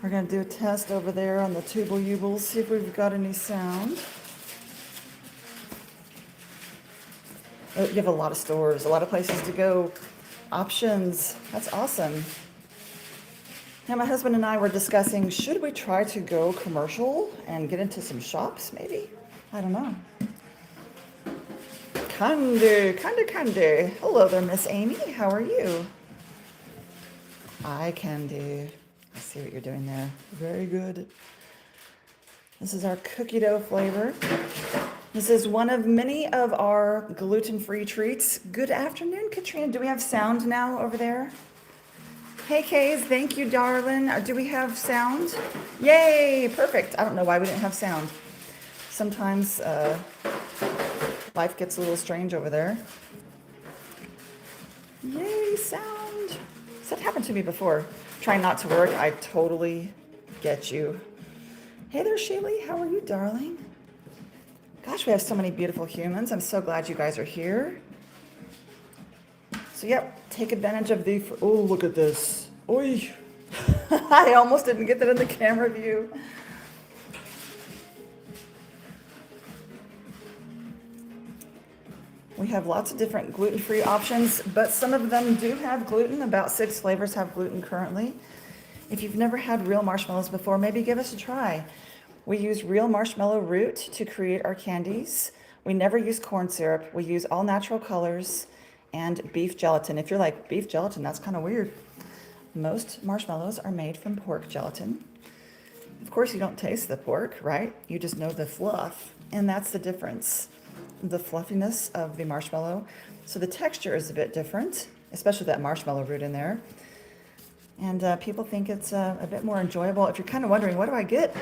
We're going to do a test over there on the tubal ubles, see if we've got any sound. You have a lot of stores, a lot of places to go, options. That's awesome. Now, my husband and I were discussing, should we try to go commercial and get into some shops, maybe? I don't know. Candy. Hello there, Miss Amy. How are you? Eye candy. I see what you're doing there. Very good. This is our cookie dough flavor. This is one of many of our gluten-free treats. Good afternoon, Katrina. Do we have sound now over there? Hey, Kays. Thank you, darling. Do we have sound? Yay! Perfect. I don't know why we didn't have sound. Sometimes life gets a little strange over there. Yay, sound. That happened to me before. Trying not to work. I totally get you. Hey there, Shaylee. How are you, darling? Gosh, we have so many beautiful humans. I'm so glad you guys are here. So, yep, take advantage of the... Oh, look at this. Oy. I almost didn't get that in the camera view. We have lots of different gluten-free options, but some of them do have gluten. About 6 flavors have gluten currently. If you've never had real marshmallows before, maybe give us a try. We use real marshmallow root to create our candies. We never use corn syrup. We use all natural colors and beef gelatin. If you're like, beef gelatin, that's kind of weird. Most marshmallows are made from pork gelatin. Of course, you don't taste the pork, right? You just know the fluff, and that's the difference. The fluffiness of the marshmallow. So the texture is a bit different, especially that marshmallow root in there. And people think it's a bit more enjoyable. If you're kind of wondering, what do I get?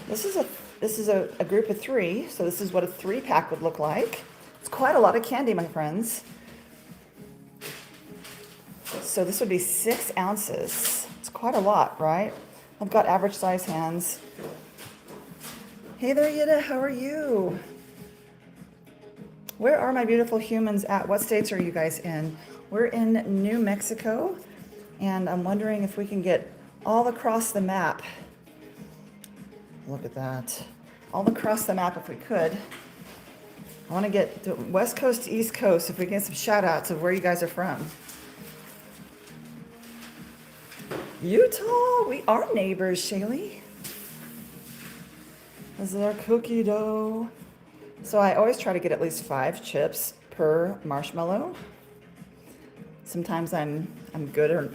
This is a group of 3, so this is what a 3-pack would look like. It's quite a lot of candy, my friends. So this would be 6 ounces. It's quite a lot, right? I've got average size hands. Hey there, Yida, how are you? Where are my beautiful humans at? What states are you guys in? We're in New Mexico, and I'm wondering if we can get all across the map. Look at that. All across the map if we could. I want to get to West Coast to East Coast if we get some shout outs of where you guys are from. Utah, we are neighbors, Shaylee. This is our cookie dough. So I always try to get at least 5 chips per marshmallow. Sometimes I'm good. Or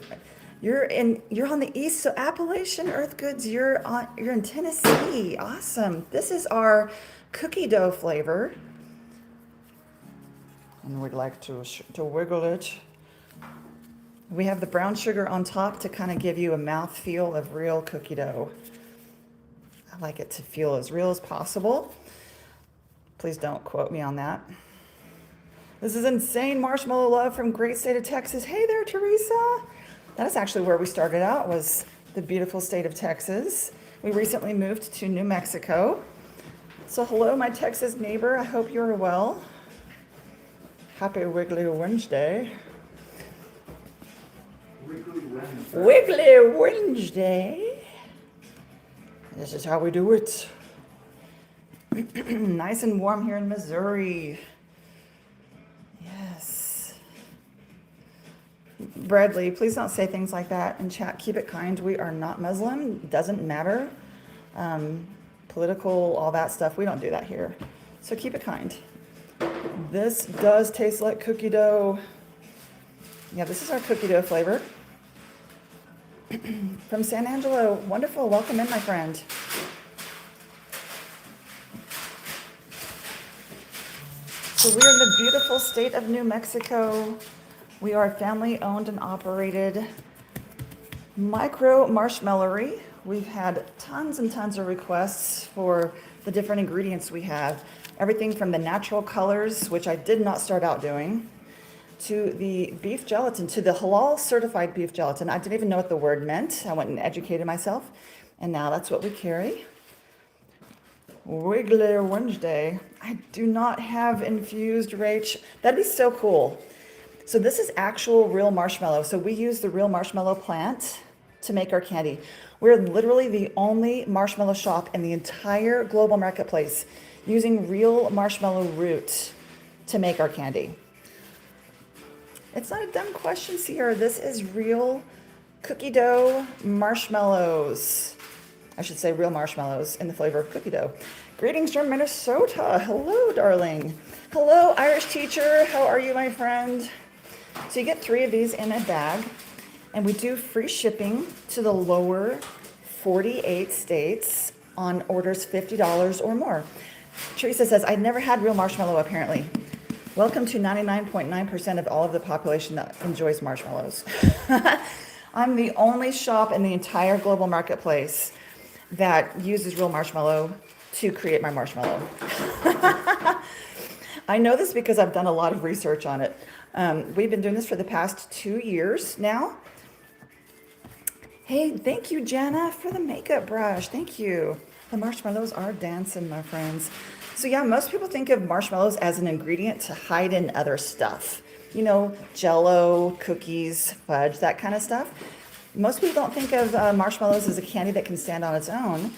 you're on the east, so Appalachian Earth Goods. You're in Tennessee. Awesome. This is our cookie dough flavor, and we'd like to wiggle it. We have the brown sugar on top to kind of give you a mouth feel of real cookie dough. I like it to feel as real as possible. Please don't quote me on that. This is insane marshmallow love from great state of Texas. Hey there, Teresa. That is actually where we started out, was the beautiful state of Texas. We recently moved to New Mexico. So hello, my Texas neighbor. I hope you're well. Happy Wiggly Wednesday. Wiggly Wednesday. This is how we do it. Nice and warm here in Missouri. Yes. Bradley, please don't say things like that in chat. Keep it kind. We are not Muslim. Doesn't matter. Political, all that stuff. We don't do that here. So keep it kind. This does taste like cookie dough. Yeah, this is our cookie dough flavor. From San Angelo. Wonderful. Welcome in, my friend. So we're in the beautiful state of New Mexico. We are a family-owned and operated micro marshmallowery. We've had tons and tons of requests for the different ingredients we have. Everything from the natural colors, which I did not start out doing, to the beef gelatin, to the halal certified beef gelatin. I didn't even know what the word meant. I went and educated myself, and now that's what we carry. Wiggly Wednesday. I do not have infused Rach. That'd be so cool. So this is actual real marshmallow. So we use the real marshmallow plant to make our candy. We're literally the only marshmallow shop in the entire global marketplace using real marshmallow root to make our candy. It's not a dumb question, Sierra. This is real cookie dough marshmallows. I should say real marshmallows in the flavor of cookie dough. Greetings from Minnesota. Hello, darling. Hello, Irish teacher. How are you, my friend? So you get 3 of these in a bag, and we do free shipping to the lower 48 states on orders $50 or more. Teresa says, I'd never had real marshmallow, apparently. Welcome to 99.9% of all of the population that enjoys marshmallows. I'm the only shop in the entire global marketplace that uses real marshmallow to create my marshmallow. I know this because I've done a lot of research on it. We've been doing this for the past 2 years now. Hey, thank you, Jana, for the makeup brush. Thank you. The marshmallows are dancing, my friends. So yeah, most people think of marshmallows as an ingredient to hide in other stuff. You know, Jell-O, cookies, fudge, that kind of stuff. Most people don't think of marshmallows as a candy that can stand on its own.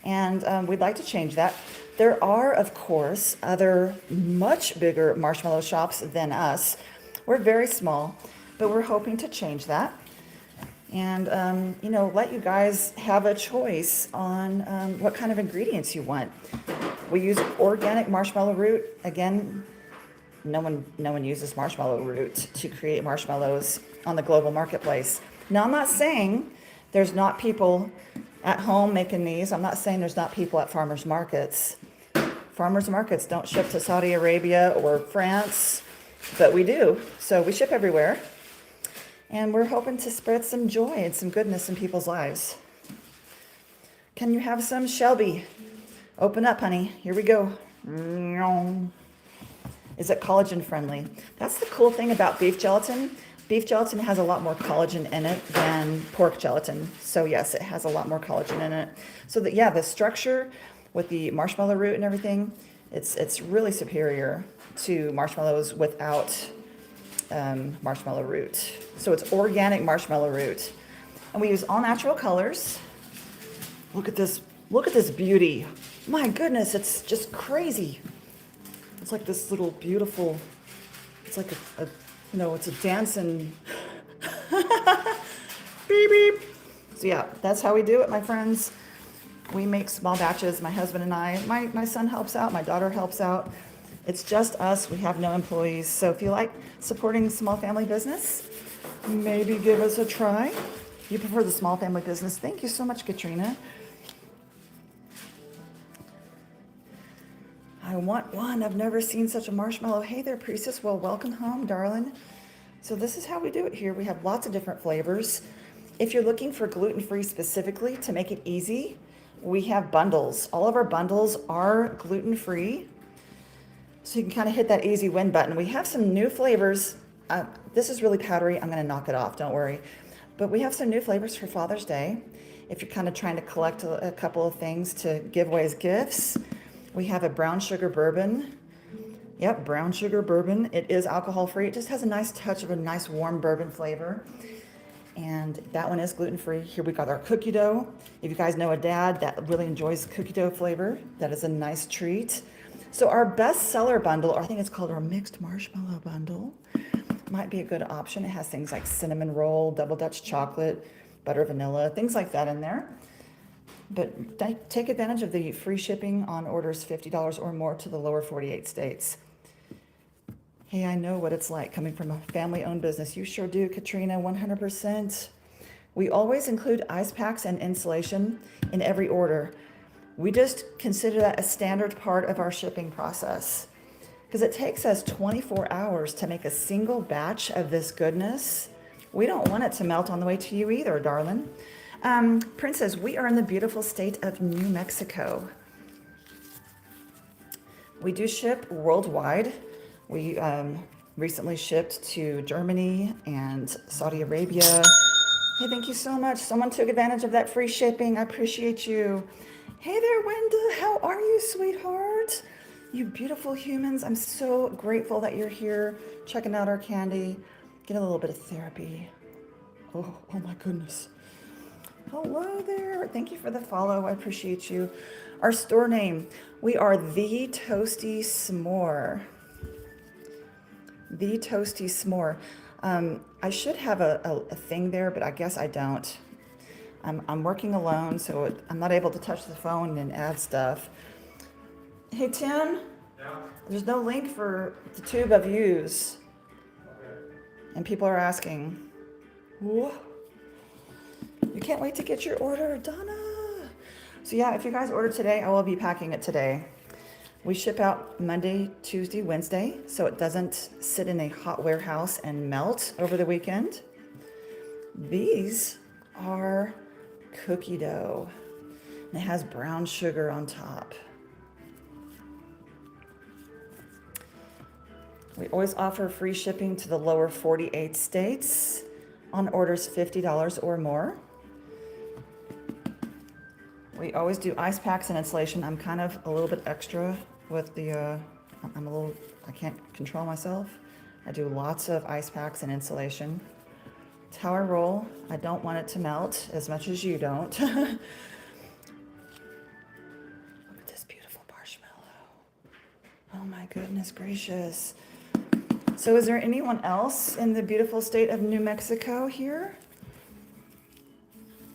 And we'd like to change that. There are, of course, other much bigger marshmallow shops than us. We're very small, but we're hoping to change that. And, you know, let you guys have a choice on what kind of ingredients you want. We use organic marshmallow root. Again, no one uses marshmallow root to create marshmallows on the global marketplace. Now, I'm not saying there's not people at home making these. I'm not saying there's not people at farmers markets. Farmers markets don't ship to Saudi Arabia or France, but we do. So we ship everywhere. And we're hoping to spread some joy and some goodness in people's lives. Can you have some, Shelby? Open up, honey. Here we go. Is it collagen friendly? That's the cool thing about beef gelatin. Beef gelatin has a lot more collagen in it than pork gelatin. So yes, it has a lot more collagen in it. So that, yeah, the structure with the marshmallow root and everything, it's really superior to marshmallows without marshmallow root. So it's organic marshmallow root. And we use all natural colors. Look at this beauty. My goodness, it's just crazy. It's like this little beautiful, it's like a you know, it's a dancing beep beep. So yeah, that's how we do it, my friends. We make small batches, my husband and I. My son helps out, my daughter helps out. It's just us, we have no employees. So if you like supporting small family business, maybe give us a try. You prefer the small family business. Thank you so much, Katrina. I want one. I've never seen such a marshmallow. Hey there, priestess. Well, welcome home, darling. So this is how we do it here. We have lots of different flavors. If you're looking for gluten-free specifically to make it easy, we have bundles. All of our bundles are gluten-free. So you can kind of hit that easy win button. We have some new flavors. This is really powdery. I'm going to knock it off. Don't worry. But we have some new flavors for Father's Day. If you're kind of trying to collect a couple of things to give away as gifts, we have a brown sugar bourbon. Yep, brown sugar bourbon. It is alcohol-free. It just has a nice touch of a nice warm bourbon flavor. And that one is gluten-free. Here we got our cookie dough. If you guys know a dad that really enjoys cookie dough flavor, that is a nice treat. So our bestseller bundle, or I think it's called our mixed marshmallow bundle, might be a good option. It has things like cinnamon roll, double Dutch chocolate, butter vanilla, things like that in there. But take advantage of the free shipping on orders $50 or more to the lower 48 states. Hey, I know what it's like coming from a family-owned business. You sure do, Katrina, 100%. We always include ice packs and insulation in every order. We just consider that a standard part of our shipping process because it takes us 24 hours to make a single batch of this goodness. We don't want it to melt on the way to you either, darling. Princess, we are in the beautiful state of New Mexico. We do ship worldwide. We recently shipped to Germany and Saudi Arabia. Hey, thank you so much. Someone took advantage of that free shipping. I appreciate you. Hey there, Wenda. How are you, sweetheart? You beautiful humans. I'm so grateful that you're here checking out our candy. Get a little bit of therapy. Oh my goodness. Hello there. Thank you for the follow. I appreciate you. Our store name, we are the Toasty Smore. The Toasty Smore. I should have a thing there, but I guess I don't. I'm working alone, so I'm not able to touch the phone and add stuff. Hey, Tim, Yeah. there's no link for the tube of views, Okay. and people are asking. Whoa. You can't wait to get your order, Donna. So yeah, if you guys order today, I will be packing it today. We ship out Monday, Tuesday, Wednesday, so it doesn't sit in a hot warehouse and melt over the weekend. These are cookie dough, and it has brown sugar on top. We always offer free shipping to the lower 48 states on orders $50 or more. We always do ice packs and insulation. I'm kind of a little bit extra with the, I can't control myself. I do lots of ice packs and insulation. It's how I roll. I don't want it to melt as much as you don't. Look at this beautiful marshmallow. Oh my goodness gracious. So is there anyone else in the beautiful state of New Mexico here?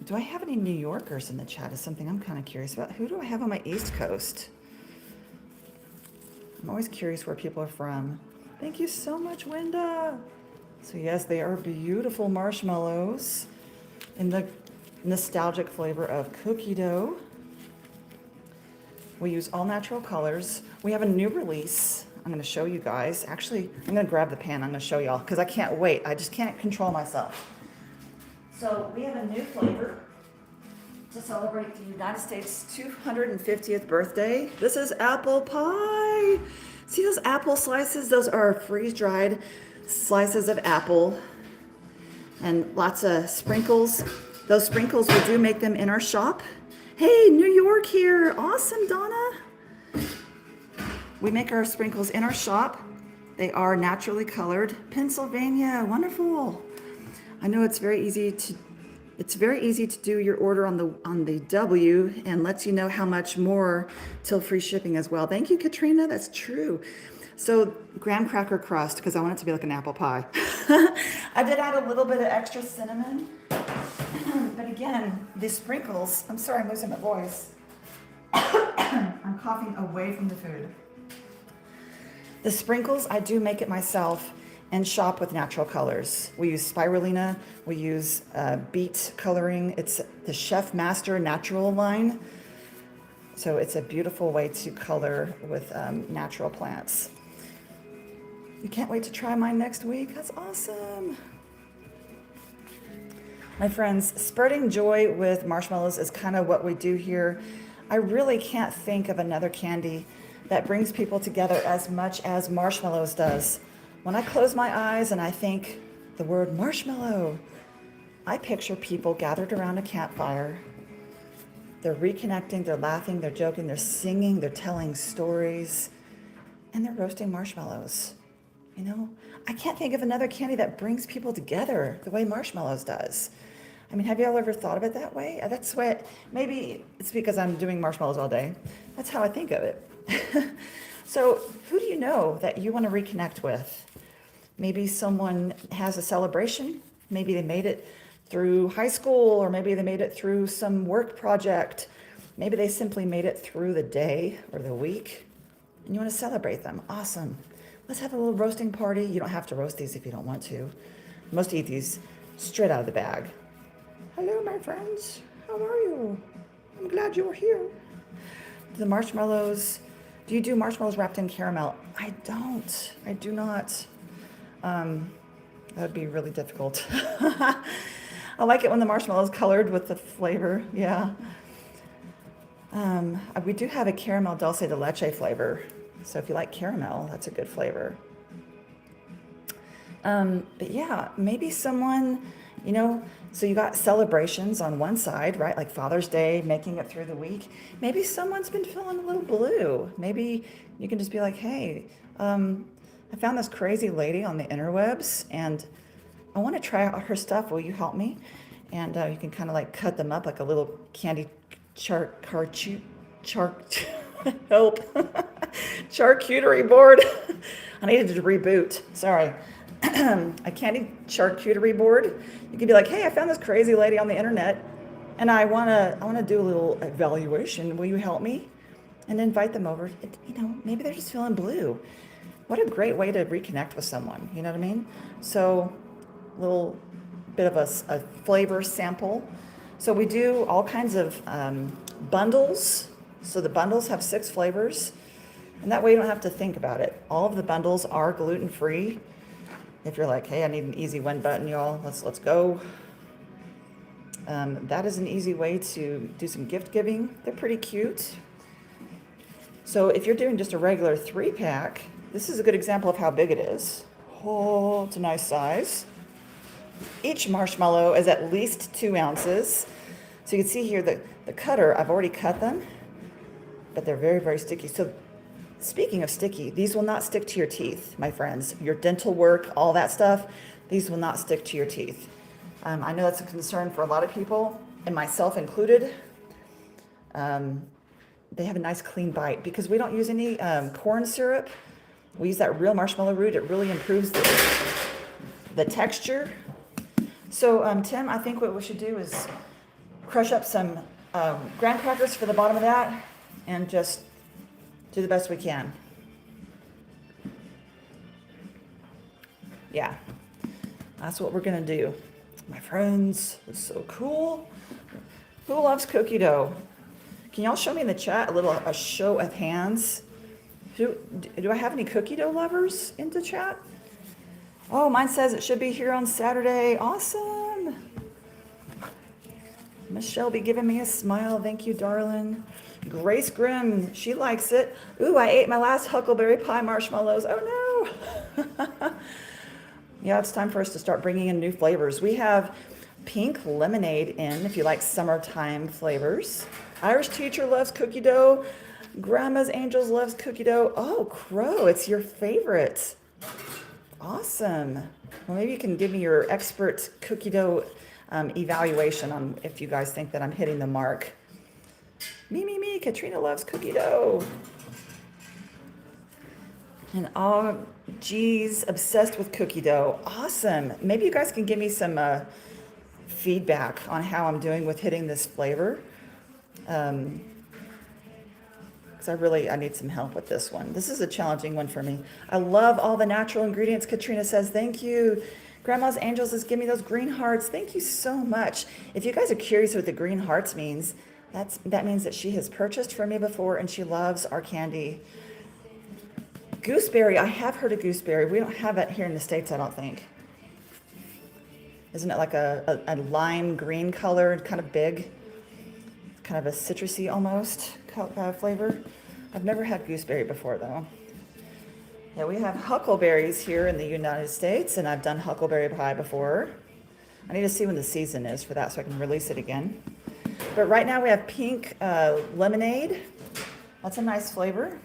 Do I have any New Yorkers in the chat is something I'm kind of curious about. Who do I have on my East Coast? I'm always curious where people are from. Thank you so much, Wenda. So yes, they are beautiful marshmallows in the nostalgic flavor of cookie dough. We use all natural colors. We have a new release. I'm going to show you guys. Actually, I'm going to grab the pan. I'm going to show y'all because I can't wait. I just can't control myself. So we have a new flavor to celebrate the United States 250th birthday. This is apple pie. See those apple slices? Those are freeze-dried slices of apple and lots of sprinkles. Those sprinkles, we do make them in our shop. Hey, New York here. Awesome, Donna. We make our sprinkles in our shop. They are naturally colored. Pennsylvania, wonderful. I know it's very easy to do your order on the W and lets you know how much more till free shipping as well. Thank you, Katrina. That's true. So graham cracker crust, because I want it to be like an apple pie. I did add a little bit of extra cinnamon. But again, the sprinkles, I'm sorry, I'm losing my voice. I'm coughing away from the food. The sprinkles, I do make it myself and shop with natural colors. We use spirulina, we use beet coloring. It's the Chef Master Natural line. So it's a beautiful way to color with natural plants. You can't wait to try mine next week. That's awesome. My friends, spreading joy with marshmallows is kind of what we do here. I really can't think of another candy that brings people together as much as marshmallows does. When I close my eyes and I think the word marshmallow, I picture people gathered around a campfire. They're reconnecting, they're laughing, they're joking, they're singing, they're telling stories, and they're roasting marshmallows. You know, I can't think of another candy that brings people together the way marshmallows does. I mean, have you all ever thought of it that way? That's what, maybe it's because I'm doing marshmallows all day. That's how I think of it. So who do you know that you want to reconnect with? Maybe someone has a celebration. Maybe they made it through high school, or maybe they made it through some work project. Maybe they simply made it through the day or the week, and you want to celebrate them. Awesome. Let's have a little roasting party. You don't have to roast these if you don't want to. Most eat these straight out of the bag. Hello, my friends. How are you? I'm glad you're here. The marshmallows. Do you do marshmallows wrapped in caramel? I don't. I do not. That would be really difficult. I like it when the marshmallow is colored with the flavor. Yeah. We do have a caramel dulce de leche flavor. So if you like caramel, that's a good flavor. But yeah, maybe someone, you know, so you got celebrations on one side, right? Like Father's Day, making it through the week. Maybe someone's been feeling a little blue. Maybe you can just be like, hey, I found this crazy lady on the interwebs and I want to try out her stuff. Will you help me? And you can kind of like cut them up like a little candy help, charcuterie board. I needed to reboot. Sorry. A candy charcuterie board. You could be like, hey, I found this crazy lady on the internet, and I wanna do a little evaluation. Will you help me? And invite them over. Maybe they're just feeling blue. What a great way to reconnect with someone. You know what I mean? So, a little bit of a flavor sample. So we do all kinds of bundles. So the bundles have 6 flavors, and that way you don't have to think about it. All of the bundles are gluten-free. If you're like, hey, I need an easy win button, y'all, let's go. That is an easy way to do some gift giving. They're pretty cute. So if you're doing just a regular 3-pack, this is a good example of how big it is. Oh, it's a nice size. Each marshmallow is at least 2 ounces. So you can see here the cutter, I've already cut them, but they're very, very sticky. So speaking of sticky, these will not stick to your teeth, my friends. Your dental work, all that stuff, these will not stick to your teeth. I know that's a concern for a lot of people, and myself included. They have a nice clean bite because we don't use any corn syrup. We use that real marshmallow root. It really improves the texture. So Tim, I think what we should do is crush up some graham crackers for the bottom of that and just do the best we can. Yeah, that's what we're gonna do. My friends, it's so cool. Who loves cookie dough? Can y'all show me in the chat a show of hands? Do I have any cookie dough lovers in the chat? Oh, mine says it should be here on Saturday. Awesome. Michelle be giving me a smile. Thank you, darling. Grace Grimm, she likes it. Ooh, I ate my last huckleberry pie marshmallows. Oh no. Yeah, it's time for us to start bringing in new flavors. We have pink lemonade in, if you like summertime flavors. Irish teacher loves cookie dough. Grandma's Angels loves cookie dough. Oh, Crow, it's your favorite. Awesome. Well, maybe you can give me your expert cookie dough evaluation on if you guys think that I'm hitting the mark. Me, Katrina loves cookie dough. And G's obsessed with cookie dough. Awesome. Maybe you guys can give me some feedback on how I'm doing with hitting this flavor. Because I need some help with this one. This is a challenging one for me. I love all the natural ingredients. Katrina says, thank you. Grandma's Angels says, give me those green hearts. Thank you so much. If you guys are curious what the green hearts means, that means that she has purchased from me before and she loves our candy. Gooseberry, I have heard of gooseberry. We don't have it here in the States, I don't think. Isn't it like a lime green color, kind of big? Kind of a citrusy almost flavor. I've never had gooseberry before though. Yeah, we have huckleberries here in the United States, and I've done huckleberry pie before. I need to see when the season is for that so I can release it again. But right now we have pink lemonade. That's a nice flavor.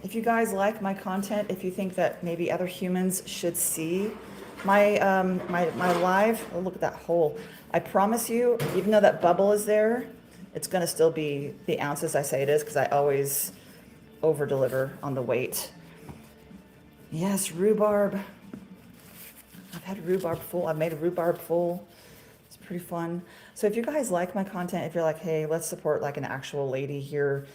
If you guys like my content, if you think that maybe other humans should see my live, oh, look at that hole. I promise you, even though that bubble is there, it's gonna still be the ounces I say it is because I always over deliver on the weight. Yes, rhubarb. I've had rhubarb full. I've made a rhubarb full. It's pretty fun. So if you guys like my content, if you're like, hey, let's support like an actual lady here,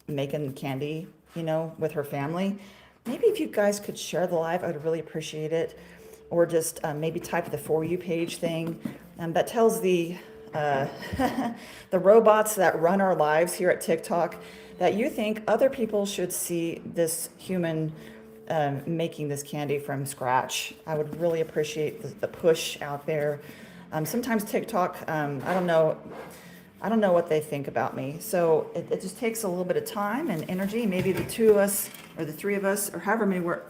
making candy, with her family, maybe if you guys could share the live, I would really appreciate it. Or just maybe type the For You page thing that tells the the robots that run our lives here at TikTok that you think other people should see this human making this candy from scratch. I would really appreciate the push out there. Sometimes TikTok, I don't know what they think about me. So it just takes a little bit of time and energy. Maybe the 2 of us or the 3 of us or however many we're,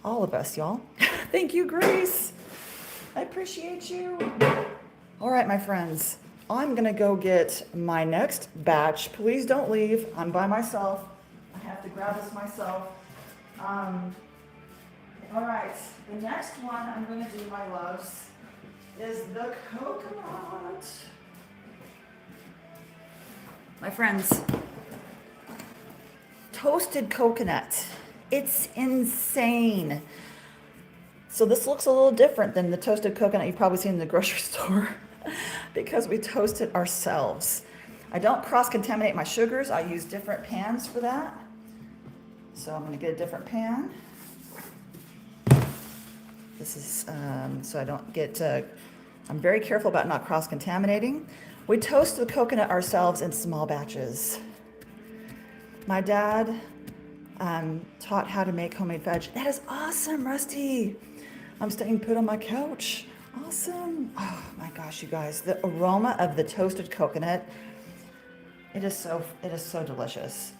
all of us, y'all. Thank you, Grace. I appreciate you. All right, my friends, I'm gonna go get my next batch. Please don't leave. I'm by myself. I have to grab this myself. All right, the next one I'm going to do, my loves, is the coconut. My friends, toasted coconut. It's insane. So this looks a little different than the toasted coconut you've probably seen in the grocery store because we toast it ourselves. I don't cross-contaminate my sugars. I use different pans for that. So I'm going to get a different pan. This is so I don't get, I'm very careful about not cross-contaminating. We toast the coconut ourselves in small batches. My dad taught how to make homemade fudge. That is awesome, Rusty. I'm staying put on my couch. Awesome. Oh my gosh, you guys, the aroma of the toasted coconut, it is so delicious.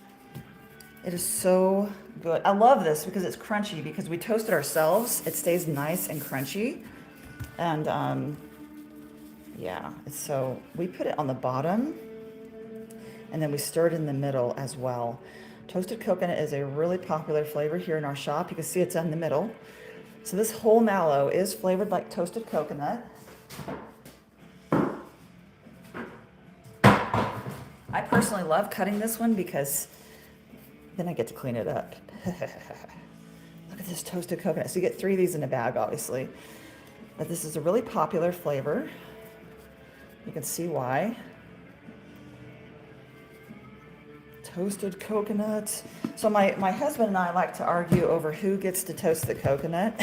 It is so good. I love this because it's crunchy because we toast it ourselves. It stays nice and crunchy. And yeah, so we put it on the bottom and then we stir it in the middle as well. Toasted coconut is a really popular flavor here in our shop. You can see it's in the middle. So this whole mallow is flavored like toasted coconut. I personally love cutting this one because then I get to clean it up. Look at this toasted coconut. So you get 3 of these in a bag, obviously. But this is a really popular flavor. You can see why. Toasted coconut. So my husband and I like to argue over who gets to toast the coconut.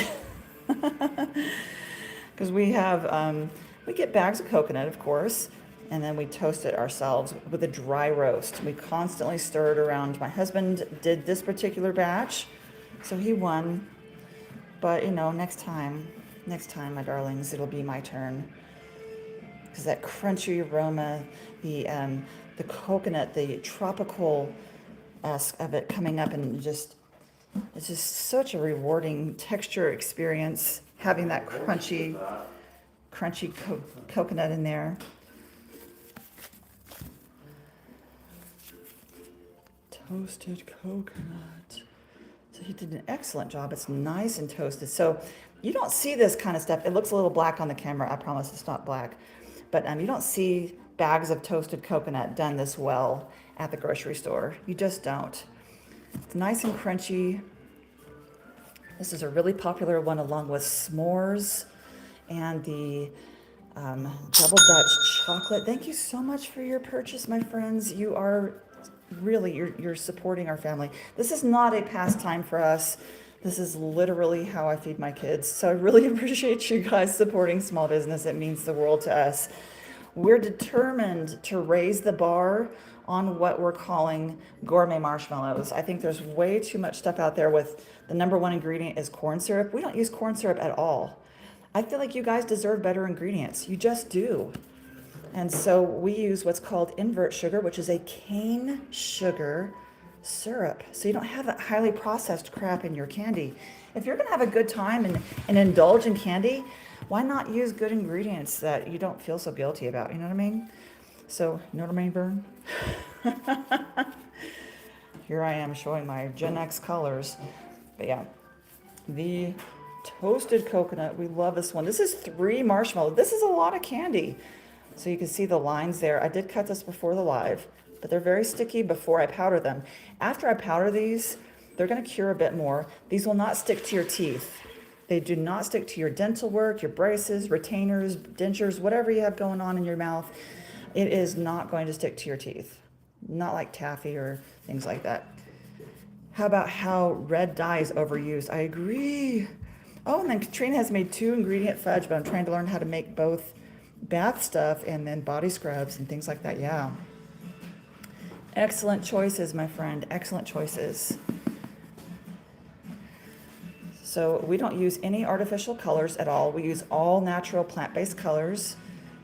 Because we get bags of coconut, of course, and then we toast it ourselves with a dry roast. We constantly stir it around. My husband did this particular batch, so he won. But you know, next time, my darlings, it'll be my turn. Because that crunchy aroma, the coconut, the tropical-esque of it coming up, and it's just such a rewarding texture experience having that crunchy coconut in there. Toasted coconut. So he did an excellent job. It's nice and toasted. So you don't see this kind of stuff. It looks a little black on the camera. I promise it's not black. But you don't see bags of toasted coconut done this well at the grocery store. You just don't. It's nice and crunchy. This is a really popular one along with s'mores and the double Dutch chocolate. Thank you so much for your purchase, my friends. You are really, you're supporting our family. This is not a pastime for us. This is literally how I feed my kids. So I really appreciate you guys supporting small business. It means the world to us. We're determined to raise the bar on what we're calling gourmet marshmallows. I think there's way too much stuff out there with the number one ingredient is corn syrup. We don't use corn syrup at all. I feel like you guys deserve better ingredients. You just do. And so we use what's called invert sugar, which is a cane sugar syrup. So you don't have that highly processed crap in your candy. If you're gonna have a good time and indulge in candy, why not use good ingredients that you don't feel so guilty about? You know what I mean? So, you know what I mean, Vern? Here I am showing my Gen X colors. But yeah, the toasted coconut, we love this one. This is 3 marshmallows. This is a lot of candy. So you can see the lines there. I did cut this before the live, but they're very sticky before I powder them. After I powder these, they're gonna cure a bit more. These will not stick to your teeth. They do not stick to your dental work, your braces, retainers, dentures, whatever you have going on in your mouth. It is not going to stick to your teeth. Not like taffy or things like that. How about how red dye is overused? I agree. Oh, and then Katrina has made 2 ingredient fudge, but I'm trying to learn how to make both bath stuff and then body scrubs and things like that. Yeah. Excellent choices, my friend. Excellent choices. So we don't use any artificial colors at all. We use all natural plant-based colors.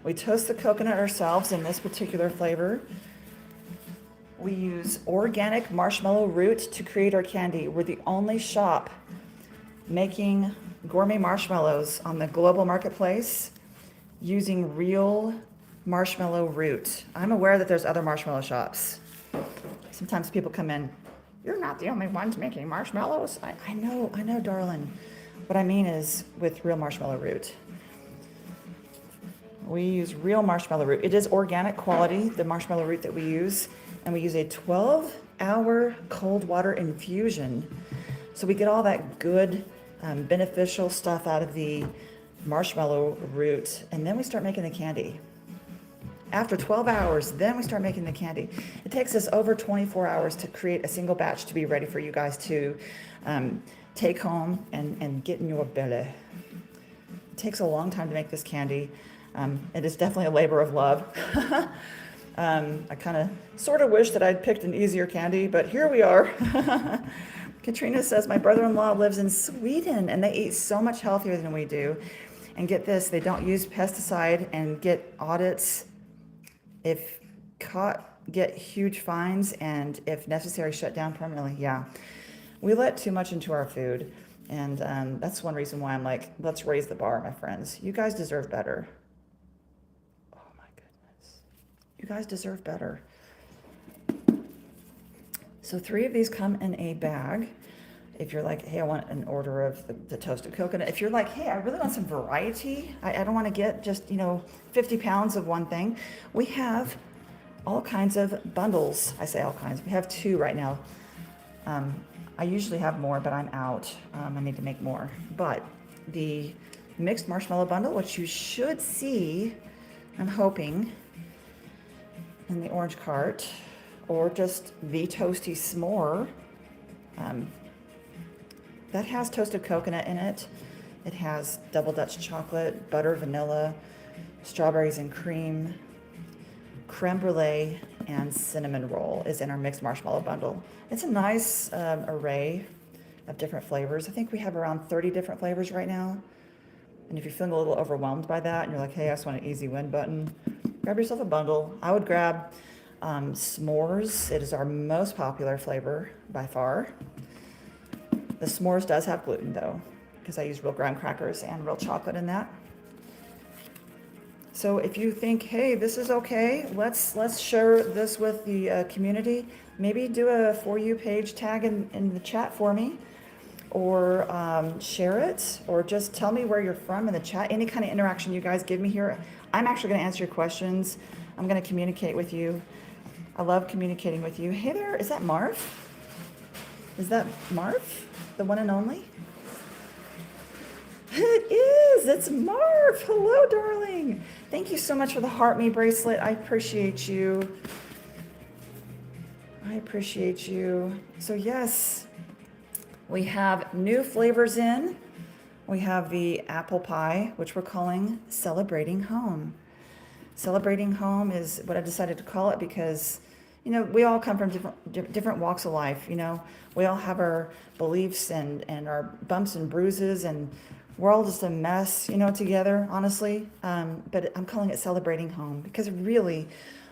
We toast the coconut ourselves in this particular flavor. We use organic marshmallow root to create our candy. We're the only shop making gourmet marshmallows on the global marketplace using real marshmallow root. I'm aware that there's other marshmallow shops. Sometimes people come in, you're not the only ones making marshmallows. I know, darling. What I mean is with real marshmallow root. We use real marshmallow root. It is organic quality, the marshmallow root that we use, and we use a 12-hour cold water infusion. So we get all that good, beneficial stuff out of the marshmallow root, and then we start making the candy. After 12 hours, then we start making the candy. It takes us over 24 hours to create a single batch to be ready for you guys to take home and get in your belly. It takes a long time to make this candy. It is definitely a labor of love. I kind of sort of wish that I'd picked an easier candy, but here we are. Katrina says, my brother-in-law lives in Sweden and they eat so much healthier than we do. And get this, they don't use pesticide and get audits. If caught, get huge fines, and if necessary, shut down permanently. Yeah, we let too much into our food. And that's one reason why I'm like, let's raise the bar, my friends. You guys deserve better. Oh my goodness. You guys deserve better. So 3 of these come in a bag. If you're like, hey, I want an order of the toasted coconut. If you're like, hey, I really want some variety. I don't want to get just, 50 pounds of one thing. We have all kinds of bundles. I say all kinds. We have 2 right now. I usually have more, but I'm out. I need to make more. But the mixed marshmallow bundle, which you should see, I'm hoping, in the orange cart, or just the Toasty Smore. That has toasted coconut in it. It has double Dutch chocolate, butter, vanilla, strawberries and cream, creme brulee, and cinnamon roll is in our mixed marshmallow bundle. It's a nice array of different flavors. I think we have around 30 different flavors right now. And if you're feeling a little overwhelmed by that and you're like, hey, I just want an easy win button, grab yourself a bundle. I would grab s'mores. It is our most popular flavor by far. The s'mores does have gluten though, because I use real graham crackers and real chocolate in that. So if you think, hey, this is okay, let's share this with the community. Maybe do a For You page tag in the chat for me, or share it, or just tell me where you're from in the chat. Any kind of interaction you guys give me here. I'm actually going to answer your questions. I'm going to communicate with you. I love communicating with you. Hey there, is that Marv? Is that Marv? The one and only? It is. It's Marv. Hello, darling. Thank you so much for the Heart Me bracelet. I appreciate you. I appreciate you. So yes, we have new flavors in. We have the apple pie, which we're calling Celebrating Home. Celebrating Home is what I decided to call it because, we all come from different walks of life. We all have our beliefs and our bumps and bruises, and we're all just a mess, together, honestly. But I'm calling it Celebrating Home because really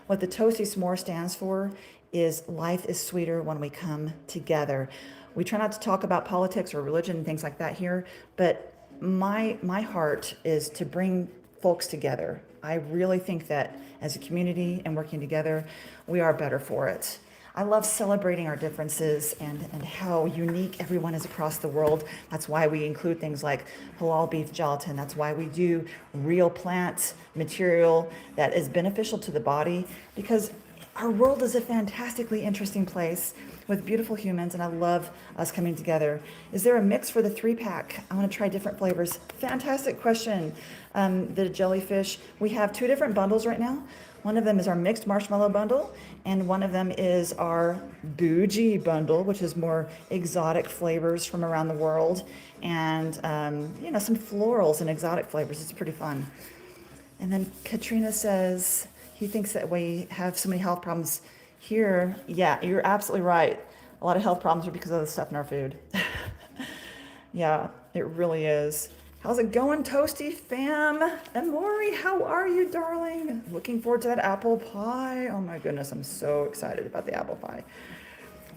what the Toasty S'more stands for is life is sweeter when we come together. We try not to talk about politics or religion and things like that here, but my heart is to bring folks together. I really think that as a community and working together, we are better for it. I love celebrating our differences and how unique everyone is across the world. That's why we include things like halal beef gelatin. That's why we do real plant material that is beneficial to the body, because our world is a fantastically interesting place with beautiful humans, and I love us coming together. Is there a mix for the 3-pack? I want to try different flavors. Fantastic question. The jellyfish. We have 2 different bundles right now. One of them is our mixed marshmallow bundle, and one of them is our bougie bundle, which is more exotic flavors from around the world, and some florals and exotic flavors. It's pretty fun. And then Katrina says he thinks that we have so many health problems here. Yeah, you're absolutely right. A lot of health problems are because of the stuff in our food. Yeah, it really is. How's it going, Toasty fam? And Lori, how are you, darling? Looking forward to that apple pie. Oh my goodness, I'm so excited about the apple pie.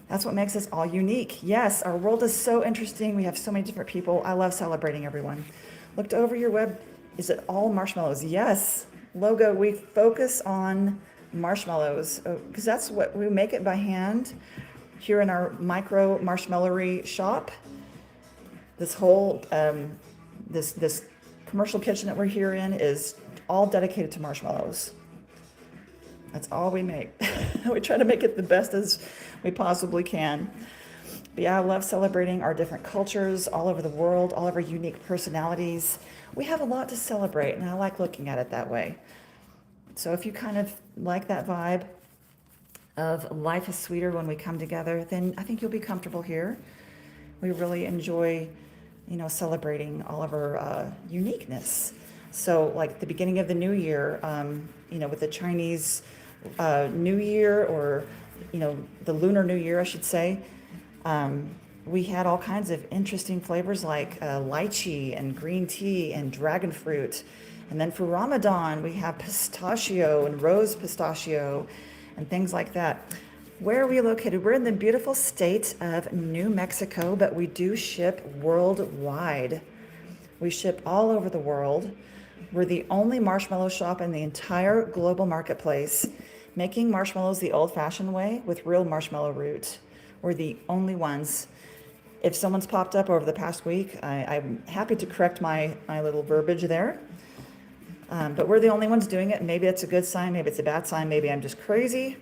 That's what makes us all unique. Yes, our world is so interesting. We have so many different people. I love celebrating everyone. Looked over your web. Is it all marshmallows? Yes. Logo, we focus on marshmallows because that's what we make it by hand here in our micro marshmallowy shop. This whole, this commercial kitchen that we're here in is all dedicated to marshmallows. That's all we make. We try to make it the best as we possibly can. But yeah, I love celebrating our different cultures all over the world, all of our unique personalities. We have a lot to celebrate, and I like looking at it that way. So if you kind of like that vibe of life is sweeter when we come together, then I think you'll be comfortable here. We really enjoy, celebrating all of our uniqueness. So like the beginning of the new year, with the Chinese New Year, or, the Lunar New Year, I should say, we had all kinds of interesting flavors like lychee and green tea and dragon fruit. And then for Ramadan, we have pistachio and rose pistachio and things like that. Where are we located? We're in the beautiful state of New Mexico, but we do ship worldwide. We ship all over the world. We're the only marshmallow shop in the entire global marketplace making marshmallows the old-fashioned way with real marshmallow root. We're the only ones. If someone's popped up over the past week, I'm happy to correct my little verbiage there. But we're the only ones doing it. Maybe it's a good sign, maybe it's a bad sign, maybe I'm just crazy.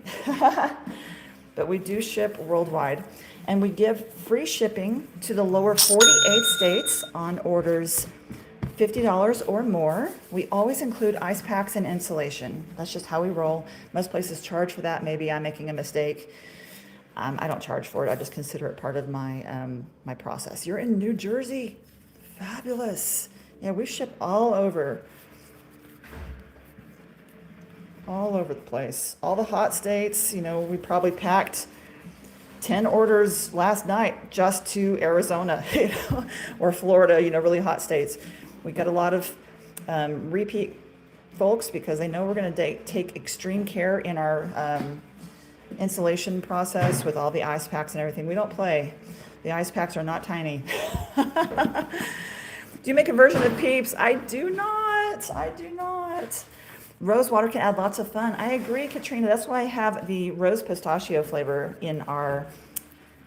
But we do ship worldwide. And we give free shipping to the lower 48 states on orders $50 or more. We always include ice packs and insulation. That's just how we roll. Most places charge for that. Maybe I'm making a mistake. I don't charge for it. I just consider it part of my process. You're in New Jersey. Fabulous. Yeah, we ship all over the place. All the hot states. We probably packed 10 orders last night just to Arizona, or Florida, really hot states. We got a lot of repeat folks because they know we're going to take extreme care in our installation process with all the ice packs and everything. We don't play. The ice packs are not tiny. Do you make a version of Peeps? I do not. Rose water can add lots of fun. I agree, Katrina. That's why I have the rose pistachio flavor in our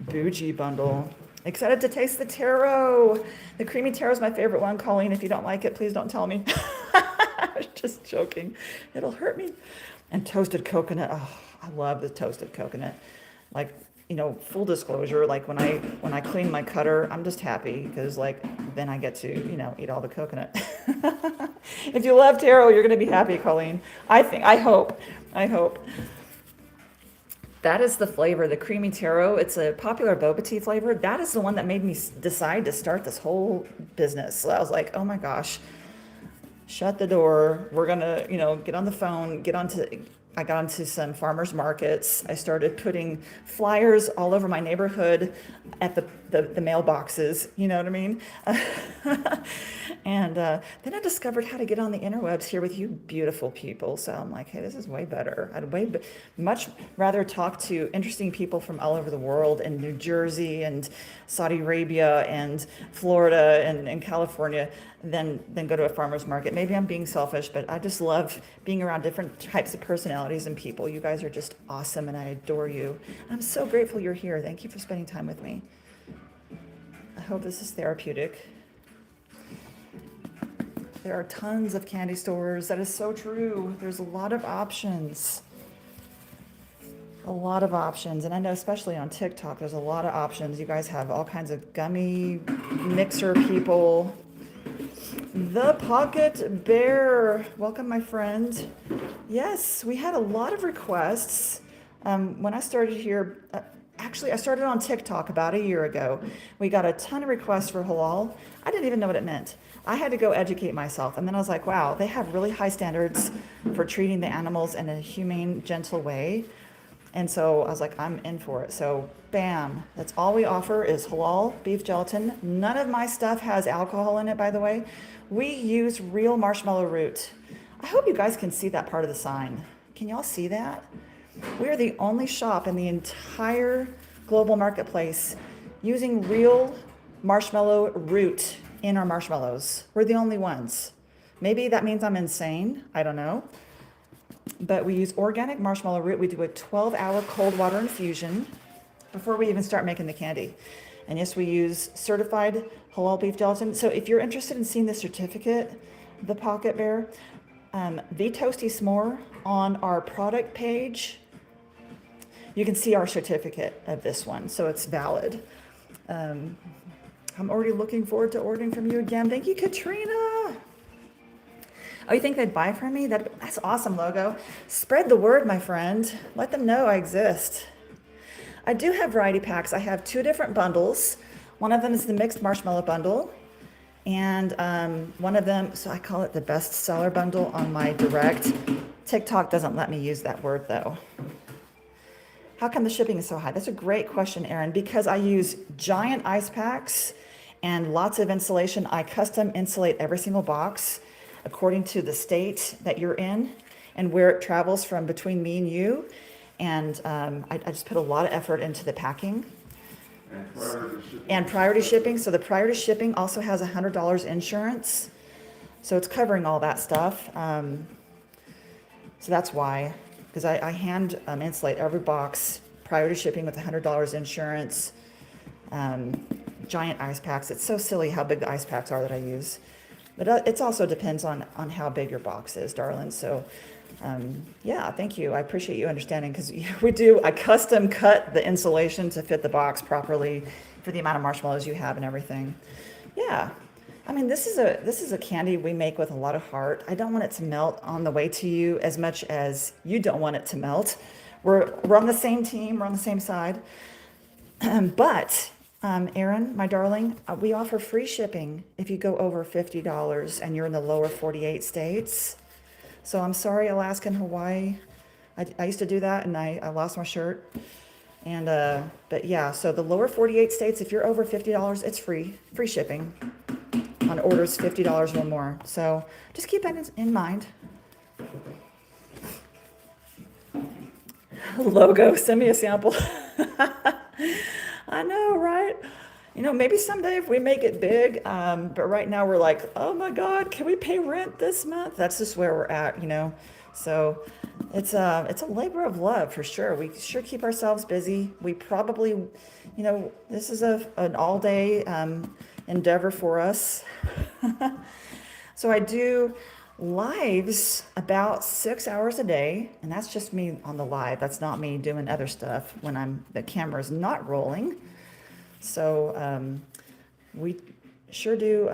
bougie bundle. Excited to taste the taro. The creamy taro is my favorite one. Colleen, if you don't like it, please don't tell me. I was just joking. It'll hurt me. And toasted coconut. Oh, I love the toasted coconut. Like, full disclosure, like when I clean my cutter, I'm just happy because then I get to, eat all the coconut. If you love taro, you're going to be happy, Colleen. I hope. That is the flavor, the creamy taro. It's a popular boba tea flavor. That is the one that made me decide to start this whole business. So I was like, oh my gosh, shut the door. We're going to, get on the phone, I got onto some farmers markets. I started putting flyers all over my neighborhood at the mailboxes, you know what I mean? And then I discovered how to get on the interwebs here with you beautiful people. So I'm like, hey, this is way better. I'd much rather talk to interesting people from all over the world in New Jersey and Saudi Arabia and Florida and California than go to a farmer's market. Maybe I'm being selfish, but I just love being around different types of personalities and people. You guys are just awesome, and I adore you. I'm so grateful you're here. Thank you for spending time with me. I hope this is therapeutic. There are tons of candy stores. That is so true. There's a lot of options. And I know especially on TikTok, there's a lot of options. You guys have all kinds of gummy mixer people. The Pocket Bear. Welcome, my friend. Yes, we had a lot of requests. When I started here, actually, I started on TikTok about a year ago. We got a ton of requests for halal. I didn't even know what it meant. I had to go educate myself. And then I was like, wow, they have really high standards for treating the animals in a humane, gentle way. And so I was like, I'm in for it. So bam, that's all we offer is halal beef gelatin. None of my stuff has alcohol in it, by the way. We use real marshmallow root. I hope you guys can see that part of the sign. Can y'all see that? We are the only shop in the entire global marketplace using real marshmallow root in our marshmallows. We're the only ones. Maybe that means I'm insane. I don't know. But we use organic marshmallow root. We do a 12-hour cold water infusion before we even start making the candy. And yes, we use certified halal beef gelatin. So if you're interested in seeing the certificate, the Pocket Bear, the Toasty S'more on our product page, you can see our certificate of this one, so it's valid. I'm already looking forward to ordering from you again. Thank you, Katrina. Oh, you think they'd buy from me? That's awesome, Logo. Spread the word, my friend. Let them know I exist. I do have variety packs. I have 2 different bundles. One of them is the mixed marshmallow bundle. And one of them, so I call it the bestseller bundle on my direct. TikTok doesn't let me use that word though. How come the shipping is so high? That's a great question, Erin, because I use giant ice packs and lots of insulation. I custom insulate every single box according to the state that you're in and where it travels from between me and you. And I just put a lot of effort into the packing. And priority shipping. So the priority shipping also has $100 insurance. So it's covering all that stuff. So that's why. Because I hand insulate every box, priority shipping with $100 insurance, giant ice packs. It's so silly how big the ice packs are that I use. But it also depends on how big your box is, darling. So, yeah, thank you. I appreciate you understanding because I custom cut the insulation to fit the box properly for the amount of marshmallows you have and everything. Yeah. I mean, this is a candy we make with a lot of heart. I don't want it to melt on the way to you as much as you don't want it to melt. We're on the same team. We're on the same side. But, Erin, my darling, we offer free shipping if you go over $50 and you're in the lower 48 states. So I'm sorry, Alaska and Hawaii. I used to do that and I lost my shirt. And but yeah, so the lower 48 states, if you're over $50, it's free shipping on orders $50 or more. So just keep that in mind. Logo, send me a sample. I know, right? Maybe someday if we make it big, but right now we're like, oh my God, can we pay rent this month? That's just where we're at, So it's a labor of love for sure. We sure keep ourselves busy. We probably, this is an all day endeavor for us. So I do lives about 6 hours a day, and that's just me on the live. That's not me doing other stuff when the camera's not rolling. So we sure do,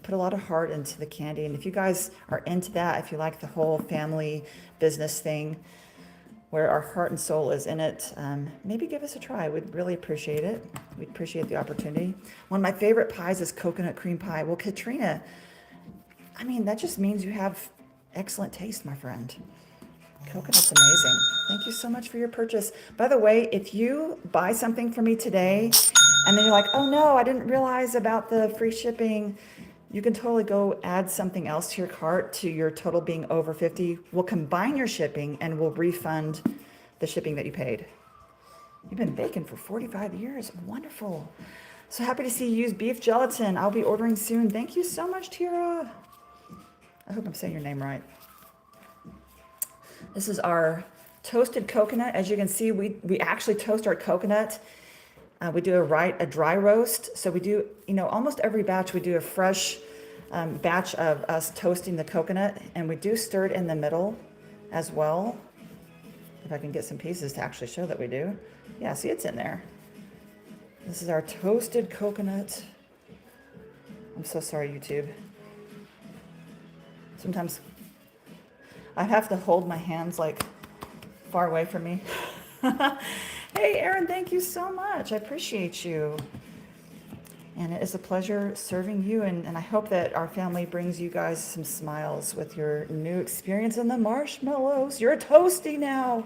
put a lot of heart into the candy. And if you guys are into that, if you like the whole family business thing where our heart and soul is in it, maybe give us a try. We'd really appreciate it. We'd appreciate the opportunity. One of my favorite pies is coconut cream pie. Well, Katrina, that just means you have excellent taste, my friend. Coconut's amazing. Thank you so much for your purchase. By the way, if you buy something from me today and then you're like, oh no, I didn't realize about the free shipping, you can totally go add something else to your cart to your total being over 50. We'll combine your shipping and we'll refund the shipping that you paid. You've been baking for 45 years. Wonderful. So happy to see you use beef gelatin. I'll be ordering soon. Thank you so much, Tira. I hope I'm saying your name right. This is our toasted coconut. As you can see, we actually toast our coconut. We do a dry roast. So we do, almost every batch, we do a fresh batch of us toasting the coconut, and we do stir it in the middle as well. If I can get some pieces to actually show that we do. Yeah, see, it's in there. This is our toasted coconut. I'm so sorry, YouTube. Sometimes I have to hold my hands like far away from me. Hey, Erin, thank you so much. I appreciate you. And it is a pleasure serving you. And I hope that our family brings you guys some smiles with your new experience in the marshmallows. You're a Toasty now.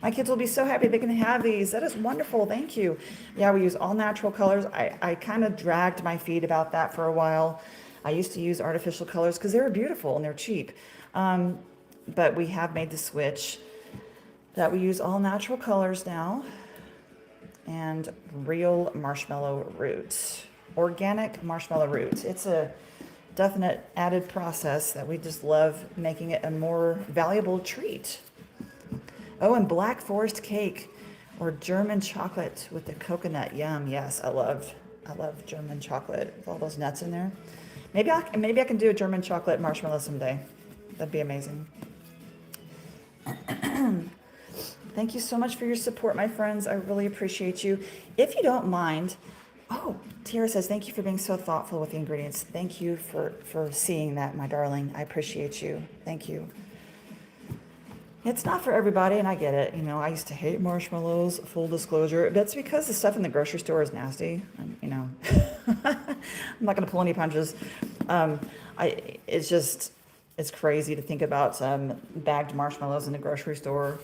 My kids will be so happy they can have these. That is wonderful. Thank you. Yeah, we use all natural colors. I kind of dragged my feet about that for a while. I used to use artificial colors because they were beautiful and they're cheap. But we have made the switch that we use all natural colors now and real marshmallow roots, organic marshmallow roots. It's a definite added process that we just love, making it a more valuable treat. Oh, and Black Forest cake. Or German chocolate with the coconut. Yum. Yes, I love German chocolate with all those nuts in there. Maybe I can do a German chocolate marshmallow someday. That'd be amazing. Thank you so much for your support, my friends. I really appreciate you. If you don't mind, oh, Tiara says, thank you for being so thoughtful with the ingredients. Thank you for seeing that, my darling. I appreciate you. Thank you. It's not for everybody, and I get it. You know, I used to hate marshmallows, full disclosure. That's because the stuff in the grocery store is nasty. You know, I'm not going to pull any punches. It's crazy to think about bagged marshmallows in the grocery store.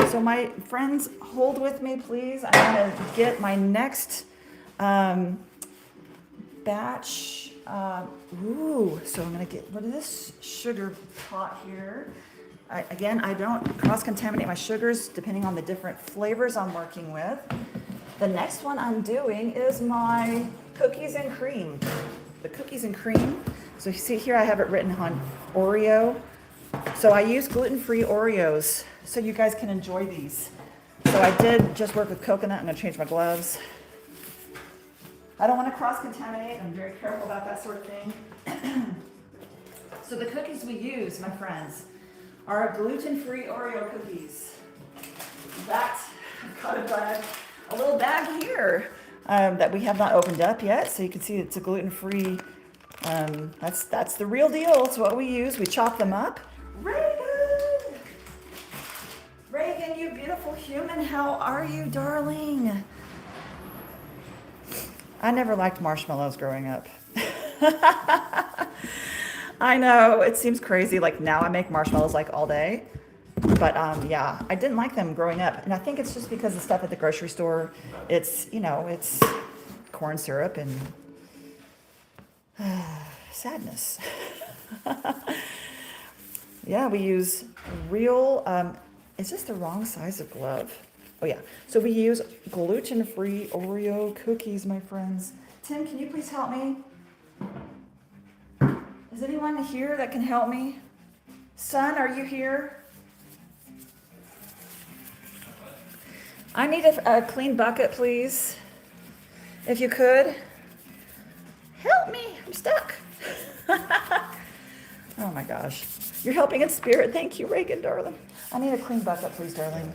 So my friends, hold with me, please. I'm going to get my next batch. So I'm going to get rid of this sugar pot here. I don't cross-contaminate my sugars depending on the different flavors I'm working with. The next one I'm doing is my cookies and cream. The cookies and cream. So you see here I have it written on Oreo. So I use gluten-free Oreos so you guys can enjoy these. So I did just work with coconut. I'm going to change my gloves. I don't want to cross-contaminate. I'm very careful about that sort of thing. So the cookies we use, my friends, are gluten-free Oreo cookies. That, I've got a little bag here that we have not opened up yet. So you can see it's a gluten-free, that's the real deal. It's what we use. We chop them up. Reagan, you beautiful human, how are you, darling? I never liked marshmallows growing up. I know, it seems crazy, like now I make marshmallows like all day. But yeah, I didn't like them growing up. And I think it's just because the stuff at the grocery store, it's corn syrup and sadness. Yeah, we use real, is this the wrong size of glove? Oh yeah, so we use gluten-free Oreo cookies, my friends. Tim, can you please help me? Is anyone here that can help me? Son, are you here? I need a clean bucket, please. If you could. Help me, I'm stuck. Oh my gosh. You're helping in spirit. Thank you, Reagan, darling. I need a clean bucket, please, darling.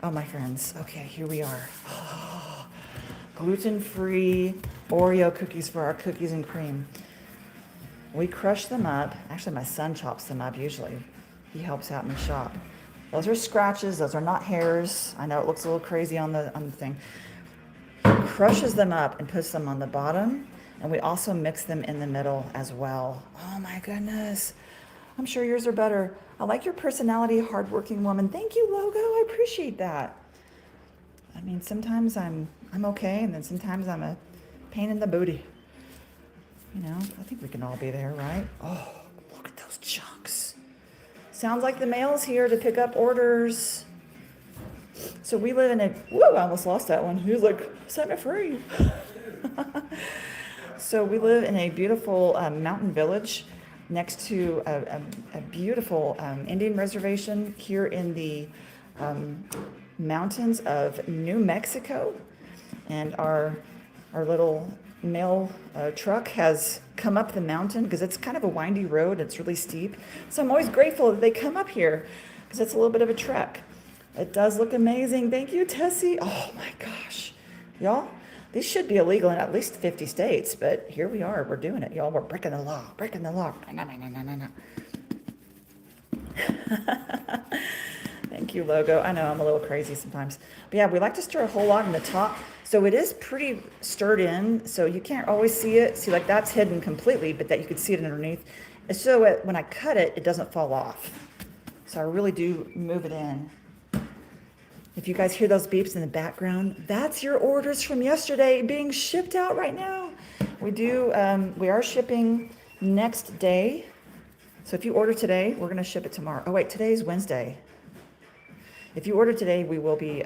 Oh, my friends. Okay, here we are. Oh, gluten-free Oreo cookies for our cookies and cream. We crush them up. Actually, my son chops them up usually. He helps out in the shop. Those are scratches. Those are not hairs. I know it looks a little crazy on the thing. He crushes them up and puts them on the bottom. And we also mix them in the middle as well. Oh my goodness. I'm sure yours are better. I like your personality, hardworking woman. Thank you, Logo. I appreciate that. I mean, sometimes I'm okay, and then sometimes I'm a pain in the booty. You know, I think we can all be there, right? Oh, look at those chunks. Sounds like the mail's here to pick up orders. So we live in a, whoa, I almost lost that one. He was like, set me free. So we live in a beautiful mountain village next to a beautiful Indian reservation here in the mountains of New Mexico. And our little mail truck has come up the mountain because it's kind of a windy road. It's really steep. So I'm always grateful that they come up here because it's a little bit of a trek. It does look amazing. Thank you, Tessie. Oh my gosh. Y'all, these should be illegal in at least 50 states, but here we are. We're doing it, y'all. We're breaking the law. Breaking the law. No. Thank you, Logo. I know I'm a little crazy sometimes. But yeah, we like to stir a whole lot in the top. So it is pretty stirred in, so you can't always see it. See, like that's hidden completely, but that you can see it underneath. And so when I cut it, it doesn't fall off. So I really do move it in. If you guys hear those beeps in the background, that's your orders from yesterday being shipped out right now. We are shipping next day. So if you order today, we're gonna ship it tomorrow. Oh wait, today's Wednesday. If you order today, we will be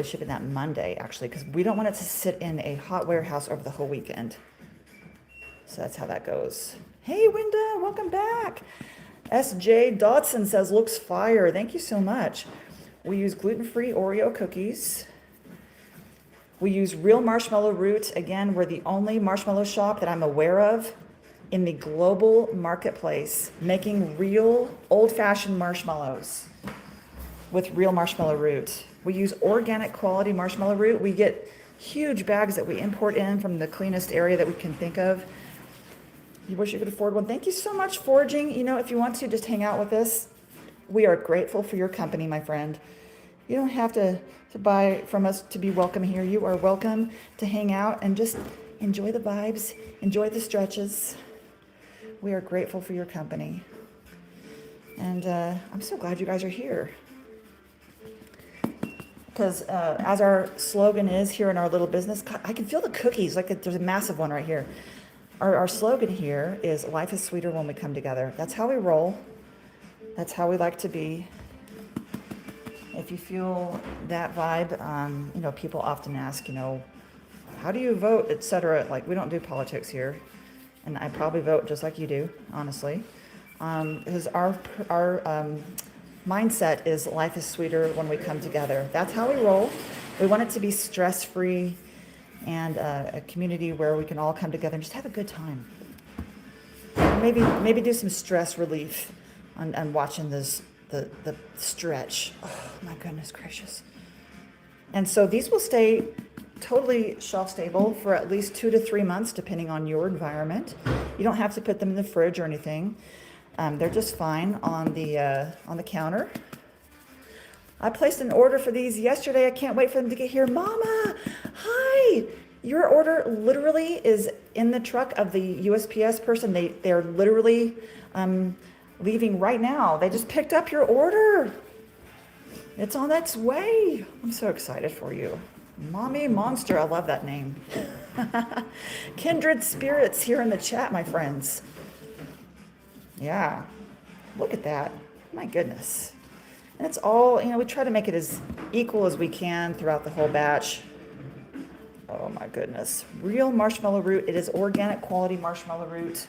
shipping that Monday, actually, because we don't want it to sit in a hot warehouse over the whole weekend. So that's how that goes. Hey, Winda, welcome back. S.J. Dodson says, looks fire. Thank you so much. We use gluten-free Oreo cookies. We use real marshmallow root. Again, we're the only marshmallow shop that I'm aware of in the global marketplace making real old-fashioned marshmallows with real marshmallow root. We use organic quality marshmallow root. We get huge bags that we import in from the cleanest area that we can think of. You wish you could afford one. Thank you so much, Foraging. You know, if you want to, just hang out with us. We are grateful for your company, my friend. You don't have to buy from us to be welcome here. You are welcome to hang out and just enjoy the vibes, enjoy the stretches. We are grateful for your company. And I'm so glad you guys are here. Because as our slogan is here in our little business, I can feel the cookies, like there's a massive one right here. Our slogan here is life is sweeter when we come together. That's how we roll. That's how we like to be. If you feel that vibe, you know, people often ask, you know, how do you vote, etc. Like, we don't do politics here. And I probably vote just like you do, honestly. Because our mindset is life is sweeter when we come together. That's how we roll. We want it to be stress-free and a community where we can all come together and just have a good time. Maybe do some stress relief on watching this the stretch. Oh my goodness gracious. And so these will stay totally shelf stable for at least 2 to 3 months, depending on your environment. You don't have to put them in the fridge or anything. They're just fine on the counter. I placed an order for these yesterday. I can't wait for them to get here. Mama, hi. Your order literally is in the truck of the USPS person. They're literally leaving right now. They just picked up your order. It's on its way. I'm so excited for you. Mommy Monster, I love that name. Kindred spirits here in the chat, my friends. Yeah, look at that. My goodness. And it's all, you know, we try to make it as equal as we can throughout the whole batch. Oh my goodness. Real marshmallow root. It is organic quality marshmallow root.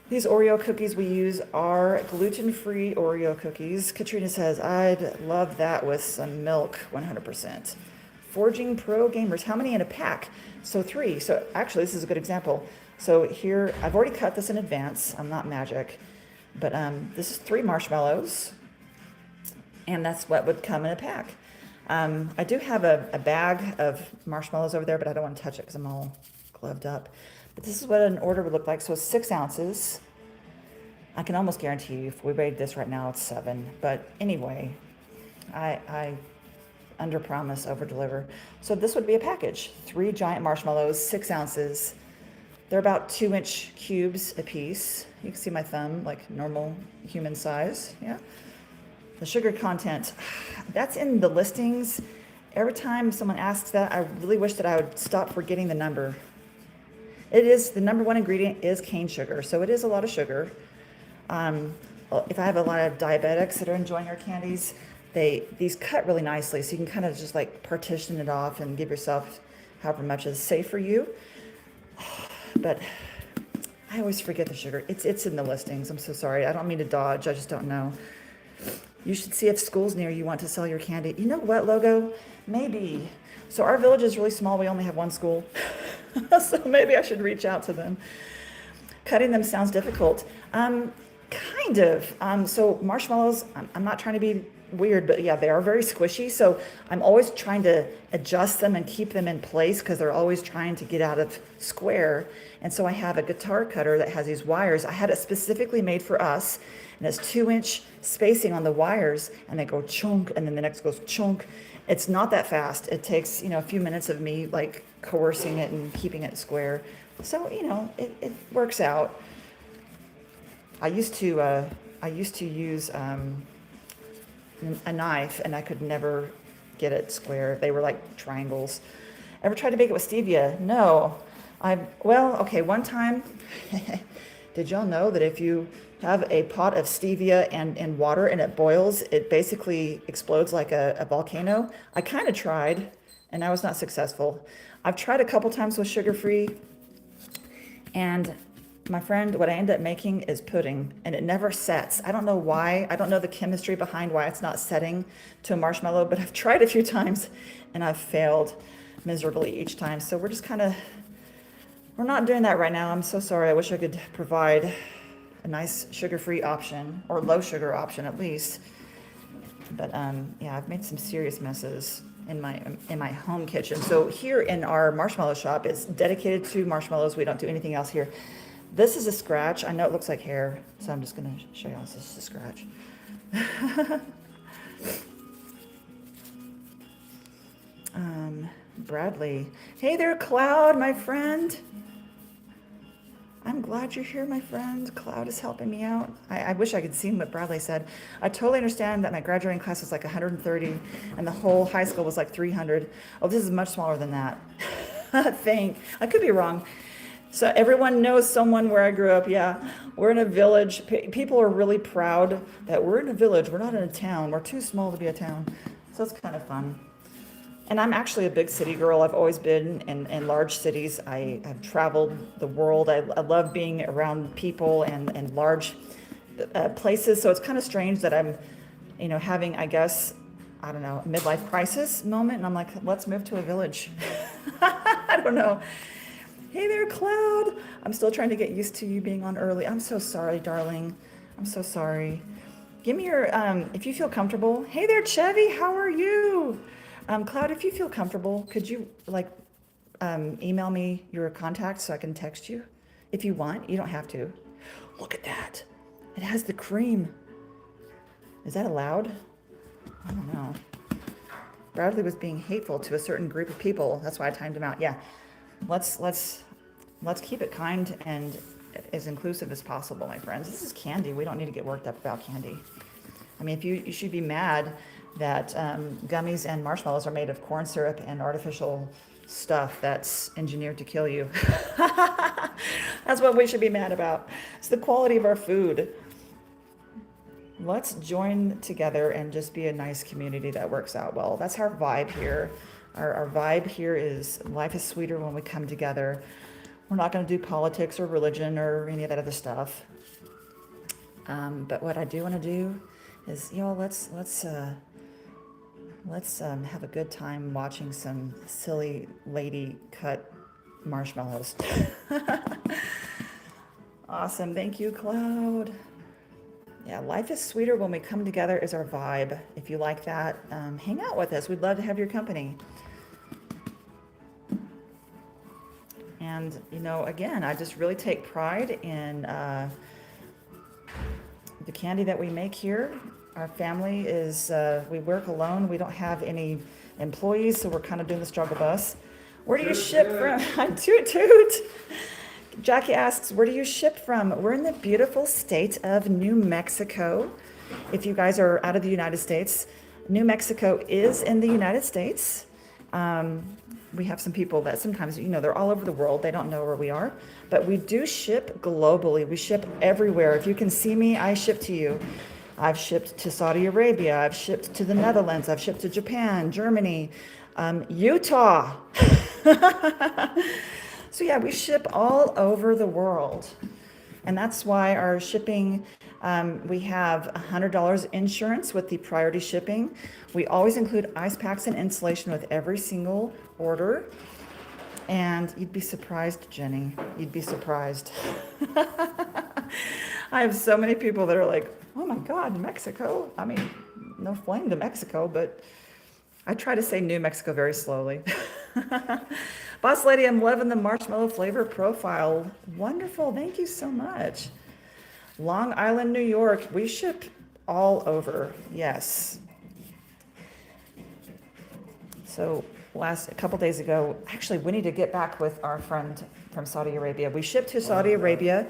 These Oreo cookies we use are gluten-free Oreo cookies. Katrina says, I'd love that with some milk, 100%. Forging Pro Gamers, how many in a pack? So 3. So actually, this is a good example. So here, I've already cut this in advance. I'm not magic. But this is 3 marshmallows. And that's what would come in a pack. I do have a bag of marshmallows over there, but I don't want to touch it because I'm all gloved up. But this is what an order would look like. So 6 ounces. I can almost guarantee you if we weighed this right now, it's 7. But anyway, I under promise, over deliver. So this would be a package. 3 giant marshmallows, 6 ounces. They're about 2-inch cubes a piece. You can see my thumb, like normal human size. Yeah. The sugar content, that's in the listings. Every time someone asks that, I really wish that I would stop forgetting the number. It is, the number 1 ingredient is cane sugar, so it is a lot of sugar. If I have a lot of diabetics that are enjoying our candies, these cut really nicely, so you can kind of just like partition it off and give yourself however much is safe for you. But I always forget the sugar. It's in the listings. I'm so sorry. I don't mean to dodge. I just don't know. You should see if schools near you want to sell your candy. You know what, Logo? Maybe. So our village is really small. We only have 1 school. So maybe I should reach out to them. Cutting them sounds difficult. Kind of. So marshmallows, I'm not trying to be weird, but yeah, they are very squishy. So I'm always trying to adjust them and keep them in place because they're always trying to get out of square. And so I have a guitar cutter that has these wires. I had it specifically made for us, and it's 2-inch spacing on the wires, and they go chunk, and then the next goes chunk. It's not that fast. It takes, a few minutes of me like coercing it and keeping it square. So, it works out. I used to use a knife, and I could never get it square. They were like triangles. Ever tried to make it with stevia? No. One time, did y'all know that if you have a pot of stevia and water and it boils, it basically explodes like a volcano? I kind of tried, and I was not successful. I've tried a couple times with sugar-free, and my friend, what I end up making is pudding, and it never sets. I don't know why. I don't know the chemistry behind why it's not setting to a marshmallow, but I've tried a few times and I've failed miserably each time. So we're not doing that right now. I'm so sorry. I wish I could provide a nice sugar-free option, or low sugar option at least. But yeah, I've made some serious messes in my home kitchen. So here in our marshmallow shop, it's dedicated to marshmallows. We don't do anything else here. This is a scratch. I know it looks like hair, so I'm just going to show you all this is a scratch. Bradley. Hey there, Cloud, my friend. I'm glad you're here, my friend. Cloud is helping me out. I wish I could see what Bradley said. I totally understand that my graduating class was like 130 and the whole high school was like 300. Oh, this is much smaller than that. I could be wrong. So everyone knows someone where I grew up. Yeah, we're in a village. People are really proud that we're in a village. We're not in a town. We're too small to be a town. So it's kind of fun. And I'm actually a big city girl. I've always been in large cities. I have traveled the world. I love being around people and large places. So it's kind of strange that I'm, having, I guess, I don't know, a midlife crisis moment. And I'm like, let's move to a village. I don't know. Hey there, Cloud. I'm still trying to get used to you being on early. I'm so sorry, darling. I'm so sorry. Give me your, if you feel comfortable. Hey there, Chevy. How are you? Cloud, if you feel comfortable, could you email me your contact so I can text you? If you want, you don't have to. Look at that. It has the cream. Is that allowed? I don't know. Bradley was being hateful to a certain group of people. That's why I timed him out. Yeah. Let's keep it kind and as inclusive as possible, my friends. This is candy. We don't need to get worked up about candy. I mean, if you should be mad that gummies and marshmallows are made of corn syrup and artificial stuff that's engineered to kill you. That's what we should be mad about. It's the quality of our food. Let's join together and just be a nice community that works out well. That's our vibe here. Our vibe here is life is sweeter when we come together. We're not going to do politics or religion or any of that other stuff. But what I do want to do is, let's have a good time watching some silly lady cut marshmallows. Awesome. Thank you, Cloud. Yeah, life is sweeter when we come together is our vibe. If you like that, hang out with us. We'd love to have your company. And, again, I just really take pride in the candy that we make here. Our family is, we work alone. We don't have any employees, so we're kind of doing the struggle bus. Where do you ship from? Toot toot. Jackie asks, where do you ship from? We're in the beautiful state of New Mexico. If you guys are out of the United States, New Mexico is in the United States. We have some people that sometimes, they're all over the world. They don't know where we are, but we do ship globally. We ship everywhere. If you can see me, I ship to you. I've shipped to Saudi Arabia. I've shipped to the Netherlands. I've shipped to Japan, Germany, Utah. So yeah, we ship all over the world. And that's why our shipping, we have $100 insurance with the priority shipping. We always include ice packs and insulation with every single order. And you'd be surprised, Jenny. You'd be surprised. I have so many people that are like, oh my God, Mexico. I mean, no flame to Mexico, but I try to say New Mexico very slowly. Boss Lady, I'm loving the marshmallow flavor profile. Wonderful. Thank you so much. Long Island, New York. We ship all over. Yes. So a couple days ago, actually, we need to get back with our friend from Saudi Arabia. We shipped to Saudi Arabia,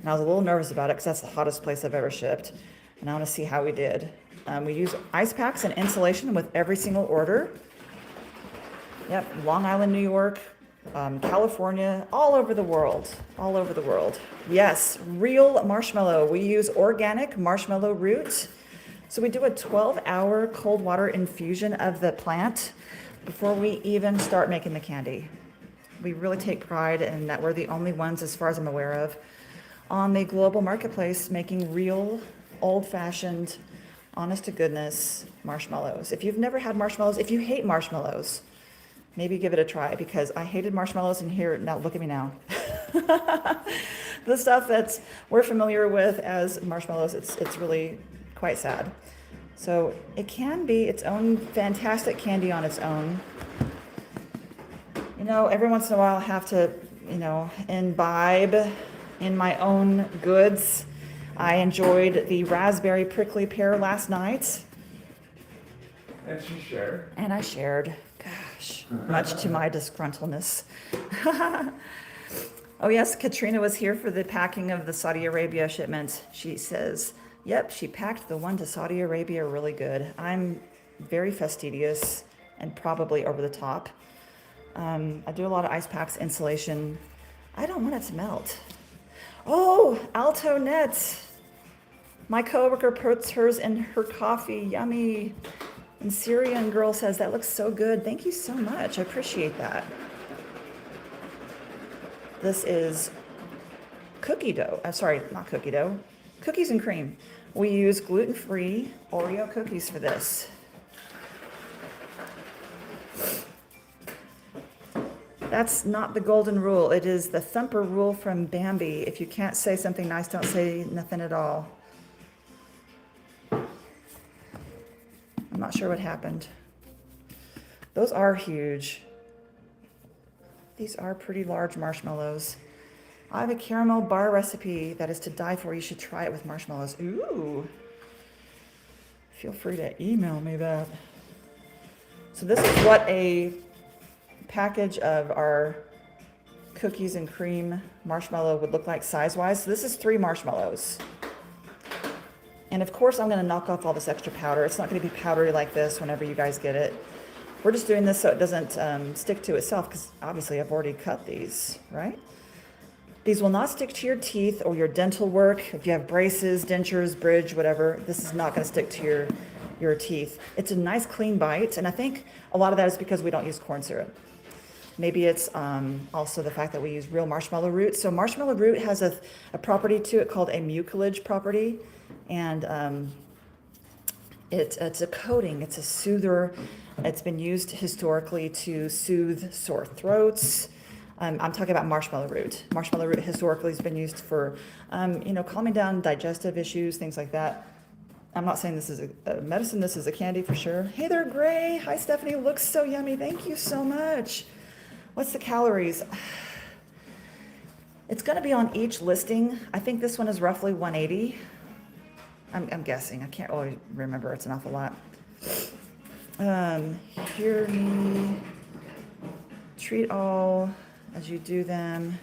and I was a little nervous about it because that's the hottest place I've ever shipped. And I want to see how we did. We use ice packs and insulation with every single order. Yep, Long Island, New York, California, all over the world, all over the world. Yes, real marshmallow. We use organic marshmallow root. So we do a 12-hour cold water infusion of the plant before we even start making the candy. We really take pride in that we're the only ones, as far as I'm aware of, on the global marketplace making real, old-fashioned, honest-to-goodness marshmallows. If you've never had marshmallows, if you hate marshmallows, maybe give it a try, because I hated marshmallows, and here, now look at me now. The stuff that we're familiar with as marshmallows, it's really quite sad. So it can be its own fantastic candy on its own. You know, every once in a while I have to, you know, imbibe in my own goods. I enjoyed the raspberry prickly pear last night. And she shared. And I shared. Gosh, much to my disgruntledness. Oh yes, Katrina was here for the packing of the Saudi Arabia shipment. She says, yep, she packed the one to Saudi Arabia really good. I'm very fastidious and probably over the top. I do a lot of ice packs, insulation. I don't want it to melt. Oh, Alto Net. My coworker puts hers in her coffee. Yummy. And Syrian girl says, that looks so good. Thank you so much. I appreciate that. This is cookie dough. Sorry, not cookie dough. Cookies and cream. We use gluten-free Oreo cookies for this. That's not the golden rule. It is the thumper rule from Bambi. If you can't say something nice, don't say nothing at all. I'm not sure what happened. Those are huge. These are pretty large marshmallows. I have a caramel bar recipe that is to die for. You should try it with marshmallows. Ooh. Feel free to email me that. So this is what a package of our cookies and cream marshmallow would look like size-wise. So this is 3 marshmallows. And of course I'm gonna knock off all this extra powder. It's not gonna be powdery like this whenever you guys get it. We're just doing this so it doesn't stick to itself, because obviously I've already cut these, right? These will not stick to your teeth or your dental work. If you have braces, dentures, bridge, whatever, this is not gonna stick to your teeth. It's a nice clean bite, and I think a lot of that is because we don't use corn syrup. Maybe it's also the fact that we use real marshmallow root. So marshmallow root has a property to it called a mucilage property, and it's a coating, it's a soother. It's been used historically to soothe sore throats. I'm talking about marshmallow root. Marshmallow root historically has been used for, you know, calming down digestive issues, things like that. I'm not saying this is a medicine, this is a candy for sure. Hey there, Gray. Hi, Stephanie. Looks so yummy. Thank you so much. What's the calories? It's going to be on each listing. I think this one is roughly 180. I'm guessing. I can't really remember. It's an awful lot. Hear me. Treat all as you do them.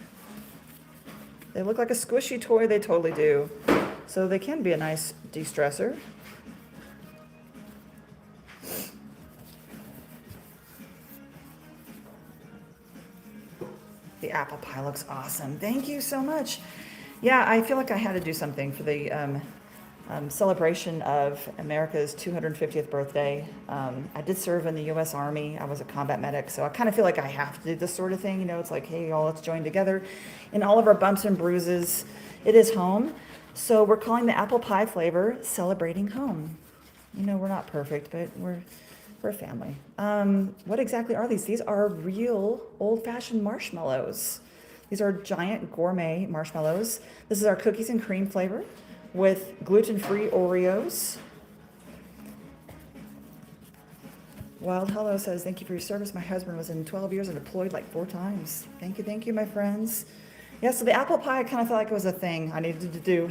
They look like a squishy toy. They totally do. So they can be a nice de-stressor. The apple pie looks awesome. Thank you so much. Yeah, I feel like I had to do something for the celebration of America's 250th birthday. I did serve in the U.S. Army. I was a combat medic, so I kind of feel like I have to do this sort of thing. You know, it's like, hey, all let's join together. In all of our bumps and bruises, it is home. So we're calling the apple pie flavor Celebrating Home. You know, we're not perfect, but we're a family. What exactly are these? These are real old-fashioned marshmallows. These are giant gourmet marshmallows. This is our cookies and cream flavor with gluten-free Oreos. Wild Hello says, thank you for your service. My husband was in 12 years and deployed like 4 times. Thank you, my friends. Yeah, so the apple pie, I kind of felt like it was a thing I needed to do.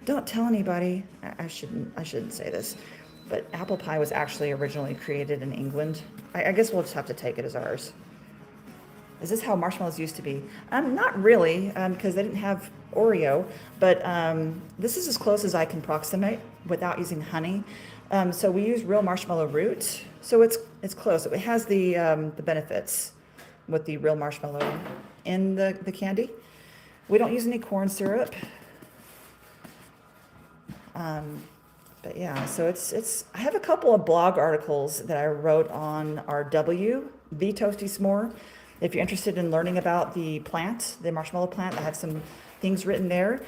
Don't tell anybody. I shouldn't say this, but apple pie was actually originally created in England. I guess we'll just have to take it as ours. Is this how marshmallows used to be? Not really, because they didn't have Oreo, but this is as close as I can approximate without using honey. So we use real marshmallow root, so it's close. It has the benefits with the real marshmallow in the candy. We don't use any corn syrup. But yeah, so it's. I have a couple of blog articles that I wrote on our the Toasty Smore. If you're interested in learning about the plant, the marshmallow plant, I have some things written there.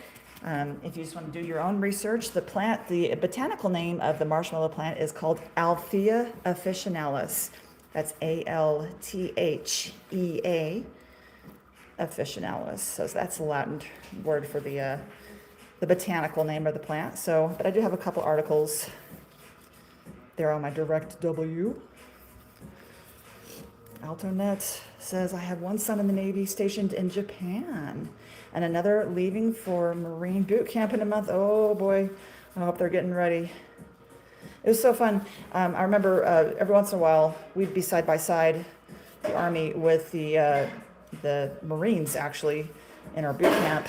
If you just want to do your own research, the botanical name of the marshmallow plant is called Althea officinalis. That's Althea officinalis. So that's the Latin word for the botanical name of the plant. So, but I do have a couple articles there on my direct W. AltoNet says, I have one son in the Navy stationed in Japan and another leaving for Marine boot camp in a month. Oh boy, I hope they're getting ready. It was so fun. I remember every once in a while we'd be side by side, the Army with the Marines actually in our boot camp.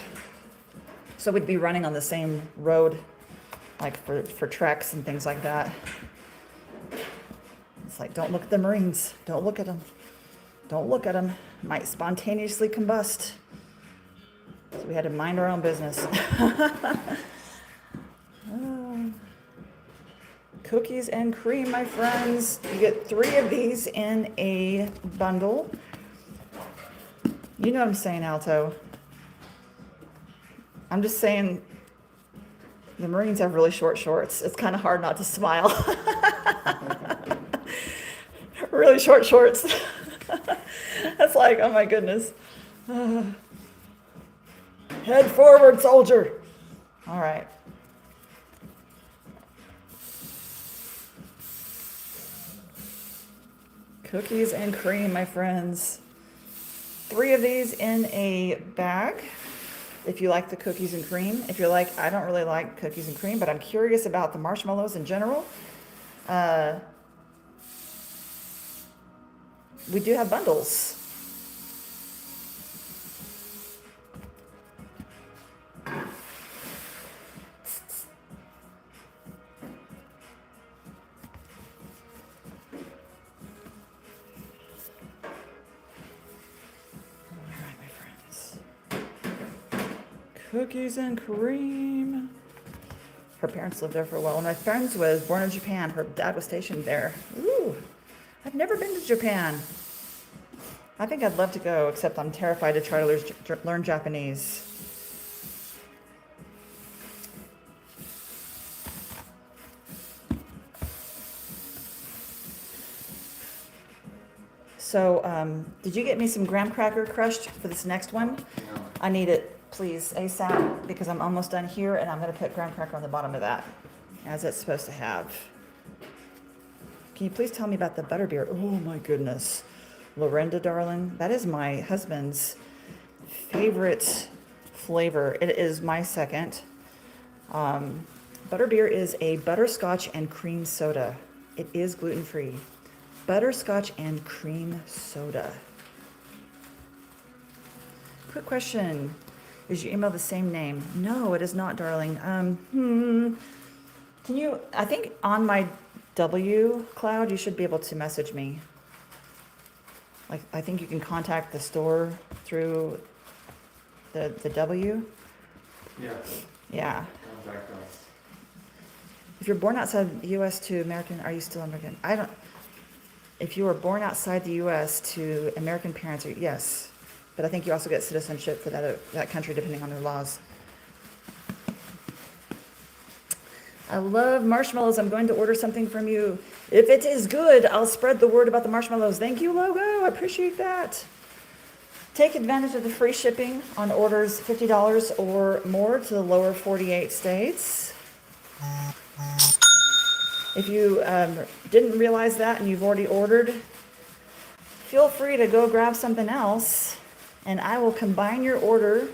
So we'd be running on the same road, like for treks and things like that. It's like, don't look at the Marines. Don't look at them. Don't look at them. Might spontaneously combust. So we had to mind our own business. Cookies and cream, my friends. You get 3 of these in a bundle. You know what I'm saying, Alto. I'm just saying the Marines have really short shorts. It's kind of hard not to smile. Really short shorts. That's like, oh my goodness. Head forward, soldier. All right. Cookies and cream, my friends. 3 of these in a bag. If you like the cookies and cream. If you're like, I don't really like cookies and cream, but I'm curious about the marshmallows in general. We do have bundles. Cookies and cream. Her parents lived there for a while. When my friend was born in Japan, her dad was stationed there. Ooh, I've never been to Japan. I think I'd love to go, except I'm terrified to try to learn Japanese. So, did you get me some graham cracker crushed for this next one? No. I need it, please, ASAP, because I'm almost done here, and I'm going to put graham cracker on the bottom of that, as it's supposed to have. Can you please tell me about the butterbeer? Oh my goodness. Lorinda, darling, that is my husband's favorite flavor. It is my second. Butterbeer is a butterscotch and cream soda. It is gluten-free. Butterscotch and cream soda. Quick question. Is your email the same name? No, it is not, darling. Can you, I think on my W cloud, you should be able to message me. Like, I think you can contact the store through the W. Yeah. Yeah. Contact us. If you're born outside the U.S. to American, are you still American? If you were born outside the U.S. to American parents, yes. But I think you also get citizenship for that country depending on their laws. I love marshmallows. I'm going to order something from you. If it is good, I'll spread the word about the marshmallows. Thank you, Logo. I appreciate that. Take advantage of the free shipping on orders $50 or more to the lower 48 states. If you didn't realize that and you've already ordered, feel free to go grab something else, and I will combine your order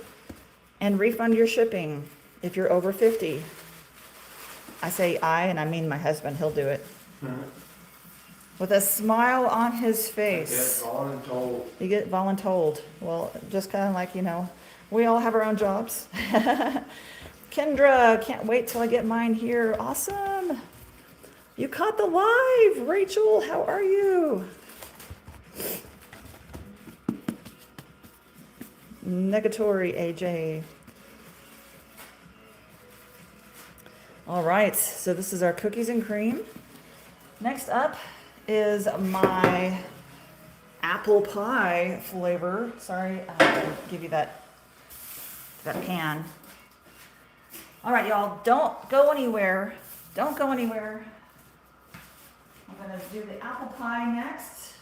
and refund your shipping if you're over 50. I say I, and I mean my husband. He'll do it. With a smile on his face. Get voluntold. You get voluntold. Well, just kind of like, we all have our own jobs. Kendra, can't wait till I get mine here. Awesome. You caught the live. Rachel, how are you? Negatory, AJ. All right, so this is our cookies and cream. Next up is my apple pie flavor. Sorry, I have to give you that that pan. All right, y'all, don't go anywhere. Don't go anywhere. I'm gonna do the apple pie next.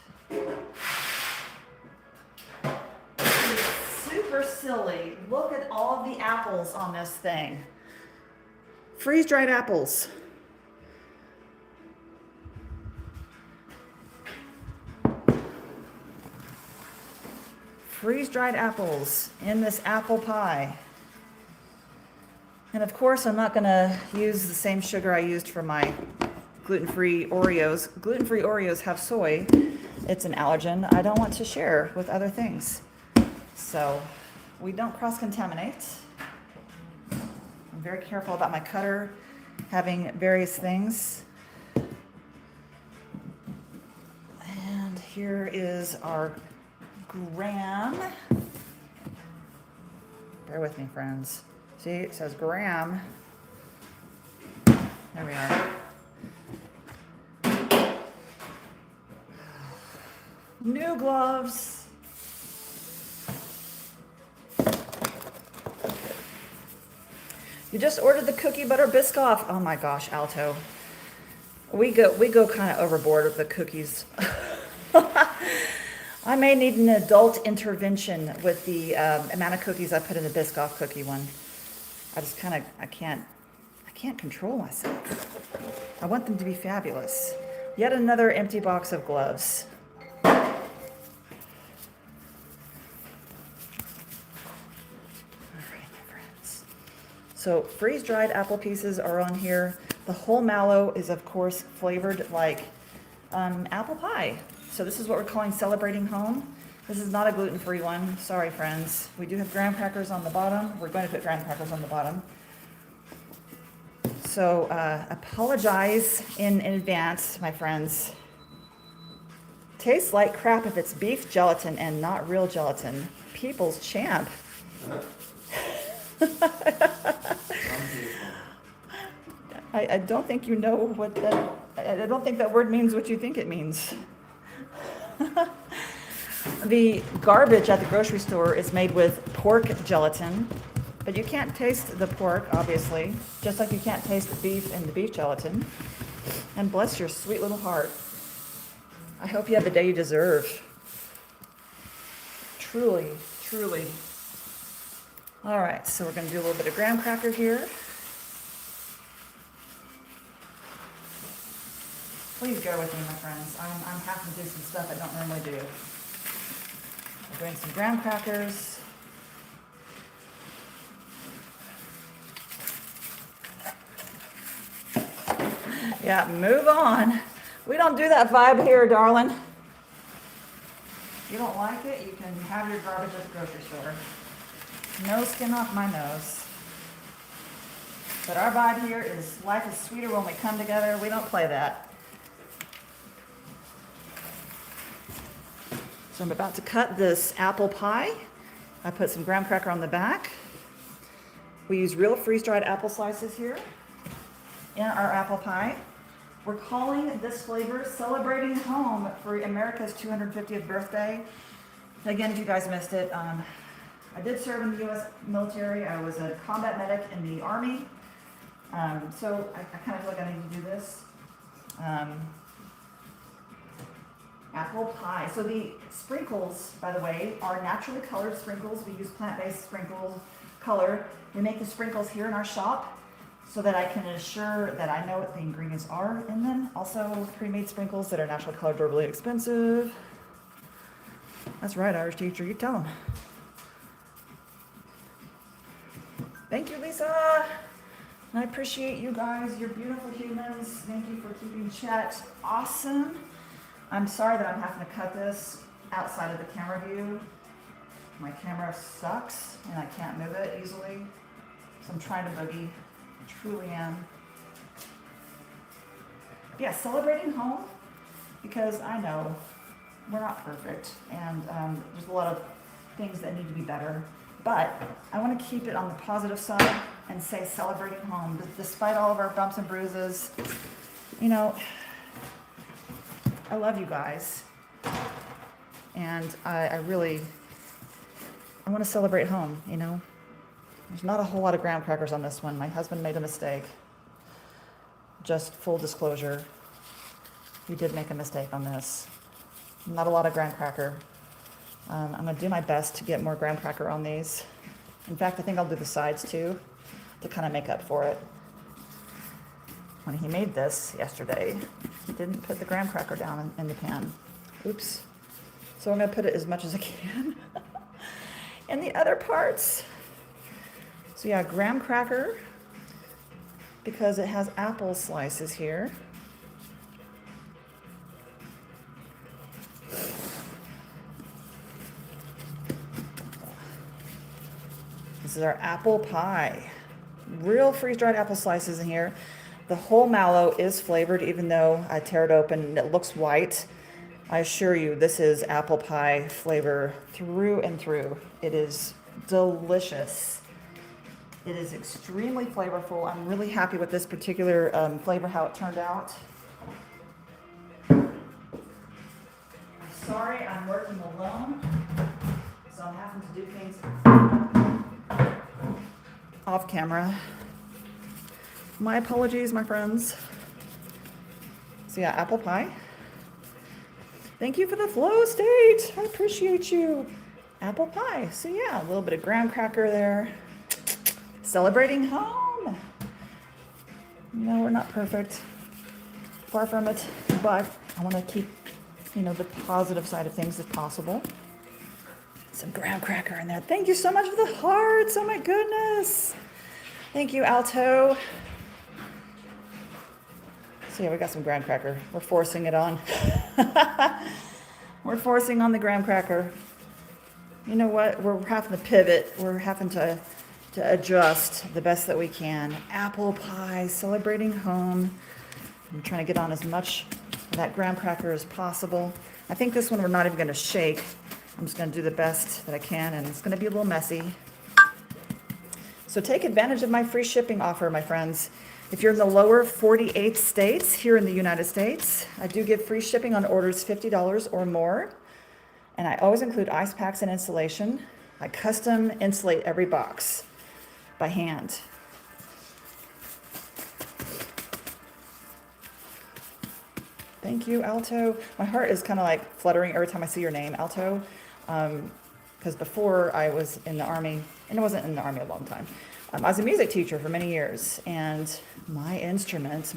It's super silly. Look at all of the apples on this thing. Freeze-dried apples. Freeze-dried apples in this apple pie. And of course, I'm not gonna use the same sugar I used for my gluten-free Oreos. Gluten-free Oreos have soy. It's an allergen I don't want to share with other things. So we don't cross-contaminate. I'm very careful about my cutter having various things. And here is our graham. Bear with me, friends. See, it says graham. There we are. New gloves. You just ordered the cookie butter Biscoff. Oh my gosh, Alto. We go kind of overboard with the cookies. I may need an adult intervention with the amount of cookies I put in the Biscoff cookie one. I just kind of, I can't control myself. I want them to be fabulous. Yet another empty box of gloves. All right, my friends. So freeze-dried apple pieces are on here. The whole mallow is, of course, flavored like apple pie. So this is what we're calling Celebrating Home. This is not a gluten-free one. Sorry, friends. We do have graham crackers on the bottom. We're going to put graham crackers on the bottom. So apologize in advance, my friends. Tastes like crap if it's beef gelatin and not real gelatin. People's champ. I don't think you know what that, I don't think that word means what you think it means. The garbage at the grocery store is made with pork gelatin, but you can't taste the pork, obviously, just like you can't taste the beef in the beef gelatin. And bless your sweet little heart. I hope you have the day you deserve. Truly, truly. All right, so we're going to do a little bit of graham cracker here. Please go with me, my friends. I'm having to do some stuff I don't normally do. I'm doing some graham crackers. Yeah, move on. We don't do that vibe here, darling. If you don't like it, you can have your garbage at the grocery store. No skin off my nose. But our vibe here is life is sweeter when we come together. We don't play that. So I'm about to cut this apple pie. I put some graham cracker on the back. We use real freeze-dried apple slices here in our apple pie. We're calling this flavor Celebrating Home for America's 250th birthday. Again, if you guys missed it, I did serve in the U.S. military. I was a combat medic in the Army. So I kind of feel like I need to do this. Apple pie. So the sprinkles, by the way, are naturally colored sprinkles. We use plant-based sprinkle color. We make the sprinkles here in our shop so that I can assure that I know what the ingredients are in them. Also, pre-made sprinkles that are naturally colored are really expensive. That's right, Irish teacher, you tell them. Thank you, Lisa. I appreciate you guys. You're beautiful humans. Thank you for keeping chat awesome. I'm sorry that I'm having to cut this outside of the camera view. My camera sucks and I can't move it easily. So I'm trying to boogie. I truly am. Yeah, celebrating home because I know we're not perfect and there's a lot of things that need to be better. But I want to keep it on the positive side and say celebrating home. Despite all of our bumps and bruises, you know, I love you guys. And I want to celebrate home, you know. There's not a whole lot of graham crackers on this one. My husband made a mistake. Just full disclosure, he did make a mistake on this. Not a lot of graham cracker. I'm gonna do my best to get more graham cracker on these. In fact, I think I'll do the sides too, to kind of make up for it. When he made this yesterday, he didn't put the graham cracker down in the pan. Oops. So I'm gonna put it as much as I can in the other parts. So yeah, graham cracker, because it has apple slices here. This is our apple pie. Real freeze-dried apple slices in here. The whole mallow is flavored, even though I tear it open and it looks white. I assure you, this is apple pie flavor through and through. It is delicious. It is extremely flavorful. I'm really happy with this particular flavor, how it turned out. I'm sorry I'm working alone, so I'm having to do things off camera. My apologies, my friends. So yeah, apple pie. Thank you for the flow state. I appreciate you. Apple pie. So yeah, a little bit of graham cracker there. Celebrating home. You know, we're not perfect. Far from it. But I want to keep, you know, the positive side of things if possible. Some graham cracker in there. Thank you so much for the hearts. Oh my goodness. Thank you, Alto. So yeah, we got some graham cracker. We're forcing it on. We're forcing on the graham cracker. You know what? We're having to pivot. We're having to adjust the best that we can. Apple pie, celebrating home. I'm trying to get on as much of that graham cracker as possible. I think this one we're not even going to shake. I'm just going to do the best that I can, and it's going to be a little messy. So take advantage of my free shipping offer, my friends. If you're in the lower 48 states here in the United States, I do give free shipping on orders $50 or more. And I always include ice packs and insulation. I custom insulate every box by hand. Thank you, Alto. My heart is kind of like fluttering every time I see your name, Alto. Because before I was in the Army, and I wasn't in the Army a long time, I was a music teacher for many years, and my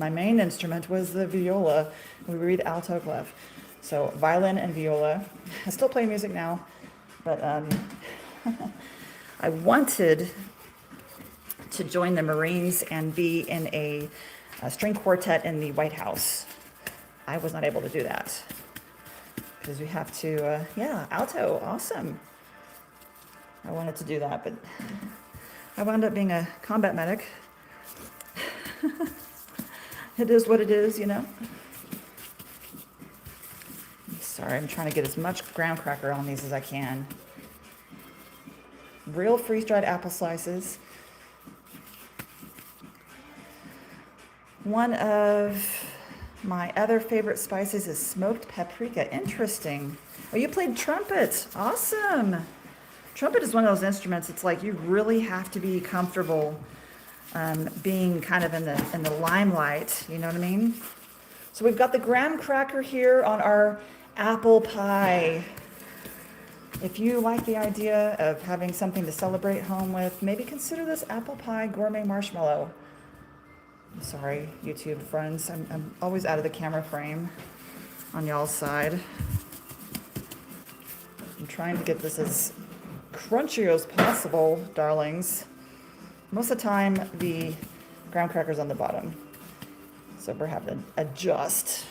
main instrument was the viola. We read alto clef. So violin and viola. I still play music now, but I wanted to join the Marines and be in a string quartet in the White House. I was not able to do that because we have to, yeah, alto, awesome. I wanted to do that, but I wound up being a combat medic. It is what it is, you know. Sorry, I'm trying to get as much graham cracker on these as I can. Real freeze-dried apple slices. One of my other favorite spices is smoked paprika. Interesting. Oh, you played trumpet. Awesome. Trumpet is one of those instruments, it's like you really have to be comfortable being kind of in the limelight, you know what I mean? So we've got the graham cracker here on our apple pie. If you like the idea of having something to celebrate home with, maybe consider this apple pie gourmet marshmallow. I'm sorry, YouTube friends, I'm always out of the camera frame on y'all's side. I'm trying to get this as crunchy as possible, darlings. Most of the time, the graham cracker's on the bottom, so we're having to adjust.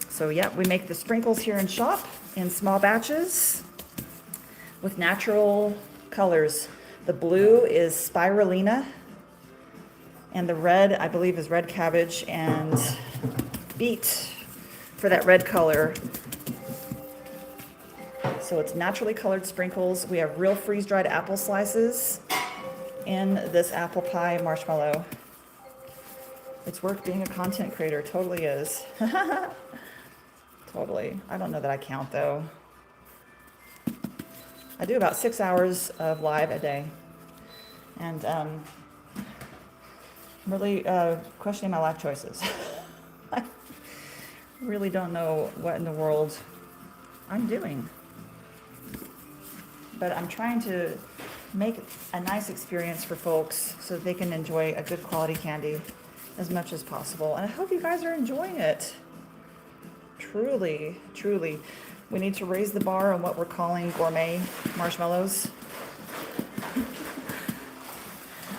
So yeah, we make the sprinkles here in shop in small batches with natural colors. The blue is spirulina, and the red, I believe, is red cabbage and beet for that red color. So it's naturally colored sprinkles. We have real freeze-dried apple slices in this apple pie marshmallow. It's work being a content creator, totally is. Totally. I don't know that I count though. I do about 6 hours of live a day. And I'm really questioning my life choices. I really don't know what in the world I'm doing. But I'm trying to make a nice experience for folks so that they can enjoy a good quality candy as much as possible. And I hope you guys are enjoying it. Truly, truly. We need to raise the bar on what we're calling gourmet marshmallows.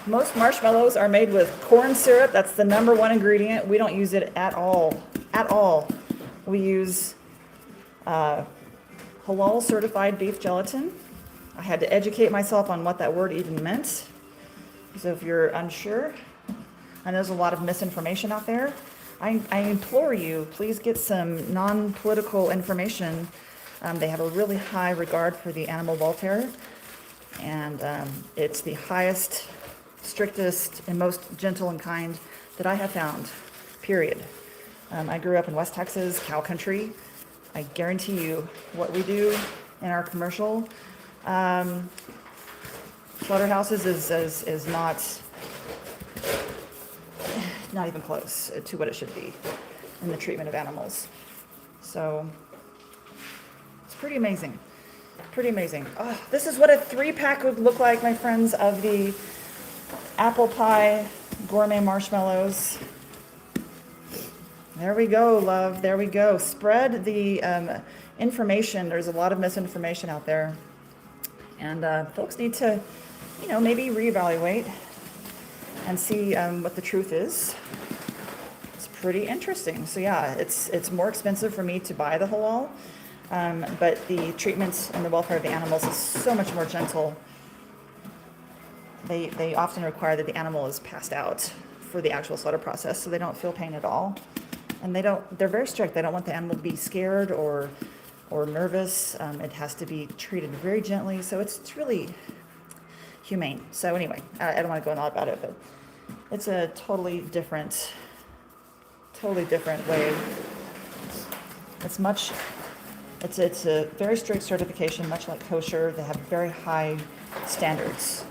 Most marshmallows are made with corn syrup. That's the number one ingredient. We don't use it at all. At all. We use halal certified beef gelatin. I had to educate myself on what that word even meant. So if you're unsure, and there's a lot of misinformation out there, I implore you, please get some non-political information. They have a really high regard for the animal welfare, and it's the highest, strictest, and most gentle and kind that I have found, period. I grew up in West Texas, cow country. I guarantee you what we do in our commercial slaughterhouses is not even close to what it should be in the treatment of animals. So it's pretty amazing. Pretty amazing. Oh, this is what a 3-pack would look like, my friends, of the apple pie gourmet marshmallows. There we go, love. There we go. Spread the information. There's a lot of misinformation out there. And folks need to, maybe reevaluate and see what the truth is. It's pretty interesting. So yeah, it's more expensive for me to buy the halal, but the treatment and the welfare of the animals is so much more gentle. They often require that the animal is passed out for the actual slaughter process, so they don't feel pain at all. And they're very strict. They don't want the animal to be scared or nervous. It has to be treated very gently. So it's really humane. So anyway, I don't want to go on all about it, but it's a totally different way. It's a very strict certification, much like kosher. They have very high standards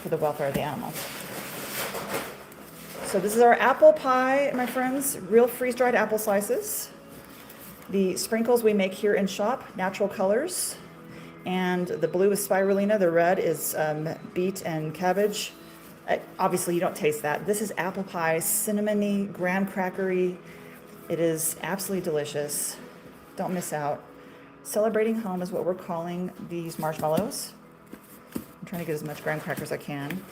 for the welfare of the animal. So this is our apple pie, my friends, real freeze-dried apple slices. The sprinkles we make here in shop, natural colors. And the blue is spirulina, the red is beet and cabbage. Obviously, you don't taste that. This is apple pie, cinnamony, graham crackery. It is absolutely delicious. Don't miss out. Celebrating home is what we're calling these marshmallows. I'm trying to get as much graham cracker as I can.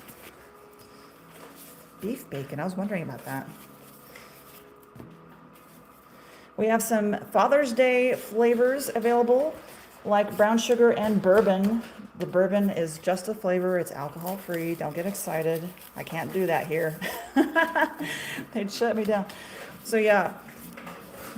Beef bacon, I was wondering about that. We have some Father's Day flavors available, like brown sugar and bourbon. The bourbon is just a flavor, it's alcohol free. Don't get excited. I can't do that here. They'd shut me down. So yeah,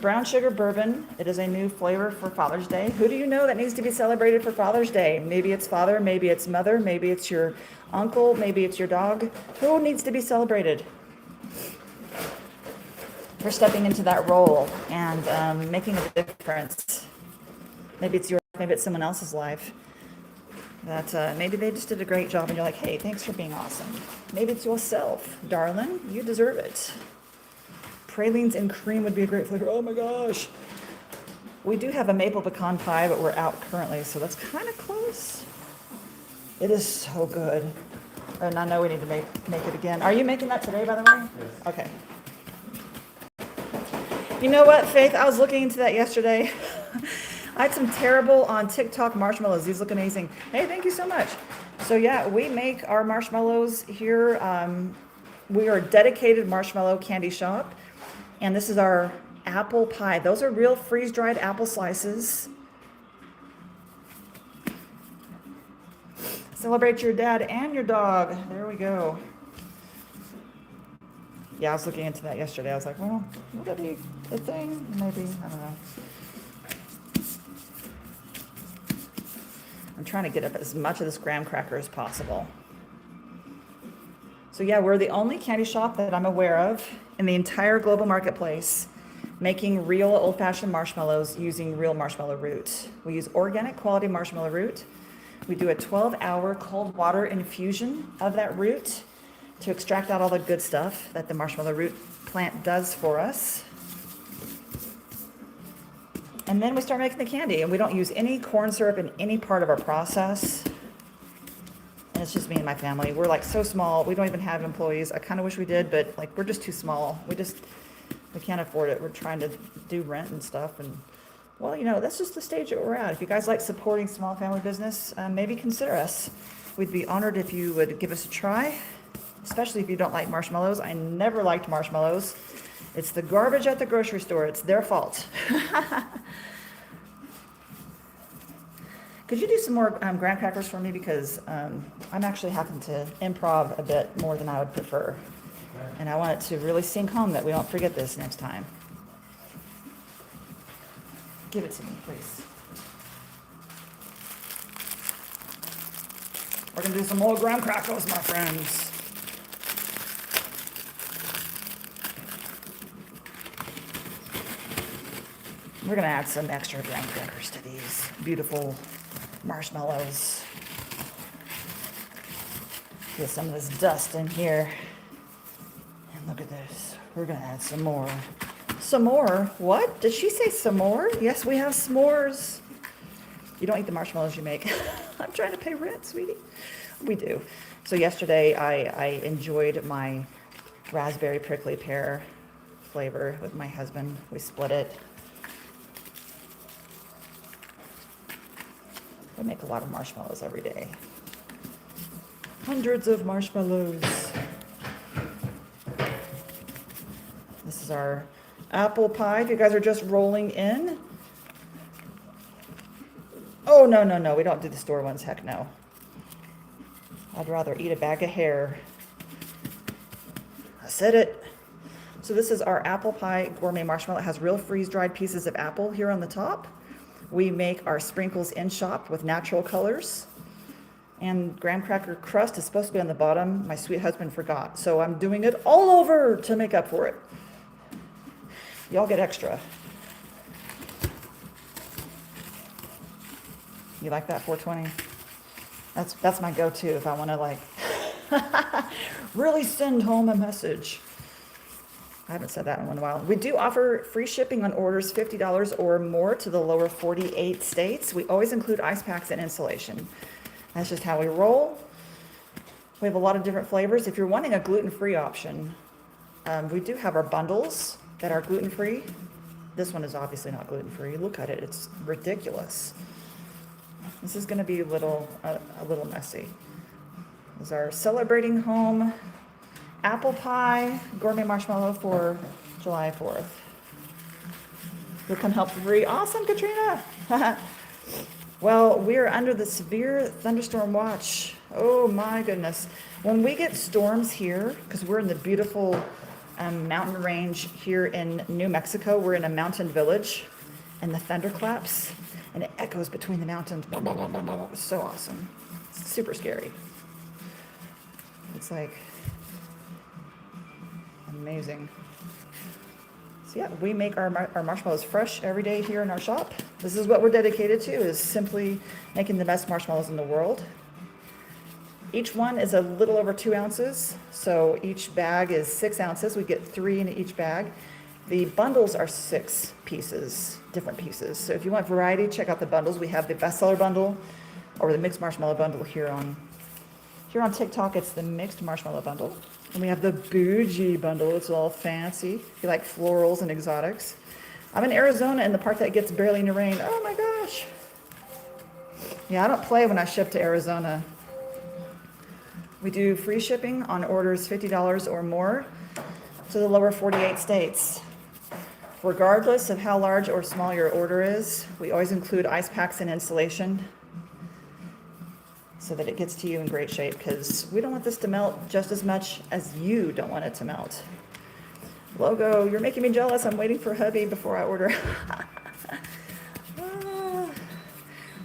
brown sugar bourbon. It is a new flavor for Father's Day. Who do you know that needs to be celebrated for Father's Day? Maybe it's father, maybe it's mother, maybe it's your uncle, maybe it's your dog. Who needs to be celebrated? For stepping into that role and making a difference. Maybe it's your life, maybe it's someone else's life. That maybe they just did a great job and you're like, hey, thanks for being awesome. Maybe it's yourself, darling. You deserve it. Pralines and cream would be a great flavor. Oh my gosh. We do have a maple pecan pie, but we're out currently, so that's kind of close. It is so good. And I know we need to make it again. Are you making that today, by the way? Yes. Okay. You know what, Faith? I was looking into that yesterday. I had some terrible on TikTok marshmallows. These look amazing. Hey, thank you so much. So yeah, we make our marshmallows here. We are a dedicated marshmallow candy shop. And this is our apple pie. Those are real freeze-dried apple slices. Celebrate your dad and your dog. There we go. Yeah, I was looking into that yesterday. I was like, well, would that be a thing? Maybe, I don't know. I'm trying to get up as much of this graham cracker as possible. So yeah, we're the only candy shop that I'm aware of in the entire global marketplace making real old-fashioned marshmallows using real marshmallow root. We use organic quality marshmallow root. We do a 12-hour cold water infusion of that root to extract out all the good stuff that the marshmallow root plant does for us. And then we start making the candy, and we don't use any corn syrup in any part of our process. And it's just me and my family. We're like so small. We don't even have employees. I kind of wish we did, but like we're just too small. We can't afford it. We're trying to do rent and stuff. And well, you know, that's just the stage that we're at. If you guys like supporting small family business, maybe consider us. We'd be honored if you would give us a try, especially if you don't like marshmallows. I never liked marshmallows. It's the garbage at the grocery store. It's their fault. Could you do some more graham crackers for me? Because I'm actually having to improv a bit more than I would prefer. And I want it to really sink home that we don't forget this next time. Give it to me, please. We're going to do some more graham crackers, my friends. We're going to add some extra graham crackers to these beautiful marshmallows. Get some of this dust in here. And look at this. We're going to add some more. Some more? What? Did she say some more? Yes, we have s'mores. You don't eat the marshmallows you make. I'm trying to pay rent, sweetie. We do. So yesterday I enjoyed my raspberry prickly pear flavor with my husband. We split it. We make a lot of marshmallows every day. Hundreds of marshmallows. This is our apple pie. If you guys are just rolling in. Oh, no, no, no. We don't do the store ones. Heck no. I'd rather eat a bag of hair. I said it. So this is our apple pie gourmet marshmallow. It has real freeze-dried pieces of apple here on the top. We make our sprinkles in shop with natural colors. And graham cracker crust is supposed to be on the bottom. My sweet husband forgot. So I'm doing it all over to make up for it. Y'all get extra. You like that 420? That's my go-to if I want to like really send home a message. I haven't said that in a while. We do offer free shipping on orders $50 or more to the lower 48 states. We always include ice packs and insulation. That's just how we roll. We have a lot of different flavors. If you're wanting a gluten-free option, we do have our bundles that are gluten-free. This one is obviously not gluten-free. Look at it, it's ridiculous. This is gonna be a little messy. This is our celebrating home apple pie gourmet marshmallow for July 4th. You'll come help for free. Awesome, Katrina. Well, we're under the severe thunderstorm watch. Oh my goodness. When we get storms here, because we're in the beautiful mountain range here in New Mexico, we're in a mountain village, and the thunder claps, and it echoes between the mountains. It's so awesome. It's super scary. It's like amazing. So yeah, we make our marshmallows fresh every day here in our shop. This is what we're dedicated to, is simply making the best marshmallows in the world. Each one is a little over 2 ounces, so each bag is 6 ounces. We get 3 in each bag. The bundles are 6 pieces, different pieces. So if you want variety, check out the bundles. We have the bestseller bundle or the mixed marshmallow bundle here on TikTok. It's the mixed marshmallow bundle. And we have the bougie bundle. It's all fancy. If you like florals and exotics. I'm in Arizona in the part that gets barely any rain. Oh my gosh. Yeah, I don't play when I ship to Arizona. We do free shipping on orders $50 or more to the lower 48 states. Regardless of how large or small your order is, we always include ice packs and insulation so that it gets to you in great shape, because we don't want this to melt just as much as you don't want it to melt. Logo, you're making me jealous. I'm waiting for hubby before I order.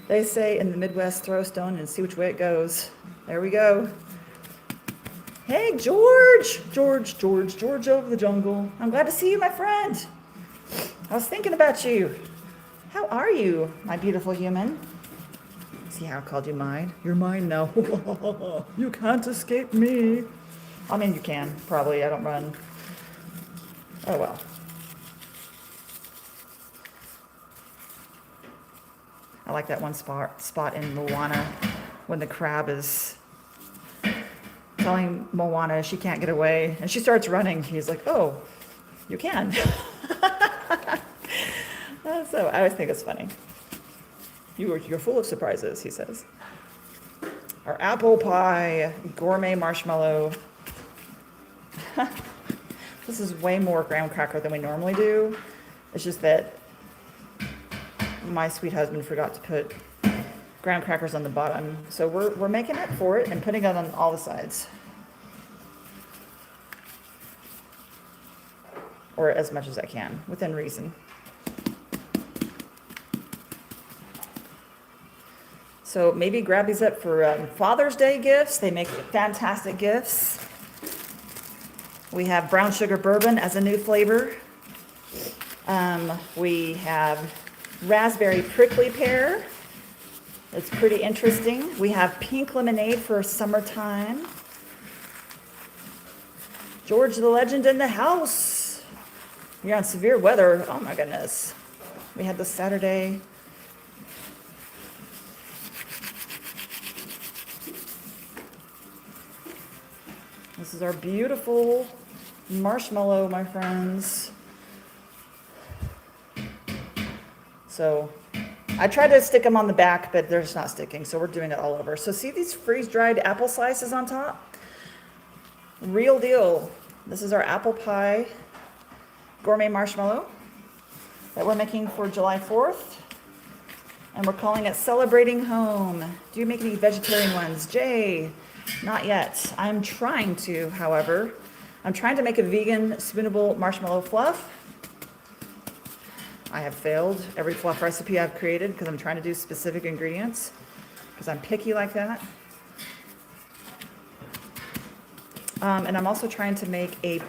They say in the Midwest, throw a stone and see which way it goes. There we go. Hey, George of the jungle. I'm glad to see you, my friend. I was thinking about you. How are you, my beautiful human? See how I called you mine? You're mine now. You can't escape me. I mean, you can, probably. I don't run. Oh, well. I like that one spot in Moana when the crab is telling Moana she can't get away, and she starts running. He's like, oh, you can. So I always think it's funny. You're full of surprises, he says. Our apple pie, gourmet marshmallow. This is way more graham cracker than we normally do. It's just that my sweet husband forgot to put graham crackers on the bottom. So we're making up for it and putting it on all the sides. Or as much as I can, within reason. So maybe grab these up for Father's Day gifts. They make fantastic gifts. We have brown sugar bourbon as a new flavor. We have raspberry prickly pear. It's pretty interesting. We have pink lemonade for summertime. George the Legend in the house. You're on severe weather. Oh my goodness. We had this Saturday. This is our beautiful marshmallow, my friends. So I tried to stick them on the back, but they're just not sticking, so we're doing it all over. So see these freeze-dried apple slices on top? Real deal. This is our apple pie gourmet marshmallow that we're making for July 4th. And we're calling it Celebrating Home. Do you make any vegetarian ones? Jay, not yet. I'm trying to, however. I'm trying to make a vegan spoonable marshmallow fluff. I have failed every fluff recipe I've created because I'm trying to do specific ingredients because I'm picky like that. And I'm also trying to make a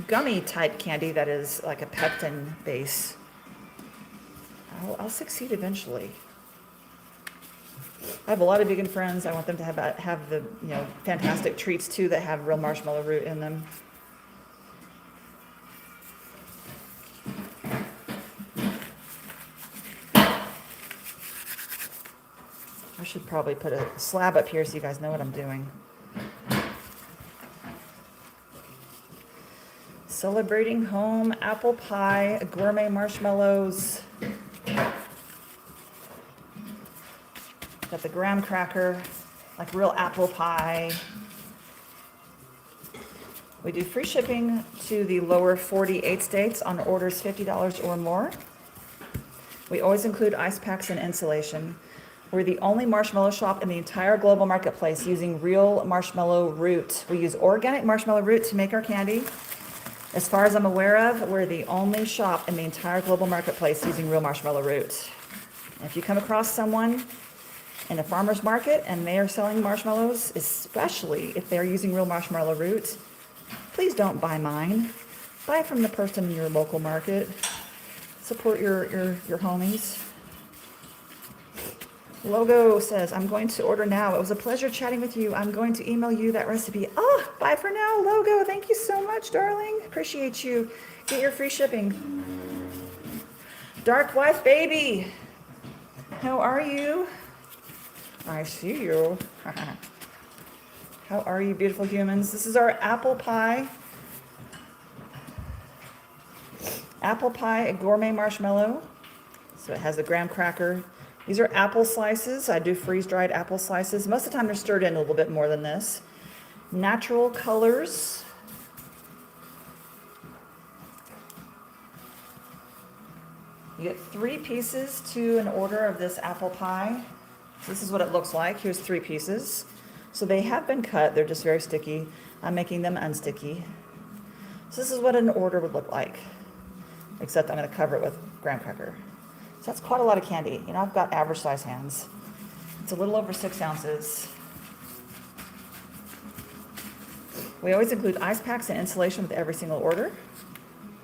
gummy type candy that is like a pectin base. I'll succeed eventually. I have a lot of vegan friends. I want them to have the fantastic treats too that have real marshmallow root in them. I should probably put a slab up here so you guys know what I'm doing. Celebrating Home apple pie, gourmet marshmallows. Got the graham cracker, like real apple pie. We do free shipping to the lower 48 states on orders $50 or more. We always include ice packs and insulation. We're the only marshmallow shop in the entire global marketplace using real marshmallow root. We use organic marshmallow root to make our candy. As far as I'm aware of, we're the only shop in the entire global marketplace using real marshmallow root. If you come across someone in a farmer's market and they are selling marshmallows, especially if they're using real marshmallow root, please don't buy mine. Buy from the person in your local market. Support your homies. Logo says, I'm going to order now. It was a pleasure chatting with you. I'm going to email you that recipe. Oh, bye for now, Logo. Thank you so much, darling. Appreciate you. Get your free shipping. Dark Wife Baby. How are you? I see you. How are you, beautiful humans? This is our apple pie. Apple pie gourmet marshmallow. So it has a graham cracker. These are apple slices. I do freeze-dried apple slices. Most of the time they're stirred in a little bit more than this. Natural colors. You get 3 pieces to an order of this apple pie. This is what it looks like. Here's 3 pieces. So they have been cut. They're just very sticky. I'm making them unsticky. So this is what an order would look like. Except I'm going to cover it with graham cracker. So that's quite a lot of candy. You know, I've got average size hands. It's a little over 6 ounces. We always include ice packs and insulation with every single order.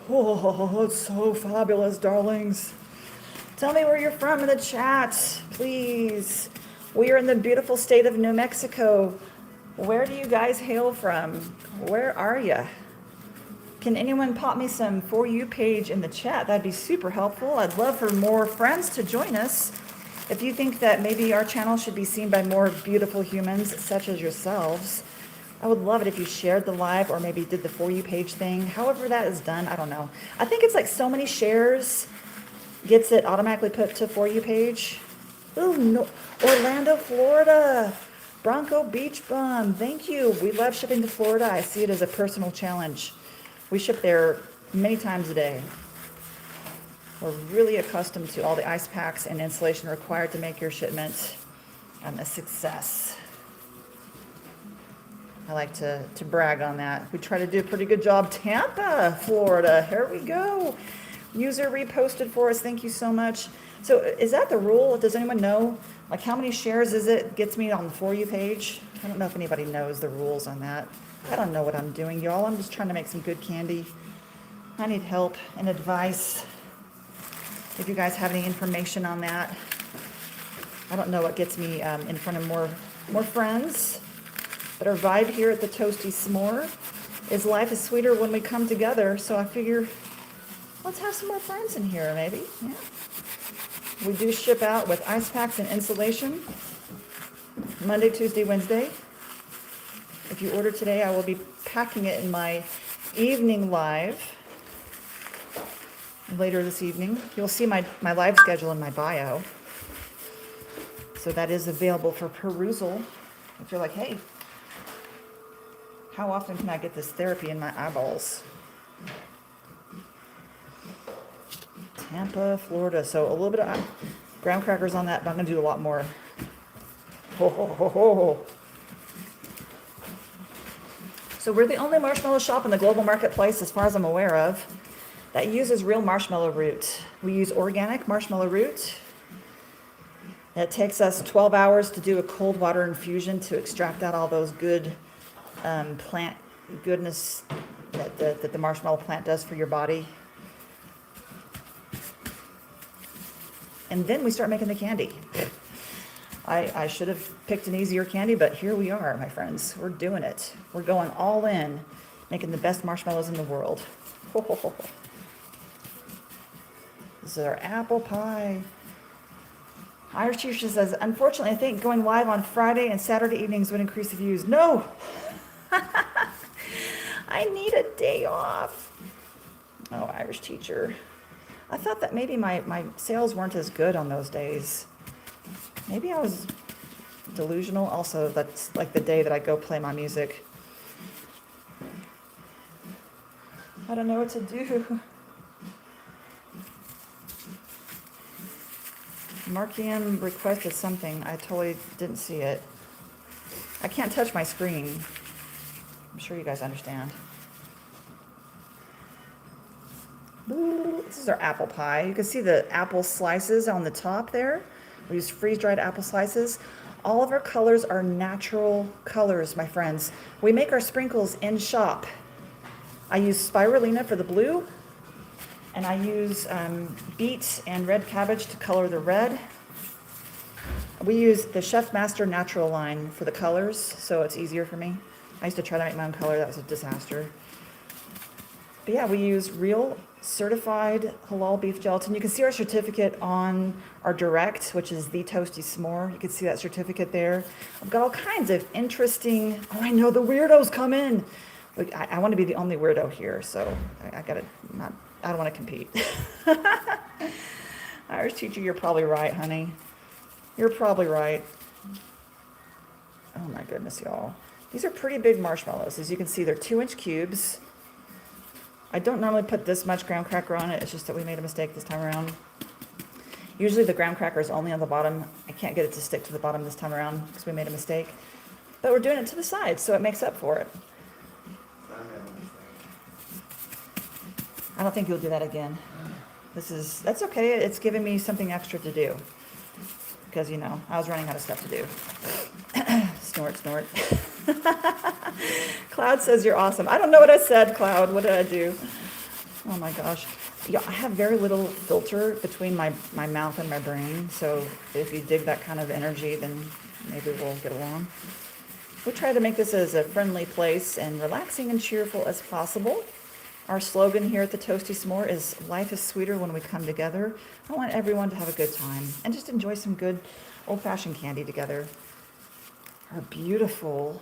Oh, it's so fabulous, darlings. Tell me where you're from in the chat, please. We are in the beautiful state of New Mexico. Where do you guys hail from? Where are you? Can anyone pop me some For You page in the chat? That'd be super helpful. I'd love for more friends to join us. If you think that maybe our channel should be seen by more beautiful humans such as yourselves, I would love it if you shared the live or maybe did the For You page thing. However that is done, I don't know. I think it's like so many shares gets it automatically put to For You page. Oh, no. Orlando, Florida. Bronco Beach Bum. Thank you. We love shipping to Florida. I see it as a personal challenge. We ship there many times a day. We're really accustomed to all the ice packs and insulation required to make your shipment a success. I like to brag on that. We try to do a pretty good job. Tampa, Florida. Here we go. User reposted for us. Thank you so much. So is that the rule? Does anyone know? Like how many shares is it gets me on the For You page? I don't know if anybody knows the rules on that. I don't know what I'm doing, y'all. I'm just trying to make some good candy. I need help and advice. If you guys have any information on that. I don't know what gets me in front of more friends. But our vibe here at the Toasty Smore is life is sweeter when we come together. So I figure, let's have some more friends in here, maybe. Yeah. We do ship out with ice packs and insulation. Monday, Tuesday, Wednesday. If you order today, I will be packing it in my evening live later this evening. You'll see my live schedule in my bio. So that is available for perusal. If you're like, hey, how often can I get this therapy in my eyeballs? Tampa, Florida. So a little bit of graham crackers on that, but I'm going to do a lot more. Ho, ho, ho, ho. So we're the only marshmallow shop in the global marketplace, as far as I'm aware of, that uses real marshmallow root. We use organic marshmallow root. It takes us 12 hours to do a cold water infusion to extract out all those good plant goodness that the marshmallow plant does for your body. And then we start making the candy. I should have picked an easier candy, but here we are, my friends. We're doing it. We're going all in, making the best marshmallows in the world. Ho, ho, ho, ho. This is our apple pie. Irish Teacher says, unfortunately, I think going live on Friday and Saturday evenings would increase the views. No! I need a day off. Oh, Irish Teacher. I thought that maybe my sales weren't as good on those days. Maybe I was delusional. Also, that's like the day that I go play my music. I don't know what to do. Markian requested something. I totally didn't see it. I can't touch my screen. I'm sure you guys understand. This is our apple pie. You can see the apple slices on the top there. We use freeze-dried apple slices. All of our colors are natural colors, my friends. We make our sprinkles in shop. I use spirulina for the blue, and I use beet and red cabbage to color the red. We use the Chef Master Natural line for the colors, so it's easier for me. I used to try to make my own color. That was a disaster. But yeah, we use real certified halal beef gelatin. You can see our certificate on our direct, which is the Toasty Smore. You can see that certificate there. I've got all kinds of interesting, oh, I know the weirdos come in. Like, I want to be the only weirdo here, so I don't want to compete. Irish Teacher, you're probably right, honey. You're probably right. Oh my goodness, y'all. These are pretty big marshmallows. As you can see, they're 2-inch cubes. I don't normally put this much graham cracker on it. It's just that we made a mistake this time around. Usually the graham cracker is only on the bottom. I can't get it to stick to the bottom this time around because we made a mistake. But we're doing it to the side, so it makes up for it. I don't think you'll do that again. That's okay. It's giving me something extra to do. Because, you know, I was running out of stuff to do. Snort, snort. Cloud says you're awesome. I don't know what I said, Cloud. What did I do? Oh my gosh. Yeah, I have very little filter between my mouth and my brain, so if you dig that kind of energy, then maybe we'll get along. We try to make this as a friendly place and relaxing and cheerful as possible. Our slogan here at the Toasty Smore is life is sweeter when we come together. I want everyone to have a good time and just enjoy some good old-fashioned candy together. Our beautiful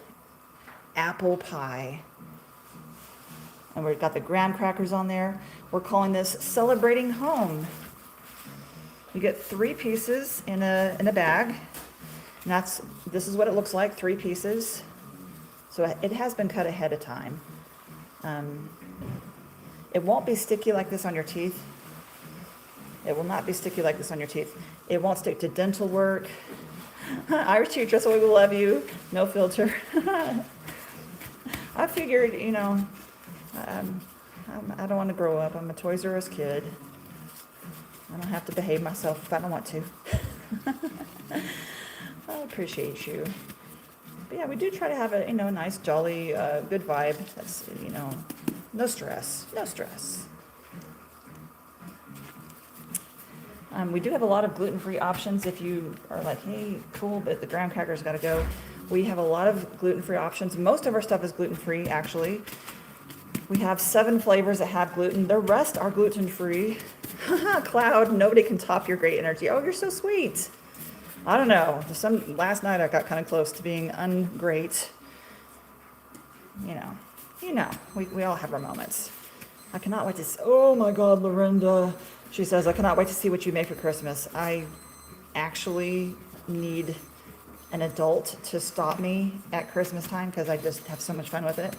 apple pie. And we've got the graham crackers on there. We're calling this Celebrating Home. You get 3 pieces in a bag. And this is what it looks like, 3 pieces. So it has been cut ahead of time. It won't be sticky like this on your teeth. It will not be sticky like this on your teeth. It won't stick to dental work. Irish teacher, so we love you. No filter. I figured, you know, I don't want to grow up. I'm a Toys R Us kid. I don't have to behave myself if I don't want to. I appreciate you. But yeah, we do try to have a, a nice, jolly, good vibe. That's, no stress. No stress. We do have a lot of gluten-free options if you are like, hey, cool, but the graham crackers got to go. We have a lot of gluten-free options. Most of our stuff is gluten-free, actually. We have 7 flavors that have gluten. The rest are gluten-free. Cloud, nobody can top your great energy. Oh, you're so sweet. I don't know. Last night I got kind of close to being ungreat. We all have our moments. I cannot wait to oh my God, Lorinda. She says, I cannot wait to see what you make for Christmas. I actually need an adult to stop me at Christmas time because I just have so much fun with it.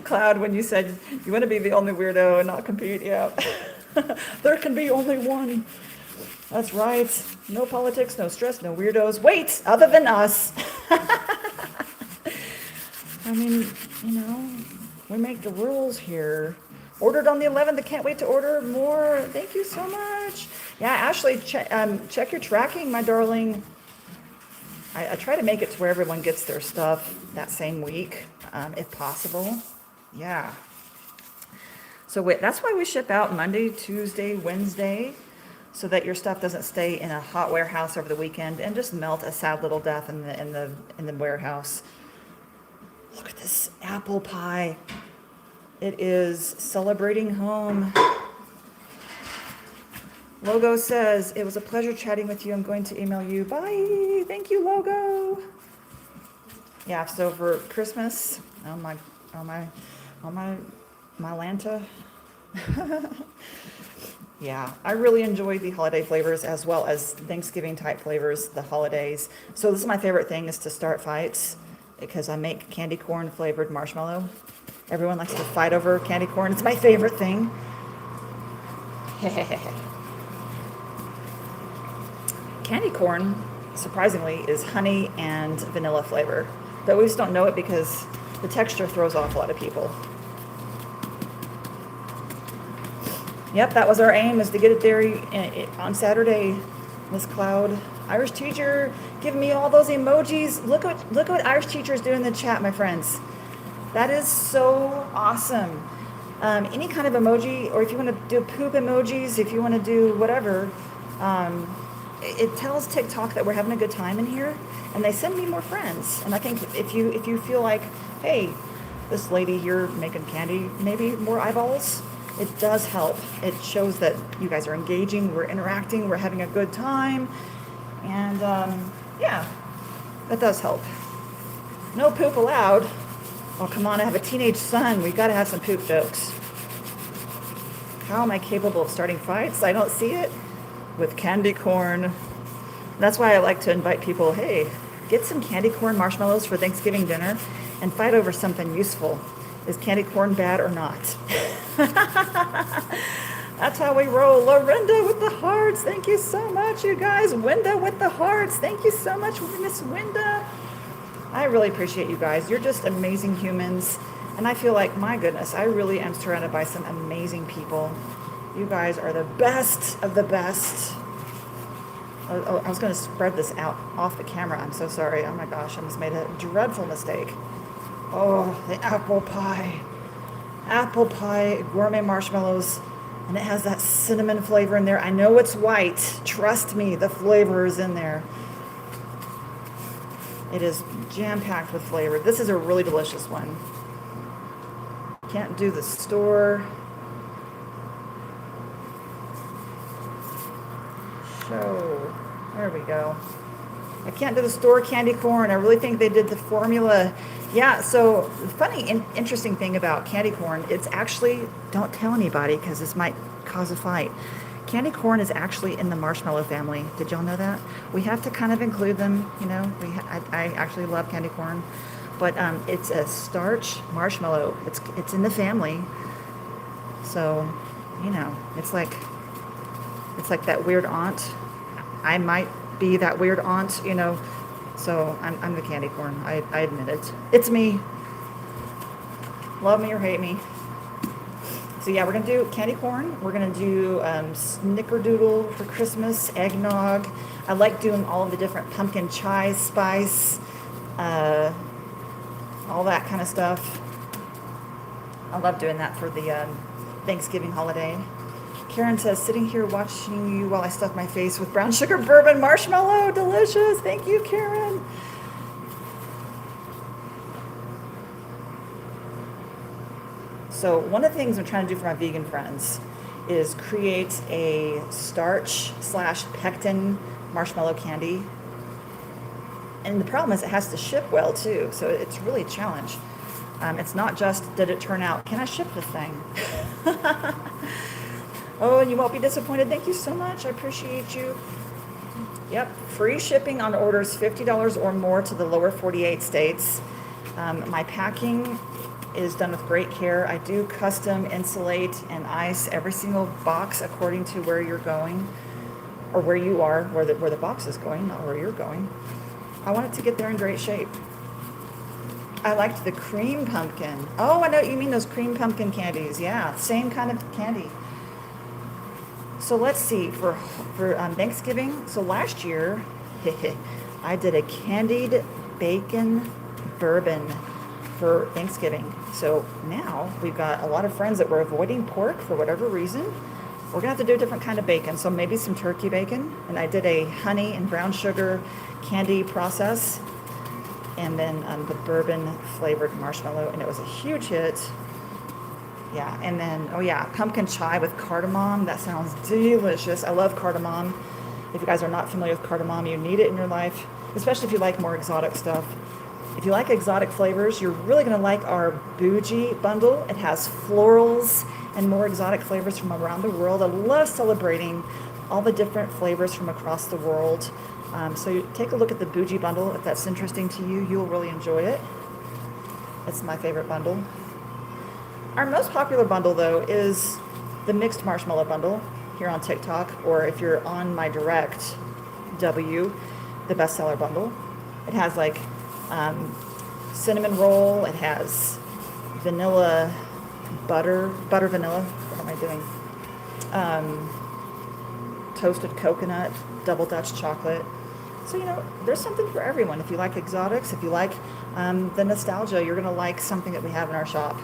Cloud, when you said you want to be the only weirdo and not compete, yeah. There can be only one. That's right. No politics, no stress, no weirdos. Wait, other than us. I mean, we make the rules here. Ordered on the 11th. I can't wait to order more. Thank you so much. Yeah, Ashley, check your tracking, my darling. I try to make it to where everyone gets their stuff that same week, if possible. Yeah. So that's why we ship out Monday, Tuesday, Wednesday, so that your stuff doesn't stay in a hot warehouse over the weekend and just melt a sad little death in the warehouse. Look at this apple pie. It is Celebrating Home. Logo says, it was a pleasure chatting with you. I'm going to email you. Bye. Thank you, Logo. Yeah, so for Christmas, my Lanta. Yeah, I really enjoy the holiday flavors as well as Thanksgiving type flavors, the holidays. So this is my favorite thing, is to start fights because I make candy corn flavored marshmallow. Everyone likes to fight over candy corn. It's my favorite thing. Candy corn, surprisingly, is honey and vanilla flavor. But we just don't know it because the texture throws off a lot of people. Yep, that was our aim, is to get it there on Saturday. Miss Cloud, Irish teacher, giving me all those emojis. Look what Irish teachers do in the chat, my friends. That is so awesome. Any kind of emoji, or if you want to do poop emojis, if you want to do whatever, it tells TikTok that we're having a good time in here, and they send me more friends. And I think if you feel like, hey, this lady here making candy, maybe more eyeballs, it does help. It shows that you guys are engaging, we're interacting, we're having a good time, and yeah, that does help. No poop allowed. Oh, come on, I have a teenage son. We've got to have some poop jokes. How am I capable of starting fights? I don't see it. With candy corn. That's why I like to invite people, hey, get some candy corn marshmallows for Thanksgiving dinner and fight over something useful. Is candy corn bad or not? That's how we roll. Lorinda with the hearts. Thank you so much, you guys. Winda with the hearts. Thank you so much, Miss Winda. I really appreciate you guys. You're just amazing humans. And I feel like, my goodness, I really am surrounded by some amazing people. You guys are the best of the best. Oh, I was going to spread this out off the camera. I'm so sorry. Oh my gosh, I just made a dreadful mistake. Oh, the apple pie. Apple pie gourmet marshmallows. And it has that cinnamon flavor in there. I know it's white. Trust me, the flavor is in there. It is jam-packed with flavor. This is a really delicious one. Can't do the store. Show. There we go. I can't do the store candy corn. I really think they did the formula. Yeah, so the funny, interesting thing about candy corn, it's actually, don't tell anybody because this might cause a fight. Candy corn is actually in the marshmallow family. Did y'all know that? We have to kind of include them, you know. I actually love candy corn, but it's a starch marshmallow. It's in the family, so you know, it's like that weird aunt. I might be that weird aunt, you know. So I'm the candy corn. I admit it. It's me. Love me or hate me. So yeah, we're gonna do candy corn. We're gonna do snickerdoodle for Christmas, eggnog. I like doing all of the different pumpkin chai spice, all that kind of stuff. I love doing that for the Thanksgiving holiday. Karen says, sitting here watching you while I stuff my face with brown sugar bourbon marshmallow. Delicious. Thank you, Karen. So one of the things I'm trying to do for my vegan friends is create a starch / pectin marshmallow candy. And the problem is it has to ship well too. So it's really a challenge. It's not just, did it turn out, can I ship this thing? Oh, and you won't be disappointed. Thank you so much. I appreciate you. Yep, free shipping on orders $50 or more to the lower 48 states. My packing is done with great care. I do custom insulate and ice every single box according to where you're going, or where you are, where the box is going, not where you're going. I want it to get there in great shape. I liked the cream pumpkin. Oh, I know what you mean, those cream pumpkin candies. Yeah, same kind of candy. So let's see, for Thanksgiving, so last year, I did a candied bacon bourbon for Thanksgiving. So now we've got a lot of friends that were avoiding pork for whatever reason. We're gonna have to do a different kind of bacon, so maybe some turkey bacon. And I did a honey and brown sugar candy process, and then the bourbon flavored marshmallow, and it was a huge hit. Yeah, and then, oh yeah, pumpkin chai with cardamom. That sounds delicious. I love cardamom. If you guys are not familiar with cardamom, you need it in your life, especially if you like more exotic stuff. If you like exotic flavors, you're really gonna like our bougie bundle. It has florals and more exotic flavors from around the world. I love celebrating all the different flavors from across the world. So you take a look at the bougie bundle. If that's interesting to you, you'll really enjoy it. It's my favorite bundle. Our most popular bundle, though, is the mixed marshmallow bundle here on TikTok, or if you're on my direct, the bestseller bundle. It has like cinnamon roll. It has vanilla butter vanilla. What am I doing? Toasted coconut, double Dutch chocolate. So, you know, there's something for everyone. If you like exotics, if you like the nostalgia, you're going to like something that we have in our shop.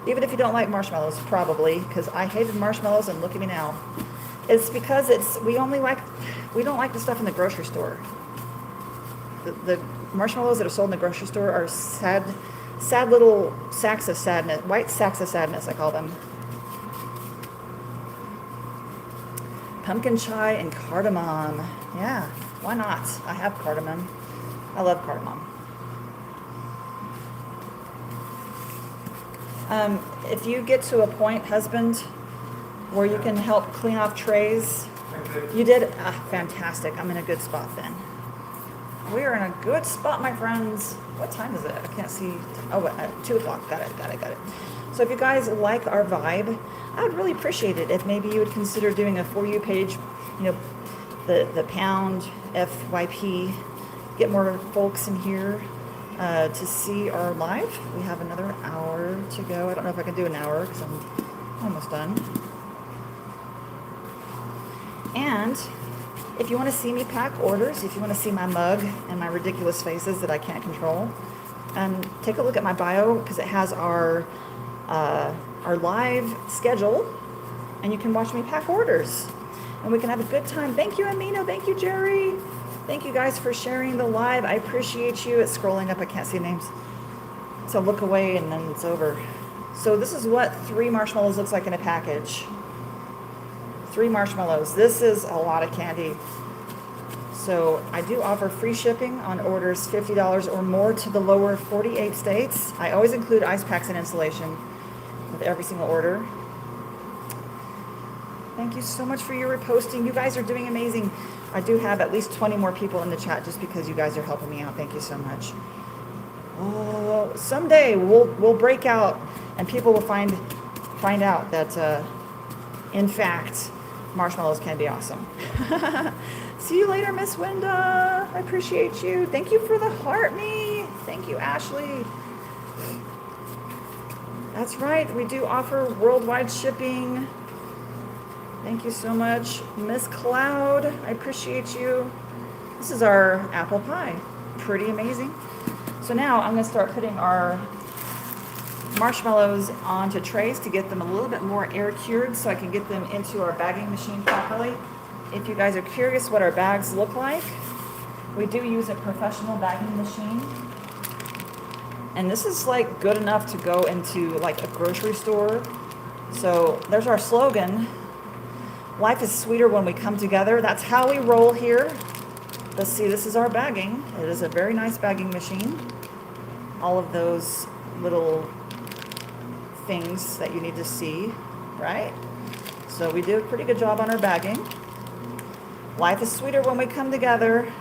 Even if you don't like marshmallows, probably, because I hated marshmallows and look at me now. It's because we don't like the stuff in the grocery store. The marshmallows that are sold in the grocery store are sad little sacks of sadness, white sacks of sadness, I call them. Pumpkin chai and cardamom. Yeah, why not? I have cardamom. I love cardamom. If you get to a point, husband, where you can help clean off trays, you did? Fantastic. I'm in a good spot then. We are in a good spot, my friends. What time is it? I can't see. Oh, 2 o'clock. Got it. So if you guys like our vibe, I would really appreciate it if maybe you would consider doing a For You page, you know, the pound FYP, get more folks in here to see our live. We have another hour to go. I don't know if I can do an hour because I'm almost done. And if you want to see me pack orders, if you want to see my mug and my ridiculous faces that I can't control, take a look at my bio because it has our live schedule, and you can watch me pack orders, and we can have a good time. Thank you, Amino. Thank you, Jerry. Thank you guys for sharing the live. I appreciate you. It's scrolling up. I can't see names. So look away and then it's over. So this is what 3 marshmallows looks like in a package. 3 marshmallows. This is a lot of candy. So I do offer free shipping on orders $50 or more to the lower 48 states. I always include ice packs and insulation with every single order. Thank you so much for your reposting. You guys are doing amazing. I do have at least 20 more people in the chat just because you guys are helping me out. Thank you so much. Oh, someday we'll break out and people will find out that in fact marshmallows can be awesome. See you later, Miss Winda. I appreciate you. Thank you for the heart me. Thank you, Ashley. That's right. We do offer worldwide shipping. Thank you so much, Miss Cloud. I appreciate you. This is our apple pie. Pretty amazing. So now I'm going to start putting our marshmallows onto trays to get them a little bit more air cured so I can get them into our bagging machine properly. If you guys are curious what our bags look like, we do use a professional bagging machine. And this is like good enough to go into like a grocery store. So there's our slogan. Life is sweeter when we come together. That's how we roll here. Let's see, this is our bagging. It is a very nice bagging machine. All of those little things that you need to see, right? So we do a pretty good job on our bagging. Life is sweeter when we come together.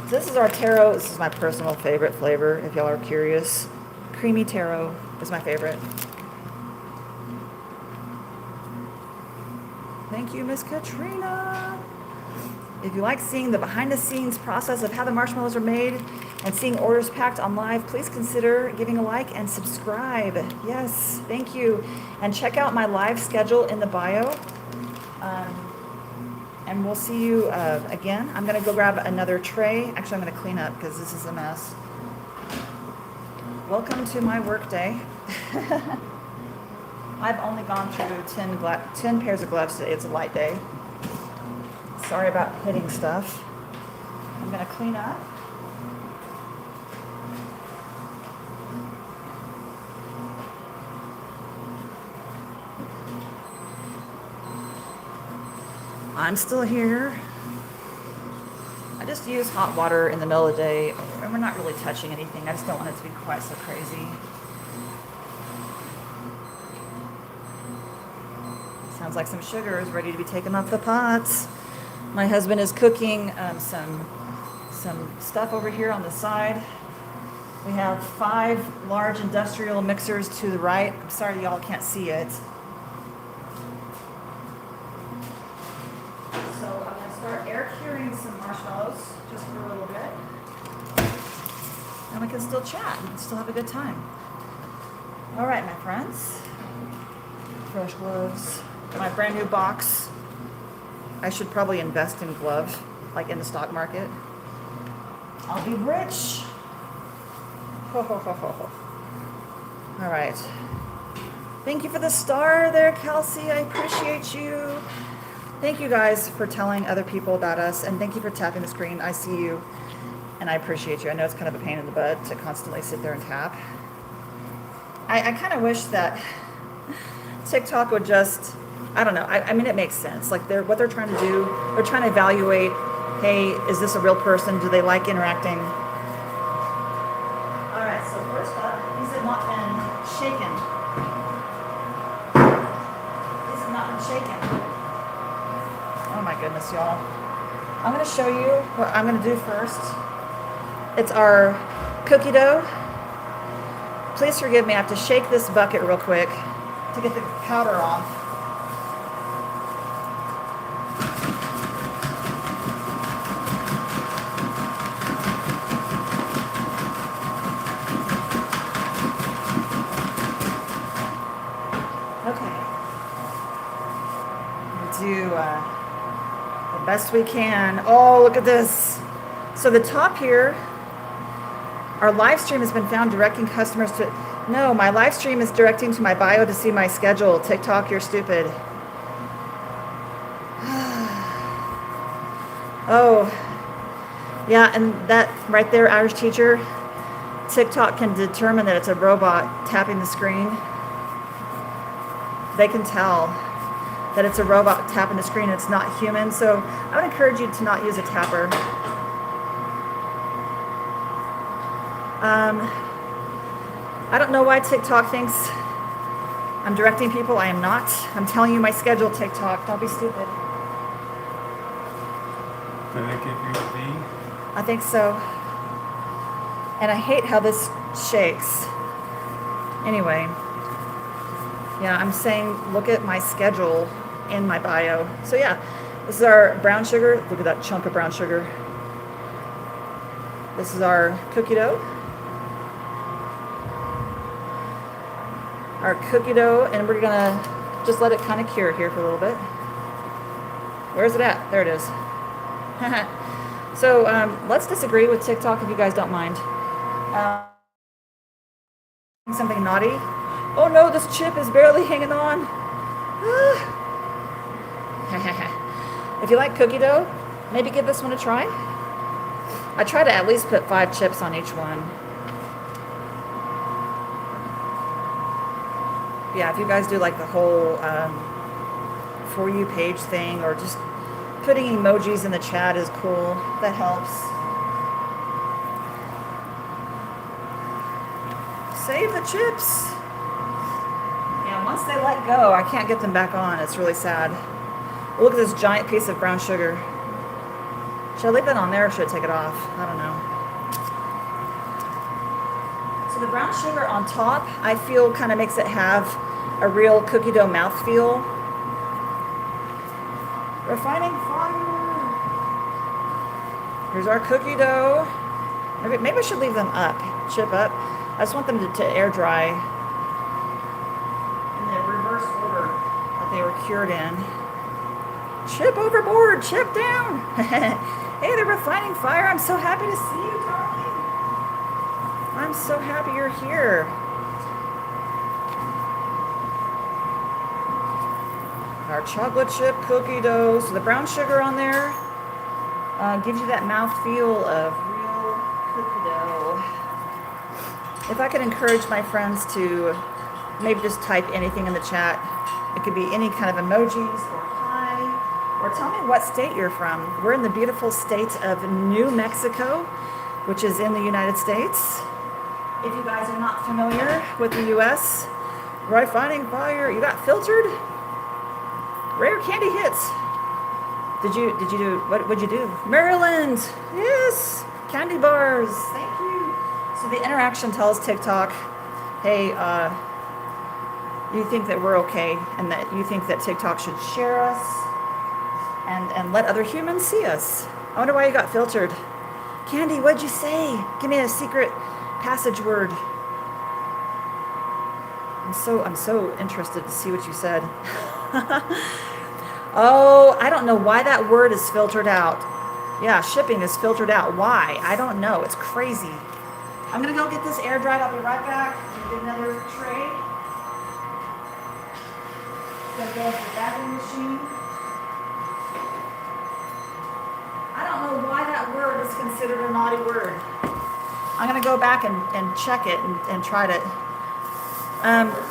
This is our taro. This is my personal favorite flavor, if y'all are curious. Creamy taro is my favorite. Thank you, Miss Katrina. If you like seeing the behind-the-scenes process of how the marshmallows are made and seeing orders packed on live, please consider giving a like and subscribe. Yes, thank you. And check out my live schedule in the bio. And we'll see you again. I'm going to go grab another tray. Actually, I'm going to clean up because this is a mess. Welcome to my work day. I've only gone through 10 pairs of gloves today. It's a light day. Sorry about hitting stuff. I'm going to clean up. I'm still here. I just use hot water in the middle of the day, and we're not really touching anything. I just don't want it to be quite so crazy. Sounds like some sugar is ready to be taken off the pots. My husband is cooking some stuff over here on the side. We have 5 large industrial mixers to the right. I'm sorry y'all can't see it. So I'm going to start air curing some marshmallows just for a little bit. And we can still chat and still have a good time. All right, my friends. Fresh gloves. My brand new box. I should probably invest in gloves, like in the stock market. I'll be rich. Ho, ho, ho, ho, ho. All right. Thank you for the star there, Kelsey. I appreciate you. Thank you guys for telling other people about us, and thank you for tapping the screen. I see you, and I appreciate you. I know it's kind of a pain in the butt to constantly sit there and tap. I kind of wish that TikTok would just, I don't know. I mean, it makes sense. Like what they're trying to do, they're trying to evaluate, hey, is this a real person? Do they like interacting? All right, so first up, these have not been shaken. These have not been shaken. Oh my goodness, y'all. I'm going to show you what I'm going to do first. It's our cookie dough. Please forgive me, I have to shake this bucket real quick to get the powder off. Do the best we can. Oh, look at this. So the top here Our live stream has been found directing customers to. No, my live stream is directing to my bio to see my schedule. TikTok, you're stupid. Oh, yeah, and that right there, Irish teacher, TikTok can determine that it's a robot tapping the screen. They can tell that it's a robot tapping the screen, it's not human. So I would encourage you to not use a tapper. I don't know why TikTok thinks I'm directing people. I am not. I'm telling you my schedule, TikTok. Don't be stupid. Did they give you a B? I think so. And I hate how this shakes. Anyway. Yeah, I'm saying look at my schedule in my bio. So yeah, this is our brown sugar. Look at that chunk of brown sugar. This is our cookie dough. Our cookie dough, and we're gonna just let it kind of cure here for a little bit. Where's it at? There it is. So let's disagree with TikTok if you guys don't mind. Something naughty. Oh no, this chip is barely hanging on. If you like cookie dough, maybe give this one a try. I try to at least put 5 chips on each one. Yeah, if you guys do like the whole For You page thing, or just putting emojis in the chat is cool. That helps. Save the chips. Yeah, once they let go, I can't get them back on. It's really sad. Look at this giant piece of brown sugar. Should I leave that on there or should I take it off? I don't know. So the brown sugar on top, I feel kind of makes it have a real cookie dough mouthfeel. Refining fire. Here's our cookie dough. Maybe I should leave them up, chip up. I just want them to air dry in the reverse order that they were cured in. Chip overboard, chip down. Hey, they're refining fire. I'm so happy to see you, darling. I'm so happy you're here. Our chocolate chip cookie dough. So the brown sugar on there gives you that mouth feel of real cookie dough. If I could encourage my friends to maybe just type anything in the chat. It could be any kind of emojis or hi, or tell me what state you're from. We're in the beautiful state of New Mexico, which is in the United States. If you guys are not familiar with the U.S., refining fire. You got filtered? Rare candy hits. Did you do, what'd you do? Maryland, yes, candy bars, thank you. So the interaction tells TikTok, hey, you think that we're okay, and that you think that TikTok should share us and let other humans see us. I wonder why you got filtered. Candy, what'd you say? Give me a secret passage word. I'm so interested to see what you said. Oh, I don't know why that word is filtered out. Yeah, shipping is filtered out. Why? I don't know. It's crazy. I'm going to go get this air dried. I'll be right back. Get another tray. Going to go into the bagging machine. I don't know why that word is considered a naughty word. I'm going to go back and check it and try to.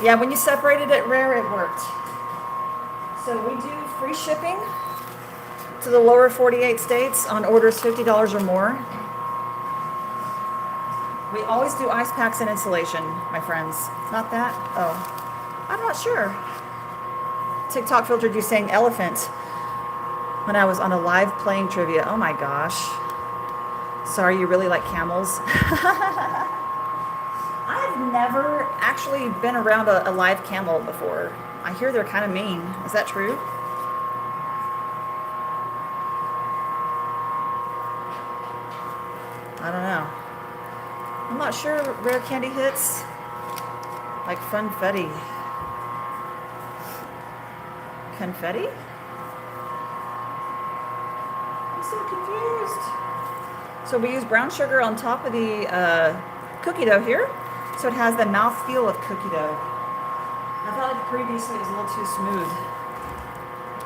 Yeah, when you separated it rare, it worked. So we do free shipping to the lower 48 states on orders $50 or more. We always do ice packs and insulation, my friends. Not that? Oh, I'm not sure. TikTok filtered you saying elephant when I was on a live playing trivia. Oh my gosh. Sorry, you really like camels? I've never actually been around a live camel before. I hear they're kind of mean. Is that true? I don't know. I'm not sure rare candy hits. Like funfetti. Confetti? I'm so confused. So we use brown sugar on top of the cookie dough here, so it has the mouthfeel of cookie dough. I felt like previously it was a little too smooth.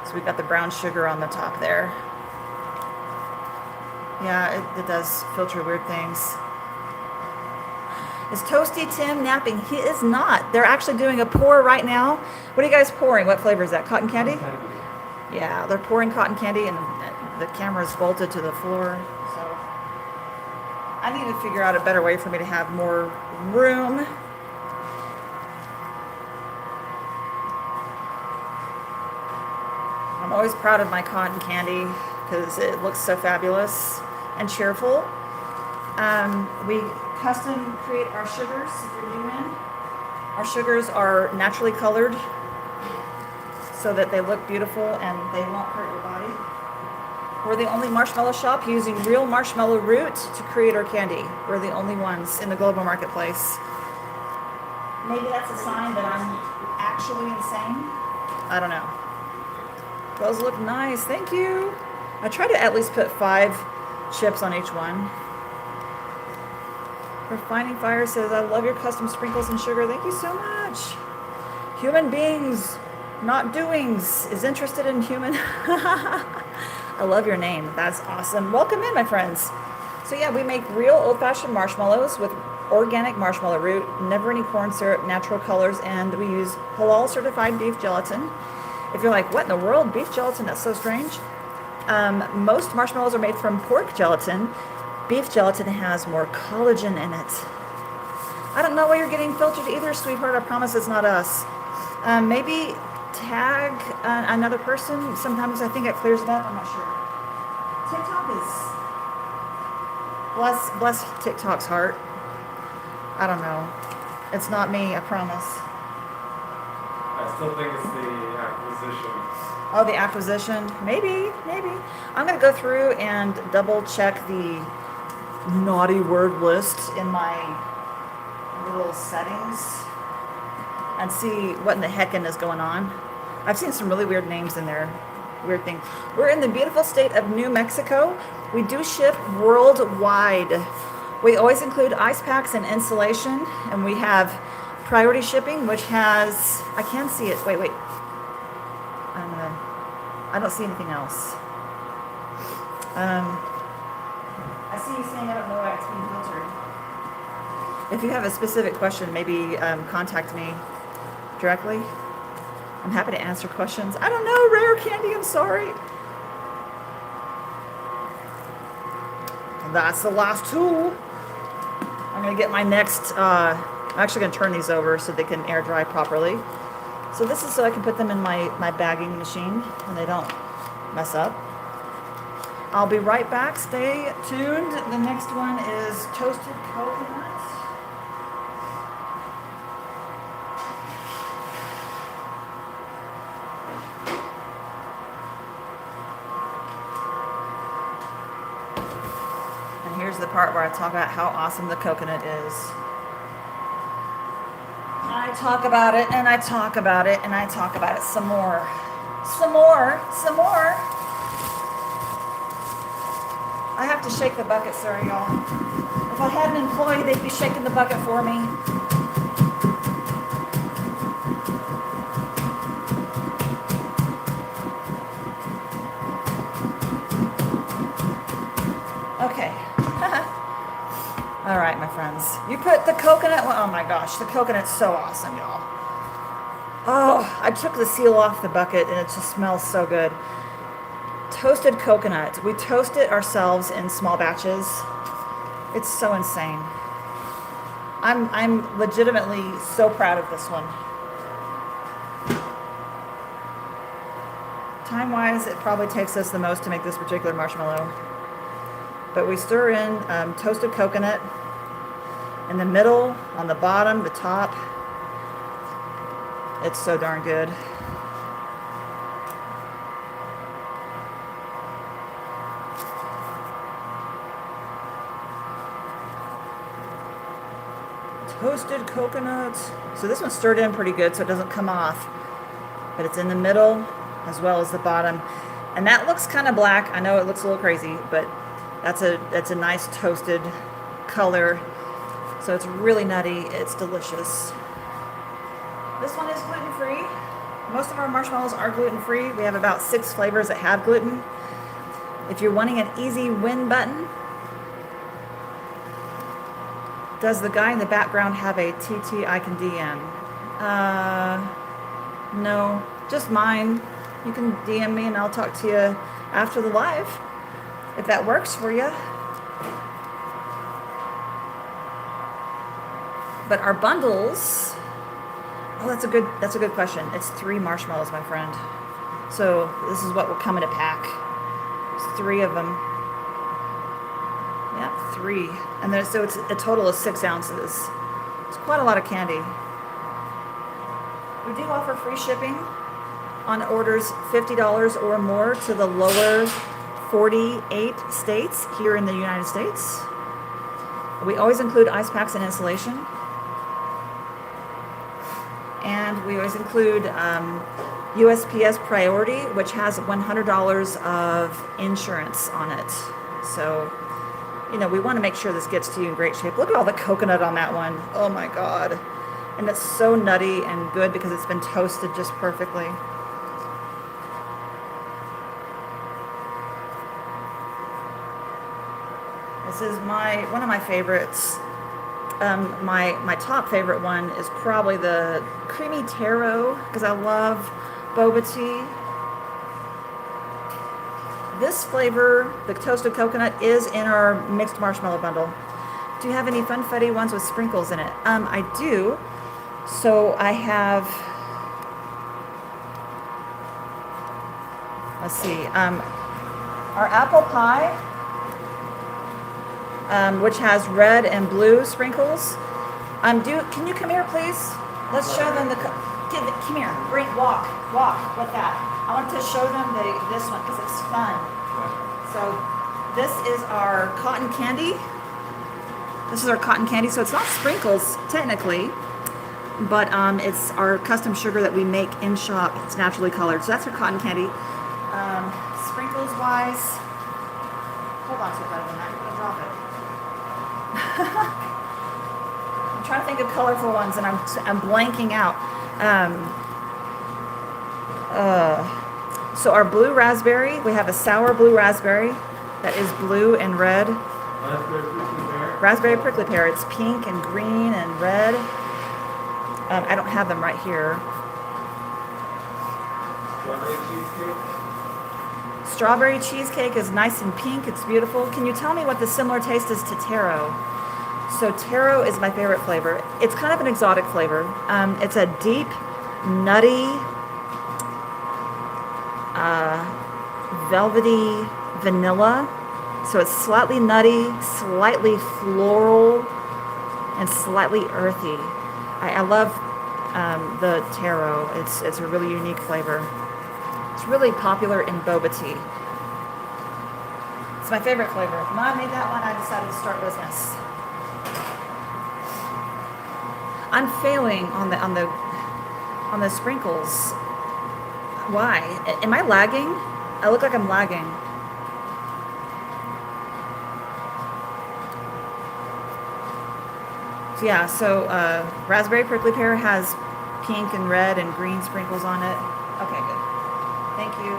So we've got the brown sugar on the top there. Yeah, it does filter weird things. Is Toasty Tim napping? He is not. They're actually doing a pour right now. What are you guys pouring? What flavor is that? Cotton candy? Yeah, they're pouring cotton candy and the camera is bolted to the floor. So I need to figure out a better way for me to have more room. I'm always proud of my cotton candy because it looks so fabulous and cheerful. We custom create our sugars if you're new in. Our sugars are naturally colored so that they look beautiful and they won't hurt your body. We're the only marshmallow shop using real marshmallow root to create our candy. We're the only ones in the global marketplace. Maybe that's a sign that I'm actually insane. I don't know. Those look nice, thank you. I try to at least put 5 chips on each one. Refining Fire says, I love your custom sprinkles and sugar. Thank you so much. Human Beings, Not Doings is interested in human. I love your name. That's awesome. Welcome in, my friends. So yeah, we make real old-fashioned marshmallows with organic marshmallow root, never any corn syrup, natural colors, and we use halal certified beef gelatin. If you're like, what in the world? Beef gelatin? That's so strange. Most marshmallows are made from pork gelatin. Beef gelatin has more collagen in it. I don't know why you're getting filtered either, sweetheart. I promise it's not us. Maybe tag another person. Sometimes I think it clears it up. I'm not sure. TikTok is... Bless TikTok's heart. I don't know. It's not me, I promise. I still think it's the acquisition. Oh, the acquisition? Maybe. I'm going to go through and double check the naughty word list in my little settings and see what in the heckin' is going on. I've seen some really weird names in there. Weird thing. We're in the beautiful state of New Mexico. We do ship worldwide. We always include ice packs and insulation, and we have priority shipping, which has, I can see it. Wait. I don't see anything else. I see you saying I don't know why it's being filtered. If you have a specific question, maybe contact me directly. I'm happy to answer questions. I don't know, Rare Candy, I'm sorry. That's the last tool. I'm gonna get my next, I'm actually gonna turn these over so they can air dry properly. So this is so I can put them in my bagging machine and they don't mess up. I'll be right back. Stay tuned. The next one is toasted coconut. And here's the part where I talk about how awesome the coconut is. I talk about it and I talk about it and I talk about it some more. Some more. I have to shake the bucket, sorry y'all. If I had an employee, they'd be shaking the bucket for me. Okay. All right, my friends. You put the coconut, oh my gosh, the coconut's so awesome, y'all. Oh, I took the seal off the bucket and it just smells so good. Toasted coconut. We toast it ourselves in small batches. It's so insane. I'm legitimately so proud of this one. Time-wise, it probably takes us the most to make this particular marshmallow. But we stir in toasted coconut in the middle, on the bottom, the top. It's so darn good. Toasted coconut. So this one's stirred in pretty good so it doesn't come off. But it's in the middle as well as the bottom. And that looks kind of black. I know it looks a little crazy, but that's a nice toasted color. So it's really nutty. It's delicious. This one is gluten-free. Most of our marshmallows are gluten-free. We have about 6 flavors that have gluten. If you're wanting an easy win button, does the guy in the background have a TT I can DM? No, just mine. You can DM me and I'll talk to you after the live, if that works for you. But our bundles, oh, that's a good question. It's 3 marshmallows, my friend. So this is what will come in a pack. There's 3 of them. Yeah, 3. And then so it's a total of 6 ounces. It's quite a lot of candy. We do offer free shipping on orders $50 or more to the lower 48 states here in the United States. We always include ice packs and insulation. And we always include USPS Priority, which has $100 of insurance on it. So, you know, we want to make sure this gets to you in great shape. Look at all the coconut on that one. Oh my God. And it's so nutty and good because it's been toasted just perfectly. This is one of my favorites. My top favorite one is probably the creamy taro because I love boba tea. This flavor, the toasted coconut, is in our mixed marshmallow bundle. Do you have any funfetti ones with sprinkles in it? I do. So I have, let's see, our apple pie, which has red and blue sprinkles. Can you come here, please? Let's show them come here, walk with that. I want to show them this one because it's fun. So this is our cotton candy. This is our cotton candy. So it's not sprinkles technically, but it's our custom sugar that we make in shop. It's naturally colored. So that's our cotton candy. Sprinkles wise, hold on to it better than that. You're gonna drop it. I'm trying to think of colorful ones, and I'm blanking out. So our blue raspberry, we have a sour blue raspberry that is blue and red. Raspberry prickly pear. It's pink and green and red. I don't have them right here. Strawberry cheesecake is nice and pink. It's beautiful. Can you tell me what the similar taste is to taro? So taro is my favorite flavor. It's kind of an exotic flavor. It's a deep, nutty, velvety vanilla. So it's slightly nutty, slightly floral, and slightly earthy. I love the taro. It's a really unique flavor. It's really popular in boba tea. It's my favorite flavor. When I made that one, I decided to start business. I'm failing on the sprinkles. Why? Am I lagging? I look like I'm lagging. Yeah, so raspberry prickly pear has pink and red and green sprinkles on it. Okay, good. Thank you.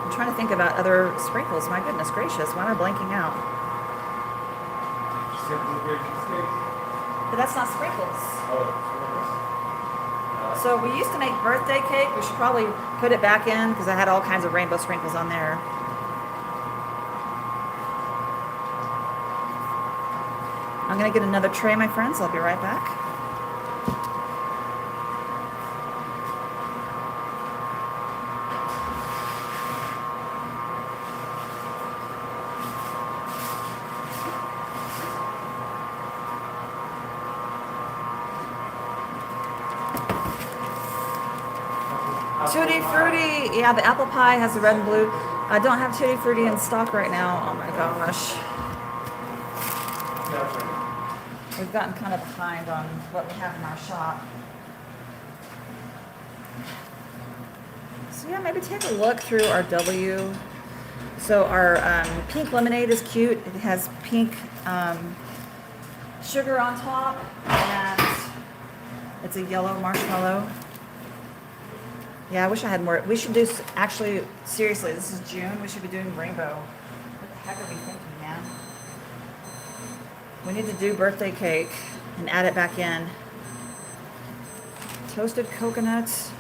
I'm trying to think about other sprinkles. My goodness gracious, why am I blanking out? But that's not sprinkles. So we used to make birthday cake. We should probably put it back in because I had all kinds of rainbow sprinkles on there. I'm going to get another tray, my friends. I'll be right back. Tutti Frutti. Yeah, the apple pie has the red and blue. I don't have Tutti Frutti in stock right now. Oh my gosh. We've gotten kind of behind on what we have in our shop. So yeah, maybe take a look through our So our pink lemonade is cute. It has pink sugar on top, and it's a yellow marshmallow. Yeah, I wish I had more. We should do, actually, seriously, this is June. We should be doing rainbow. What the heck are we thinking, man? We need to do birthday cake and add it back in. Toasted coconuts.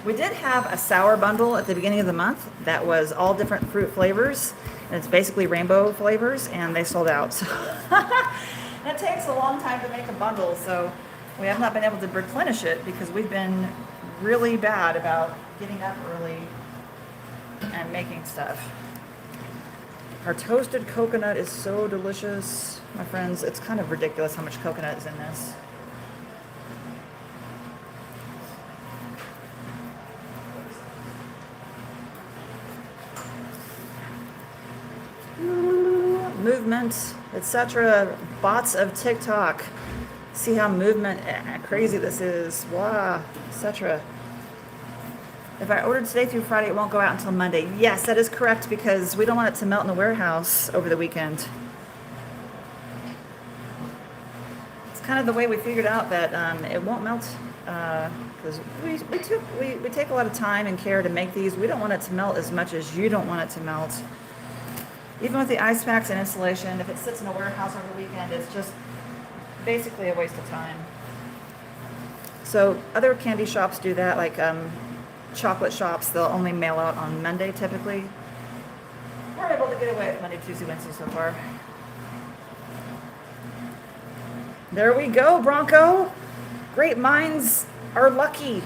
We did have a sour bundle at the beginning of the month that was all different fruit flavors. And it's basically rainbow flavors, and they sold out. So and it takes a long time to make a bundle, so we have not been able to replenish it because we've been really bad about getting up early and making stuff. Our toasted coconut is so delicious, my friends. It's kind of ridiculous how much coconut is in this. Movement, etc. Bots of TikTok. See how movement crazy this is. Wow, etc. If I ordered today through Friday, it won't go out until Monday. Yes, that is correct, because we don't want it to melt in the warehouse over the weekend. It's kind of the way we figured out that it won't melt, because we take a lot of time and care to make these. We don't want it to melt as much as you don't want it to melt. Even with the ice packs and insulation, if it sits in a warehouse over the weekend, it's just basically a waste of time. So other candy shops do that, like chocolate shops, they'll only mail out on Monday typically. We're able to get away with Monday, Tuesday, Wednesday so far. There we go, Bronco. Great minds are lucky.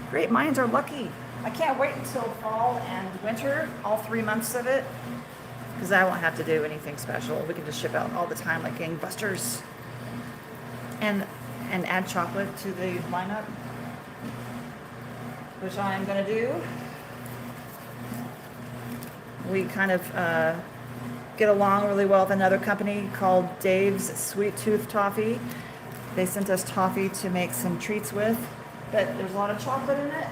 Great minds are lucky. I can't wait until fall and winter, all 3 months of it, because I won't have to do anything special. We can just ship out all the time like gangbusters. And add chocolate to the lineup, which I'm going to do. We kind of get along really well with another company called Dave's Sweet Tooth Toffee. They sent us toffee to make some treats with, but there's a lot of chocolate in it,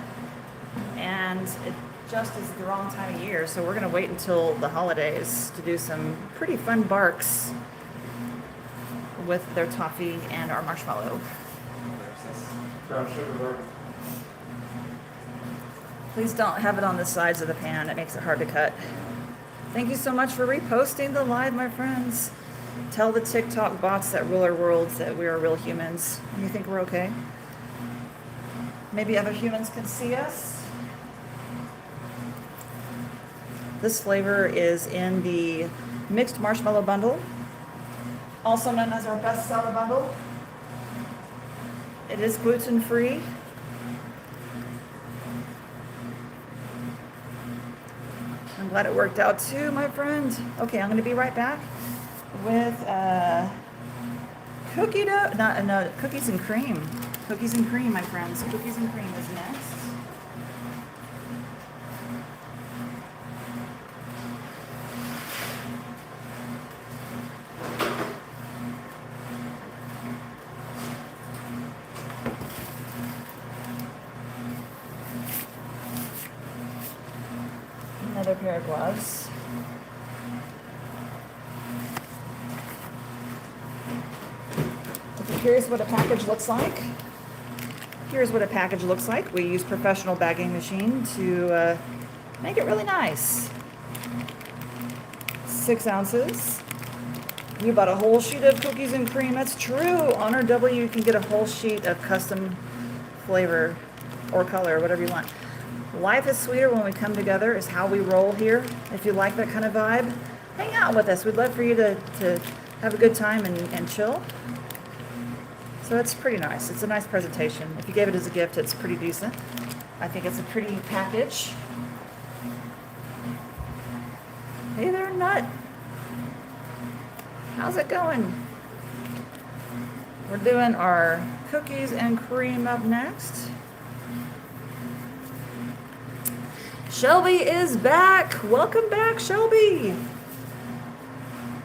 and it just is the wrong time of year, so we're going to wait until the holidays to do some pretty fun barks with their toffee and our marshmallow. Brown sugar bar. Please don't have it on the sides of the pan. It makes it hard to cut. Thank you so much for reposting the live, my friends. Tell the TikTok bots that rule our worlds that we are real humans. And you think we're okay? Maybe other humans can see us. This flavor is in the mixed marshmallow bundle, also known as our bestseller bundle. It is gluten-free. I'm glad it worked out too, my friend. Okay, I'm going to be right back with cookie dough. No, cookies and cream. Cookies and cream, my friends. Cookies and cream is next. Another pair of gloves. If you're curious what a package looks like, here's what a package looks like. We use professional bagging machine to make it really nice. 6 ounces. You bought a whole sheet of cookies and cream. That's true. On our W, you can get a whole sheet of custom flavor or color, whatever you want. Life is sweeter when we come together is how we roll here. If you like that kind of vibe, hang out with us. We'd love for you to have a good time and chill. So it's pretty nice. It's a nice presentation. If you gave it as a gift, it's pretty decent. I think it's a pretty package. Hey there, Nut. How's it going? We're doing our cookies and cream up next. Shelby is back. Welcome back, Shelby.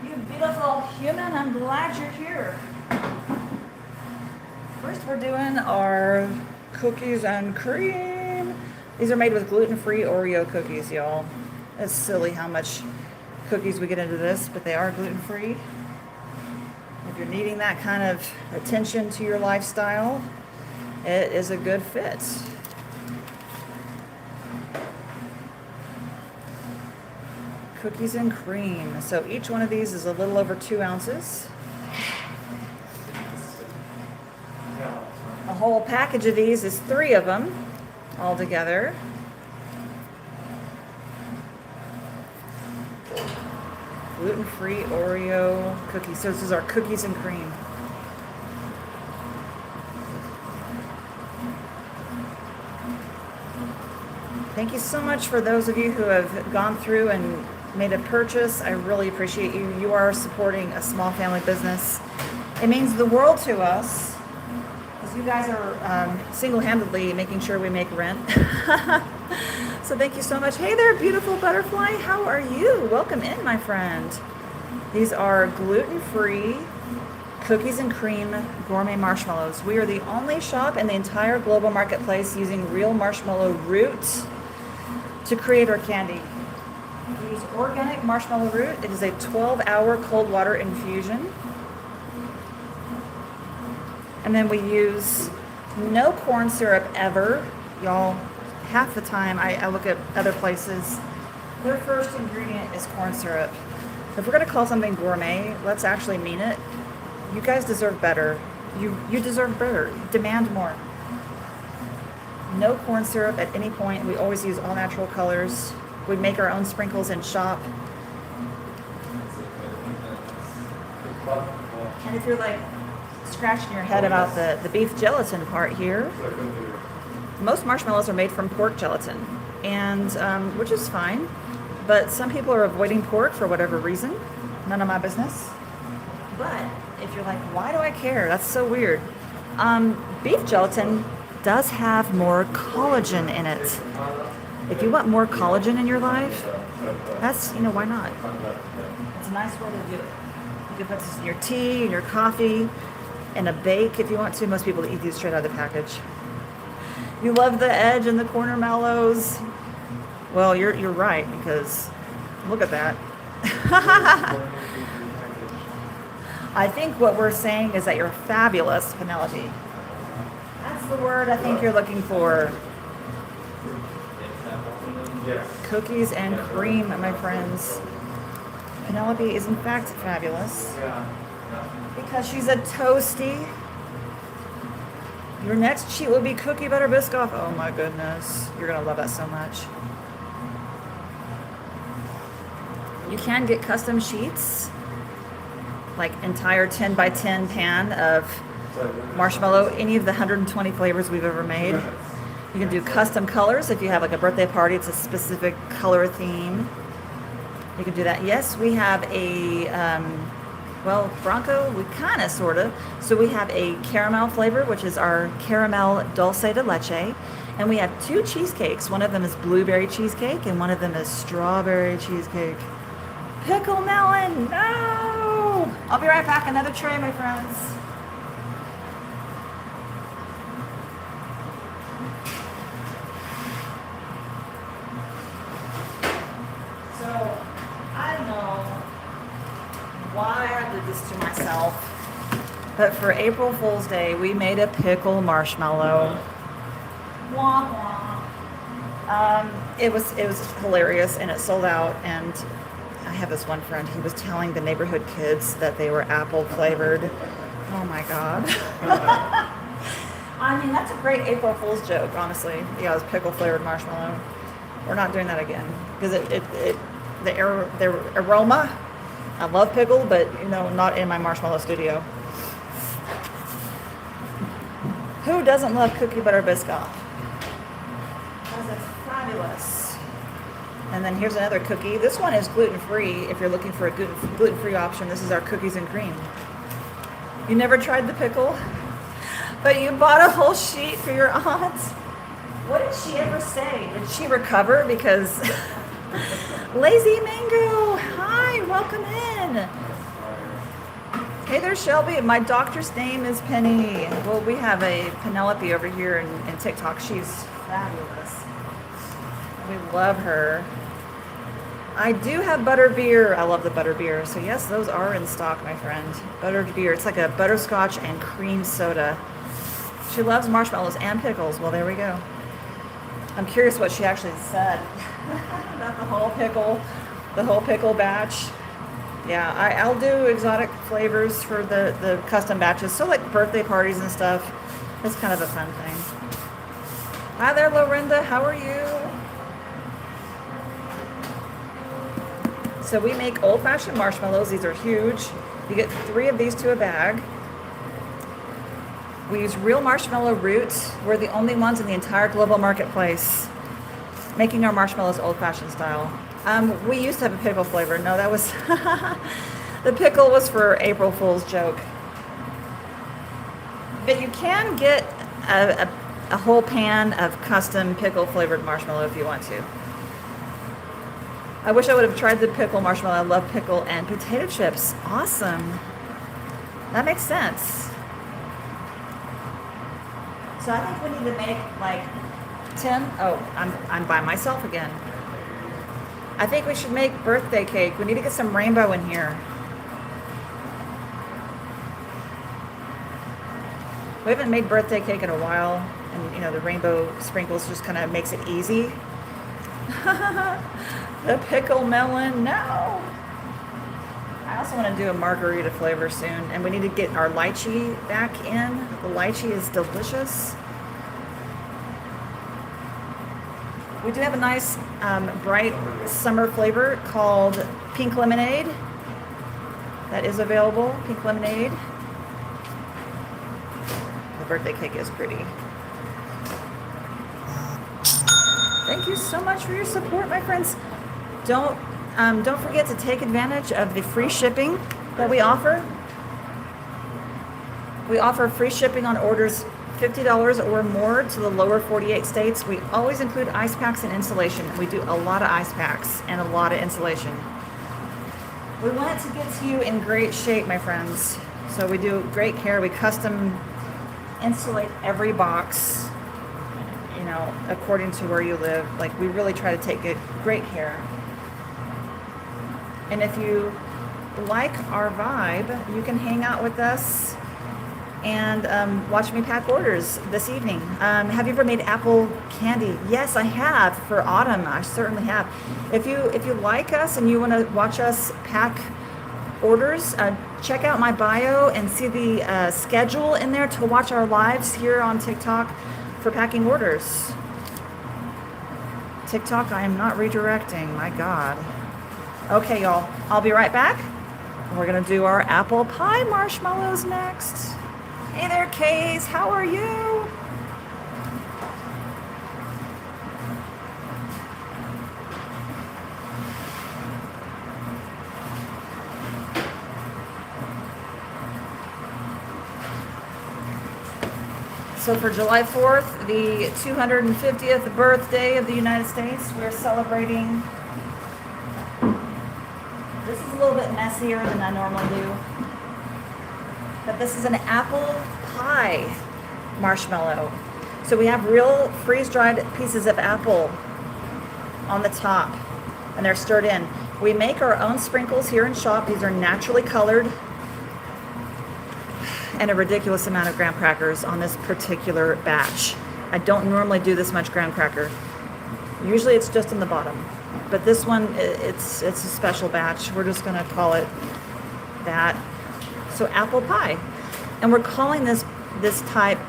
You beautiful human. I'm glad you're here. First, we're doing our cookies and cream. These are made with gluten-free Oreo cookies, y'all. It's silly how much cookies we get into this, but they are gluten-free. If you're needing that kind of attention to your lifestyle, it is a good fit. Cookies and cream. So each one of these is a little over 2 ounces. A whole package of these is 3 of them all together. Gluten-free Oreo cookies. So this is our cookies and cream. Thank you so much for those of you who have gone through and made a purchase. I really appreciate you. You are supporting a small family business. It means the world to us because you guys are single-handedly making sure we make rent. So thank you so much. Hey there, beautiful butterfly. How are you? Welcome in, my friend. These are gluten-free cookies and cream gourmet marshmallows. We are the only shop in the entire global marketplace using real marshmallow root to create our candy. We use organic marshmallow root. It is a 12-hour cold water infusion. And then we use no corn syrup ever. Y'all, half the time I look at other places, their first ingredient is corn syrup. If we're gonna call something gourmet, let's actually mean it. You guys deserve better. You deserve better. Demand more. No corn syrup at any point. We always use all natural colors. We make our own sprinkles in shop. And if you're like scratching your head about the beef gelatin part here, most marshmallows are made from pork gelatin, and which is fine. But some people are avoiding pork for whatever reason. None of my business. But if you're like, why do I care? That's so weird. Beef gelatin does have more collagen in it. If you want more collagen in your life, that's, why not? It's a nice way to do it. You can put this in your tea, in your coffee, in a bake if you want to. Most people eat these straight out of the package. You love the edge and the corner mallows. Well, you're right, because look at that. I think what we're saying is that you're fabulous, Penelope. That's the word I think you're looking for. Yes. Cookies and cream, my friends. Penelope is in fact fabulous because she's a toasty. Your next sheet will be cookie butter biscoff. Oh my goodness. You're going to love that so much. You can get custom sheets, like entire 10 by 10 pan of marshmallow, any of the 120 flavors we've ever made. You can do custom colors if you have like a birthday party, it's a specific color theme. You can do that. Yes, we have a, Bronco, we kind of, sort of. So we have a caramel flavor, which is our caramel dulce de leche. And we have 2 cheesecakes. One of them is blueberry cheesecake and one of them is strawberry cheesecake. Pickle melon, no! I'll be right back, another tray, my friends. So, I don't know why I did this to myself, but for April Fool's Day, we made a pickle marshmallow. Wah, wah. It was hilarious, and it sold out, and I have this one friend, he was telling the neighborhood kids that they were apple flavored. Oh my God. I mean, that's a great April Fool's joke, honestly. Yeah, it was pickle flavored marshmallow. We're not doing that again because the aroma, I love pickle, but not in my marshmallow studio. Who doesn't love cookie butter biscoff? Because it's fabulous. And then here's another cookie. This one is gluten-free. If you're looking for a gluten-free option, this is our cookies and cream. You never tried the pickle, but you bought a whole sheet for your aunt. What did she ever say? Did she recover? Because Lazy Mango, hi, welcome in. Hey there, Shelby. My doctor's name is Penny. Well, we have a Penelope over here in TikTok. She's fabulous. We love her. I do have butter beer. I love the butter beer. So yes, those are in stock, my friend. Buttered beer. It's like a butterscotch and cream soda. She loves marshmallows and pickles. Well, there we go. I'm curious what she actually said about the whole pickle batch. Yeah, I'll do exotic flavors for the custom batches. So like birthday parties and stuff. It's kind of a fun thing. Hi there, Lorinda. How are you? So we make old-fashioned marshmallows. These are huge. You get 3 of these to a bag. We use real marshmallow roots. We're the only ones in the entire global marketplace making our marshmallows old-fashioned style. We used to have a pickle flavor. No, that was the pickle was for April Fool's joke. But you can get a whole pan of custom pickle flavored marshmallow if you want to. I wish I would have tried the pickle marshmallow. I love pickle and potato chips. Awesome. That makes sense. So I think we need to make like 10. Oh, I'm by myself again. I think we should make birthday cake. We need to get some rainbow in here. We haven't made birthday cake in a while, and you know the rainbow sprinkles just kind of makes it easy. The pickle melon, no. I also want to do a margarita flavor soon, and we need to get our lychee back in. The lychee is delicious. We do have a nice bright summer flavor called pink lemonade. That is available, pink lemonade. The birthday cake is pretty. Thank you so much for your support, my friends. Don't forget to take advantage of the free shipping that we offer. We offer free shipping on orders $50 or more to the lower 48 states. We always include ice packs and insulation. We do a lot of ice packs and a lot of insulation. We want it to get to you in great shape, my friends. So we do great care. We custom insulate every box, you know, according to where you live. Like, we really try to take great care. And if you like our vibe, you can hang out with us and watch me pack orders this evening. Have you ever made apple candy? Yes, I have for autumn. I certainly have. If you like us and you want to watch us pack orders, check out my bio and see the schedule in there to watch our lives here on TikTok for packing orders. TikTok, I am not redirecting. My God. Okay, y'all. I'll be right back. We're gonna do our apple pie marshmallows next. Hey there, Kays. How are you? So for July 4th, the 250th birthday of the United States, we're celebrating. This is a little bit messier than I normally do. But this is an apple pie marshmallow. So we have real freeze-dried pieces of apple on the top, and they're stirred in. We make our own sprinkles here in shop. These are naturally colored, and a ridiculous amount of graham crackers on this particular batch. I don't normally do this much graham cracker. Usually it's just in the bottom, but this one, it's a special batch. We're just gonna call it that. So apple pie, and we're calling this type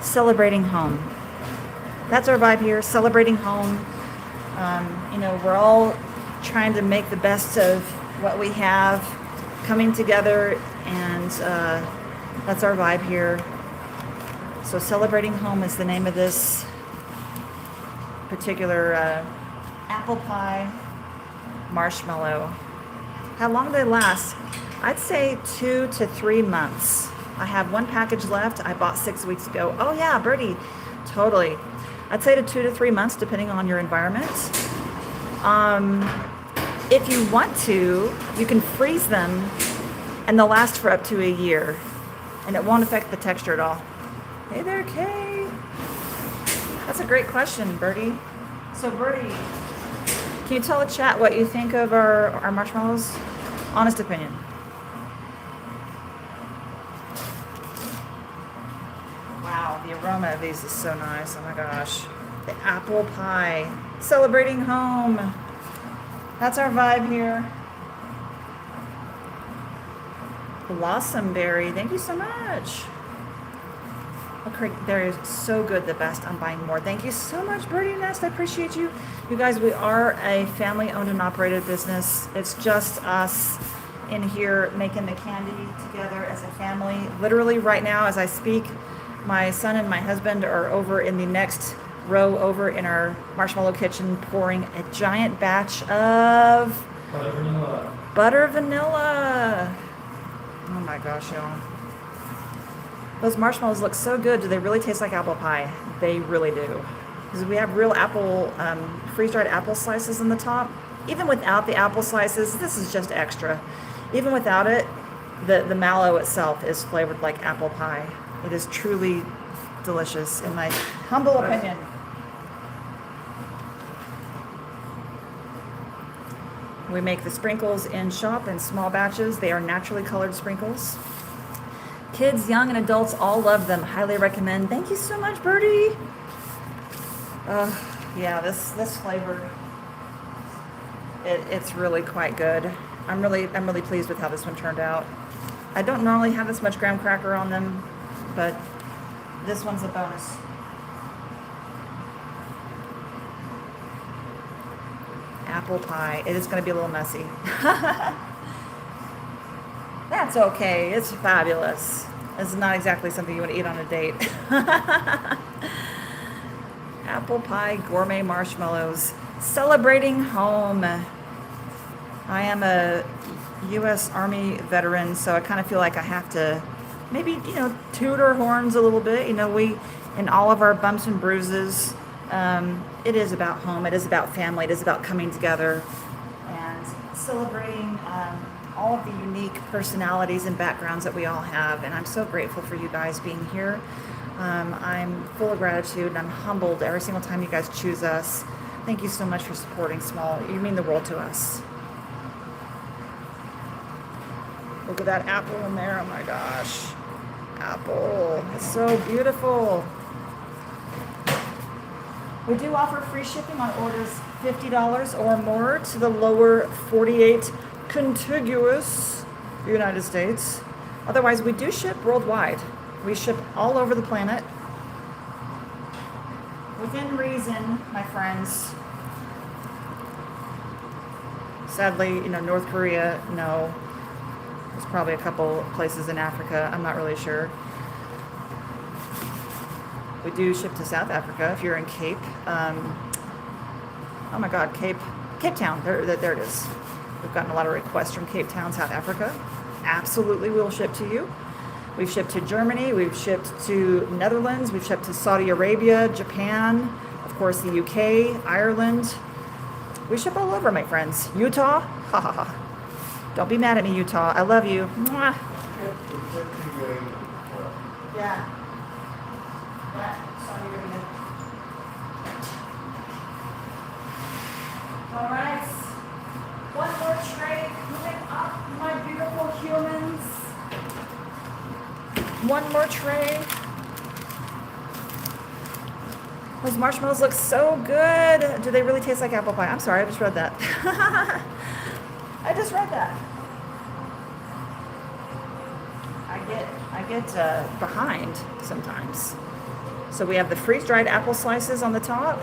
celebrating home. That's our vibe here, celebrating home. You know, we're all trying to make the best of what we have, coming together, and that's our vibe here. So celebrating home is the name of this particular apple pie marshmallow. How long do they last? I'd say 2 to 3 months. I have one package left. I bought 6 weeks ago. Oh yeah, Birdie, totally. I'd say to 2 to 3 months, depending on your environment. If you want to, you can freeze them, and they'll last for up to a year, and it won't affect the texture at all. Hey there, Kay. That's a great question, Birdie. So Bertie, can you tell the chat what you think of our marshmallows? Honest opinion. Wow, the aroma of these is so nice. Oh my gosh. The apple pie. Celebrating home. That's our vibe here. Blossomberry. Thank you so much. Okay, there is so good. The best. I'm buying more. Thank you so much, Birdie Nest. I appreciate you. You guys, we are a family-owned and operated business. It's just us in here making the candy together as a family. Literally right now, as I speak, my son and my husband are over in the next row over in our marshmallow kitchen pouring a giant batch of Butter vanilla. butter vanilla. Oh my gosh, y'all. Those marshmallows look so good. Do they really taste like apple pie? They really do. Because we have real apple, freeze-dried apple slices in the top. Even without the apple slices, this is just extra. Even without it, the mallow itself is flavored like apple pie. It is truly delicious, in my humble opinion. We make the sprinkles in shop in small batches. They are naturally colored sprinkles. Kids, young, and adults all love them. Highly recommend. Thank you so much, Birdie. Yeah, this flavor, it's really quite good. I'm really pleased with how this one turned out. I don't normally have this much graham cracker on them, but this one's a bonus. Apple pie. It is going to be a little messy. That's okay. It's fabulous. It's not exactly something you want to eat on a date. Apple pie gourmet marshmallows. Celebrating home. I am a U.S. Army veteran, so I kind of feel like I have to maybe, toot our horns a little bit. We, in all of our bumps and bruises, it is about home. It is about family. It is about coming together and celebrating all of the unique personalities and backgrounds that we all have. And I'm so grateful for you guys being here. I'm full of gratitude and I'm humbled every single time you guys choose us. Thank you so much for supporting Small. You mean the world to us. Look at that apple in there. Oh my gosh. Apple. It's so beautiful. We do offer free shipping on orders $50 or more to the lower 48 contiguous United States. Otherwise, we do ship worldwide. We ship all over the planet. Within reason, my friends. Sadly, North Korea, no. There's probably a couple places in Africa. I'm not really sure. We do ship to South Africa if you're in Cape. Oh my God, Cape Town. There it is. We've gotten a lot of requests from Cape Town, South Africa. Absolutely, we'll ship to you. We've shipped to Germany. We've shipped to Netherlands. We've shipped to Saudi Arabia, Japan, of course, the UK, Ireland. We ship all over, my friends. Utah, ha ha ha. Don't be mad at me, Utah. I love you. Mwah. Yeah. All right. One more tray coming up, my beautiful humans. One more tray. Those marshmallows look so good. Do they really taste like apple pie? I'm sorry, I just read that. I just read that. I get behind sometimes. So we have the freeze-dried apple slices on the top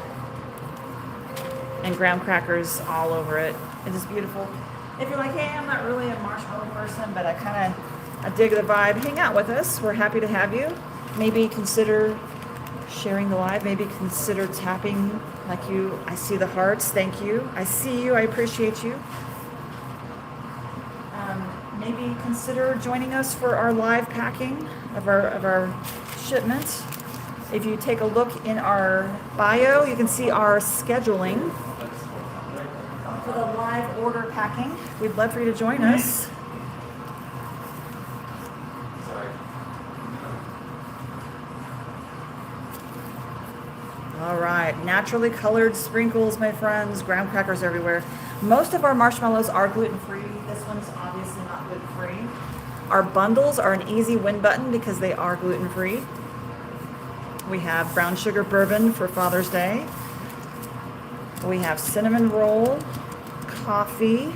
and graham crackers all over it. It is beautiful. If you're like, hey, I'm not really a marshmallow person, but I dig the vibe, hang out with us. We're happy to have you. Maybe consider sharing the live. Maybe consider tapping like you. I see the hearts. Thank you. I see you. I appreciate you. Maybe consider joining us for our live packing of our shipment. If you take a look in our bio, you can see our scheduling for the live order packing. We'd love for you to join us. All right, Naturally colored sprinkles, my friends, graham crackers everywhere. Most of our marshmallows are gluten-free. This one's obviously not gluten-free. Our bundles are an easy win button because they are gluten-free. We have brown sugar bourbon for Father's Day. We have cinnamon roll, coffee,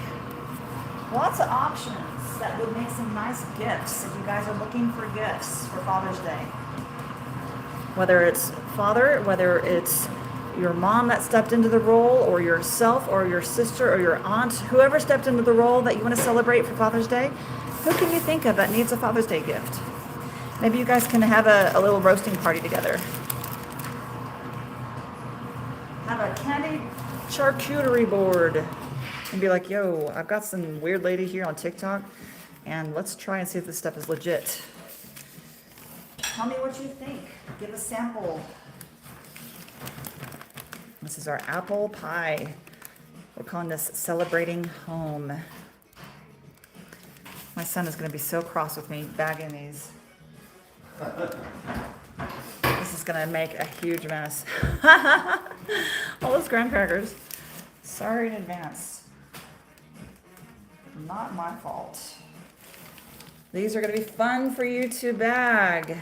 lots of options that would make some nice gifts if you guys are looking for gifts for Father's Day. Whether it's father, whether it's your mom that stepped into the role, or yourself, or your sister, or your aunt, whoever stepped into the role that you want to celebrate for Father's Day, who can you think of that needs a Father's Day gift? Maybe you guys can have a little roasting party together. Have a candy charcuterie board and be like, yo, I've got some weird lady here on TikTok, and let's try and see if this stuff is legit. Tell me what you think. Give a sample. This is our apple pie. We're calling this Celebrating Home. My son is going to be so cross with me bagging these. This is going to make a huge mess. All those graham crackers. Sorry in advance. Not my fault. These are going to be fun for you to bag.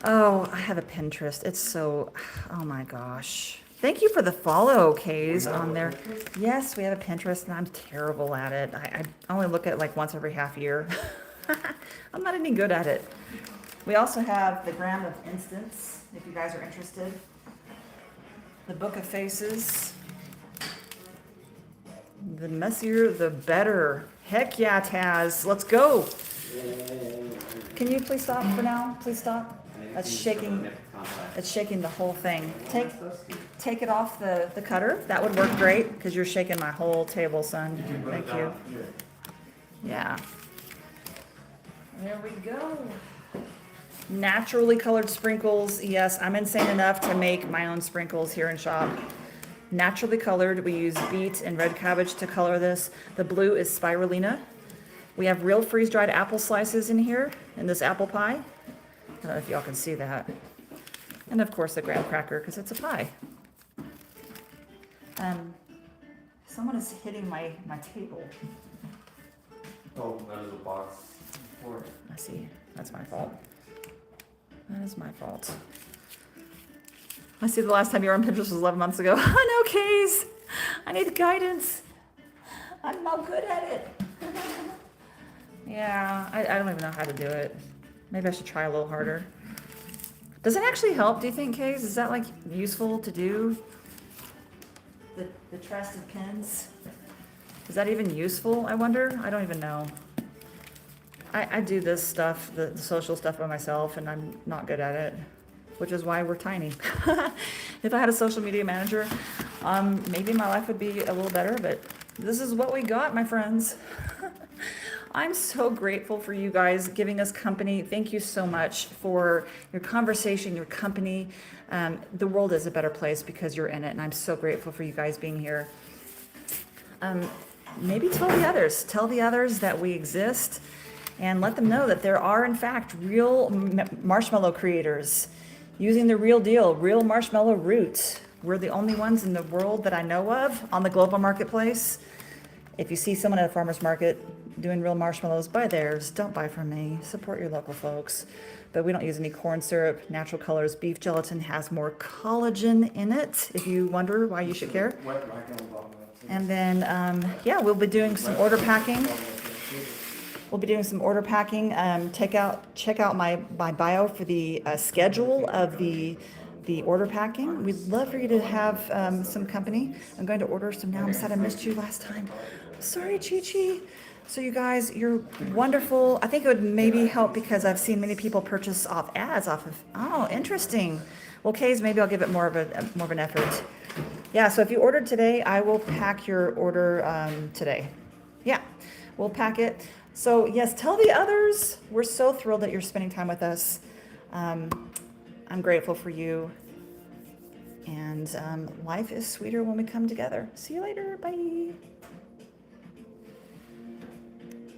Oh, I have a Pinterest. It's so, oh my gosh. Thank you for the follow, Kays, on there. Yes, we have a Pinterest, and I'm terrible at it. I only look at it like once every half year. I'm not any good at it. We also have the Gram of Instants, if you guys are interested. The Book of Faces. The messier, the better. Heck yeah, Taz. Let's go. Can you please stop for now? Please stop. That's shaking. It's shaking the whole thing. Take it off the cutter. That would work great because you're shaking my whole table, son. Thank you. Yeah. There we go. Naturally colored sprinkles. Yes, I'm insane enough to make my own sprinkles here in shop. Naturally colored. We use beet and red cabbage to color this. The blue is spirulina. We have real freeze-dried apple slices in here in this apple pie. I don't know if y'all can see that. And of course the graham cracker because it's a pie. Someone is hitting my table. Oh, that is a box. I see. That's my fault. That is my fault. I see the last time you were on Pinterest was 11 months ago. I know, Kays. I need guidance. I'm not good at it. Yeah, I don't even know how to do it. Maybe I should try a little harder. Does it actually help, do you think, Kays? Is that like useful to do? The trusted pins? Is that even useful, I wonder? I don't even know. I do this stuff, the social stuff by myself, and I'm not good at it, which is why we're tiny. If I had a social media manager, maybe my life would be a little better, but this is what we got, my friends. I'm so grateful for you guys giving us company. Thank you so much for your conversation, your company. The world is a better place because you're in it, and I'm so grateful for you guys being here. Maybe tell the others. Tell the others that we exist, and let them know that there are, in fact, real marshmallow creators using the real deal, real marshmallow root. We're the only ones in the world that I know of on the global marketplace. If you see someone at a farmer's market doing real marshmallows, buy theirs. Don't buy from me. Support your local folks. But we don't use any corn syrup, natural colors. Beef gelatin has more collagen in it, if you wonder why you should care. And then, yeah, we'll be doing some order packing. Check out my bio for the schedule of the order packing. We'd love for you to have some company. I'm going to order some now. I'm sad I missed you last time. Sorry, Chi-Chi. So you guys, you're wonderful. I think it would maybe help because I've seen many people purchase off ads off of, oh, interesting. Well, Kays, maybe I'll give it more of an effort. Yeah, so if you ordered today, I will pack your order today. Yeah, we'll pack it. So yes, tell the others. We're so thrilled that you're spending time with us. I'm grateful for you. And life is sweeter when we come together. See you later. Bye.